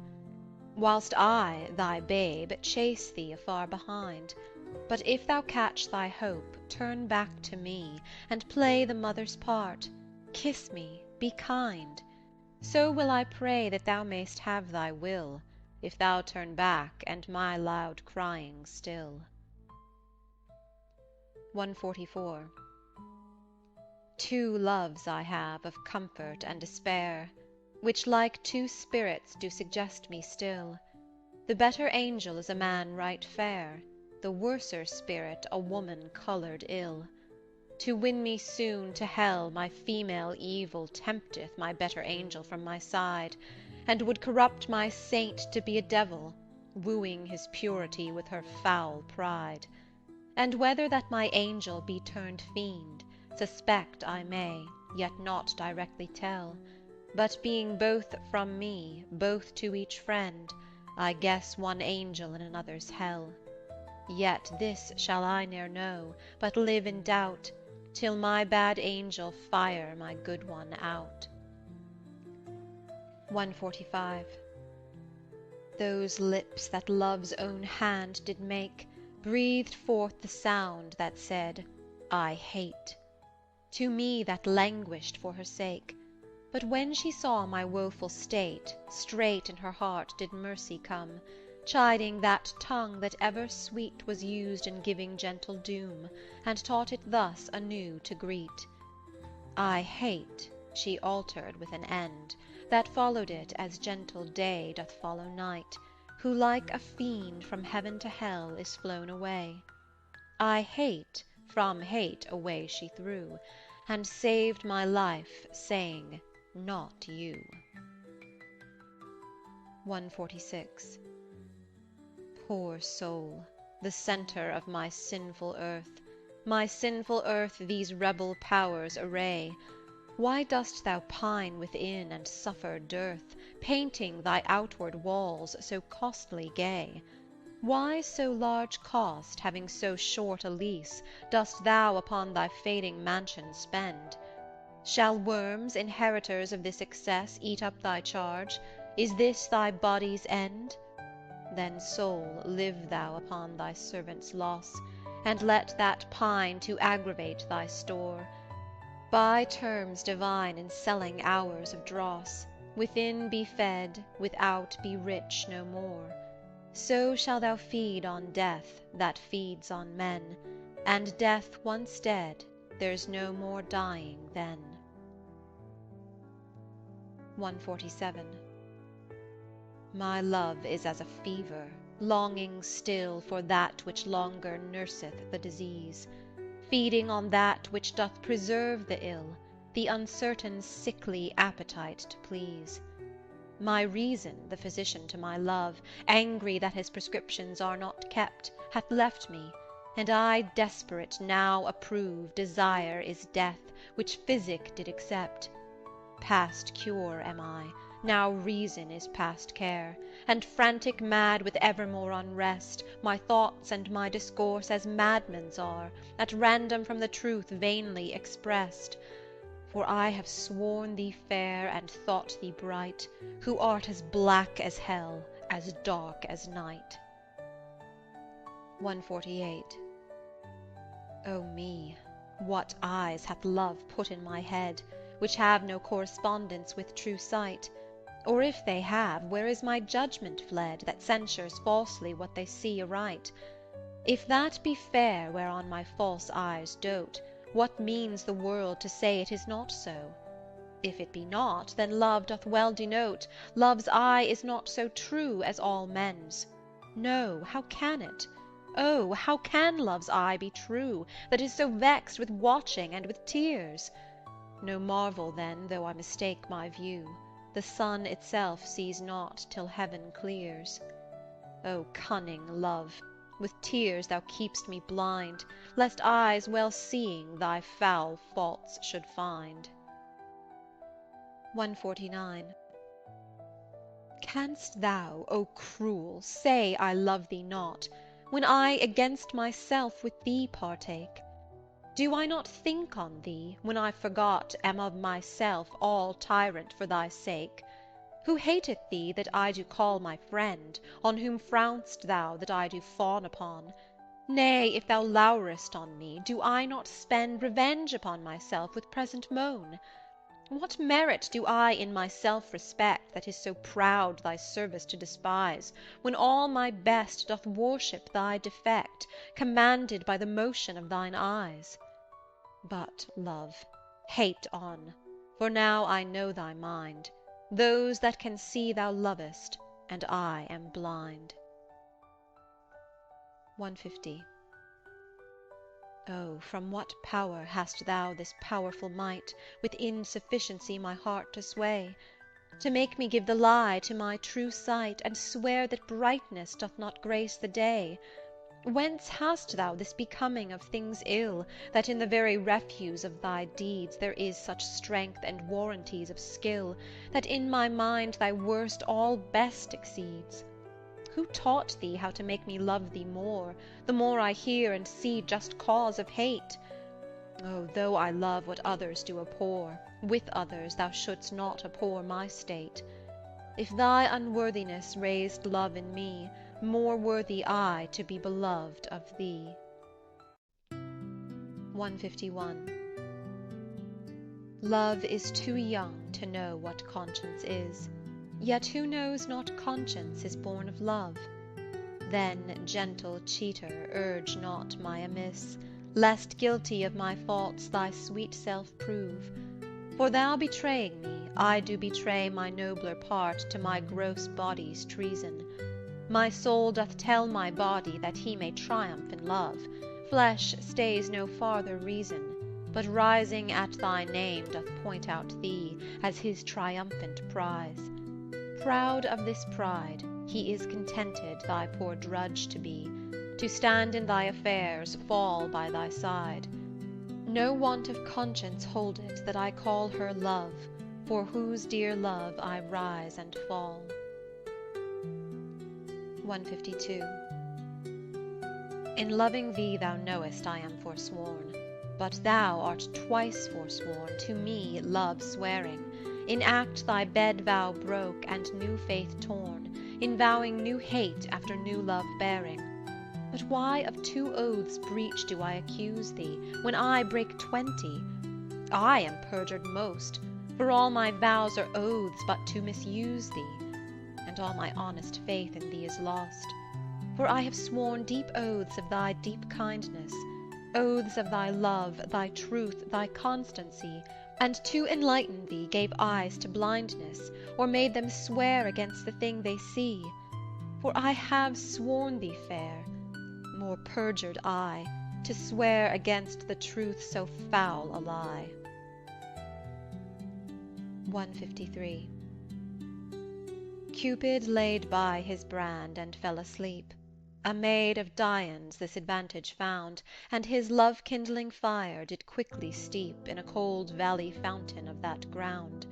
whilst I, thy babe, chase thee afar behind. But if thou catch thy hope, turn back to me, and play the mother's part, kiss me, be kind. So will I pray that thou mayst have thy will, if thou turn back and my loud crying still. 144. Two loves I have of comfort and despair, which like two spirits do suggest me still. The better angel is a man right fair, the worser spirit a woman coloured ill. To win me soon to hell, my female evil tempteth my better angel from my side, and would corrupt my saint to be a devil, wooing his purity with her foul pride. And whether that my angel be turned fiend, suspect I may, yet not directly tell, but being both from me, both to each friend, I guess one angel in another's hell. Yet this shall I ne'er know, but live in doubt, till my bad angel fire my good one out. 145. Those lips that love's own hand did make, breathed forth the sound that said, I hate. To me that languished for her sake, but when she saw my woeful state, straight in her heart did mercy come, chiding that tongue that ever sweet was used in giving gentle doom, and taught it thus anew to greet. I hate she altered with an end, that followed it as gentle day doth follow night, who like a fiend from heaven to hell is flown away. I hate from hate away she threw, and saved my life, saying, not you. 146. Poor soul, the centre of my sinful earth these rebel powers array, why dost thou pine within and suffer dearth, painting thy outward walls so costly gay? Why so large cost, having so short a lease, dost thou upon thy fading mansion spend? Shall worms, inheritors of this excess, eat up thy charge? Is this thy body's end? Then, soul, live thou upon thy servant's loss, and let that pine to aggravate thy store. Buy terms divine in selling hours of dross, within be fed, without be rich no more. So shall thou feed on death that feeds on men, and death once dead, there's no more dying then. 147. My love is as a fever, longing still for that which longer nurseth the disease, feeding on that which doth preserve the ill, the uncertain sickly appetite to please. My reason, the physician to my love, angry that his prescriptions are not kept, hath left me, and I desperate now approve desire is death, which physic did accept. Past cure am I, now reason is past care, and frantic mad with evermore unrest, my thoughts and my discourse as madmen's are, at random from the truth vainly expressed. For I have sworn thee fair and thought thee bright, who art as black as hell, as dark as night. 148. O me, what eyes hath love put in my head, which have no correspondence with true sight? Or if they have, where is my judgment fled, that censures falsely what they see aright? If that be fair whereon my false eyes dote, what means the world to say it is not so? If it be not, then love doth well denote Love's eye is not so true as all men's. No, how can it? Oh, how can love's eye be true, that is so vexed with watching and with tears? No marvel then, though I mistake my view, the sun itself sees not till heaven clears. O cunning love, with tears thou keep'st me blind, lest eyes well seeing thy foul faults should find. 149. Canst thou, O cruel, say I love thee not, when I against myself with thee partake? Do I not think on thee, when I forgot am of myself all tyrant for thy sake? Who hateth thee that I do call my friend, on whom frown'st thou that I do fawn upon? Nay, if thou lourest on me, do I not spend revenge upon myself with present moan? What merit do I in myself respect, that is so proud thy service to despise, when all my best doth worship thy defect, commanded by the motion of thine eyes? But, love, hate on, for now I know thy mind, those that can see thou lovest, and I am blind. 150. Oh, from what power hast thou this powerful might, with insufficiency my heart to sway, to make me give the lie to my true sight, and swear that brightness doth not grace the day? Whence hast thou this becoming of things ill, that in the very refuse of thy deeds there is such strength and warranties of skill, that in my mind thy worst all best exceeds? Who taught thee how to make me love thee more, the more I hear and see just cause of hate? Oh, though I love what others do abhor, with others thou shouldst not abhor my state. If thy unworthiness raised love in me, more worthy I to be beloved of thee. 151. Love is too young to know what conscience is, yet who knows not conscience is born of love? Then, gentle cheater, urge not my amiss, lest guilty of my faults thy sweet self prove. For thou betraying me, I do betray my nobler part to my gross body's treason. My soul doth tell my body that he may triumph in love, flesh stays no farther reason, but rising at thy name doth point out thee as his triumphant prize. Proud of this pride, he is contented thy poor drudge to be, to stand in thy affairs, fall by thy side. No want of conscience hold it that I call her love, for whose dear love I rise and fall. 152. In loving thee thou knowest I am forsworn, but thou art twice forsworn, to me love swearing, in act thy bed vow broke and new faith torn, in vowing new hate after new love bearing. But why of 2 oaths breach do I accuse thee, when I break 20? I am perjured most, for all my vows are oaths but to misuse thee, and all my honest faith in thee is lost. For I have sworn deep oaths of thy deep kindness, oaths of thy love, thy truth, thy constancy, and to enlighten thee gave eyes to blindness, or made them swear against the thing they see. For I have sworn thee fair, more perjured I, to swear against the truth so foul a lie. 153. Cupid laid by his brand and fell asleep. A maid of Dian's this advantage found, and his love-kindling fire did quickly steep in a cold valley fountain of that ground,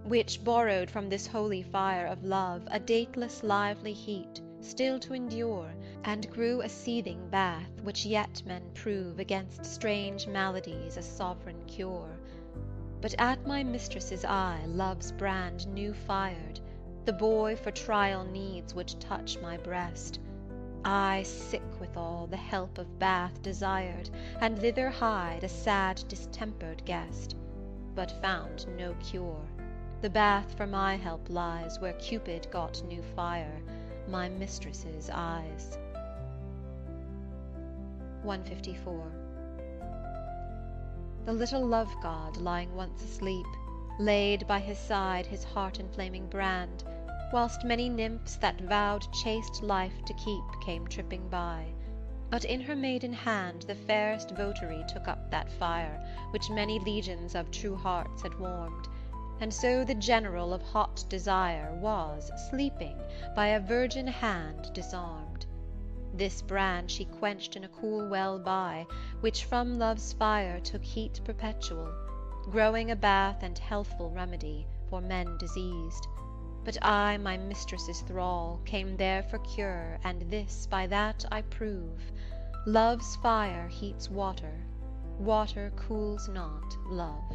which borrowed from this holy fire of love a dateless lively heat, still to endure, and grew a seething bath, which yet men prove against strange maladies a sovereign cure. But at my mistress's eye love's brand new fired, the boy for trial needs would touch my breast. I, sick withal, the help of bath desired, and thither hied a sad distempered guest, but found no cure. The bath for my help lies where Cupid got new fire, my mistress's eyes. 154. The little love-god, lying once asleep, laid by his side his heart-inflaming brand, whilst many nymphs that vowed chaste life to keep came tripping by. But in her maiden hand the fairest votary took up that fire, which many legions of true hearts had warmed, and so the general of hot desire was, sleeping, by a virgin hand disarmed. This brand she quenched in a cool well by, which from love's fire took heat perpetual, growing a bath and healthful remedy for men diseased. But I, my mistress's thrall, came there for cure, and this by that I prove: love's fire heats water, water cools not love.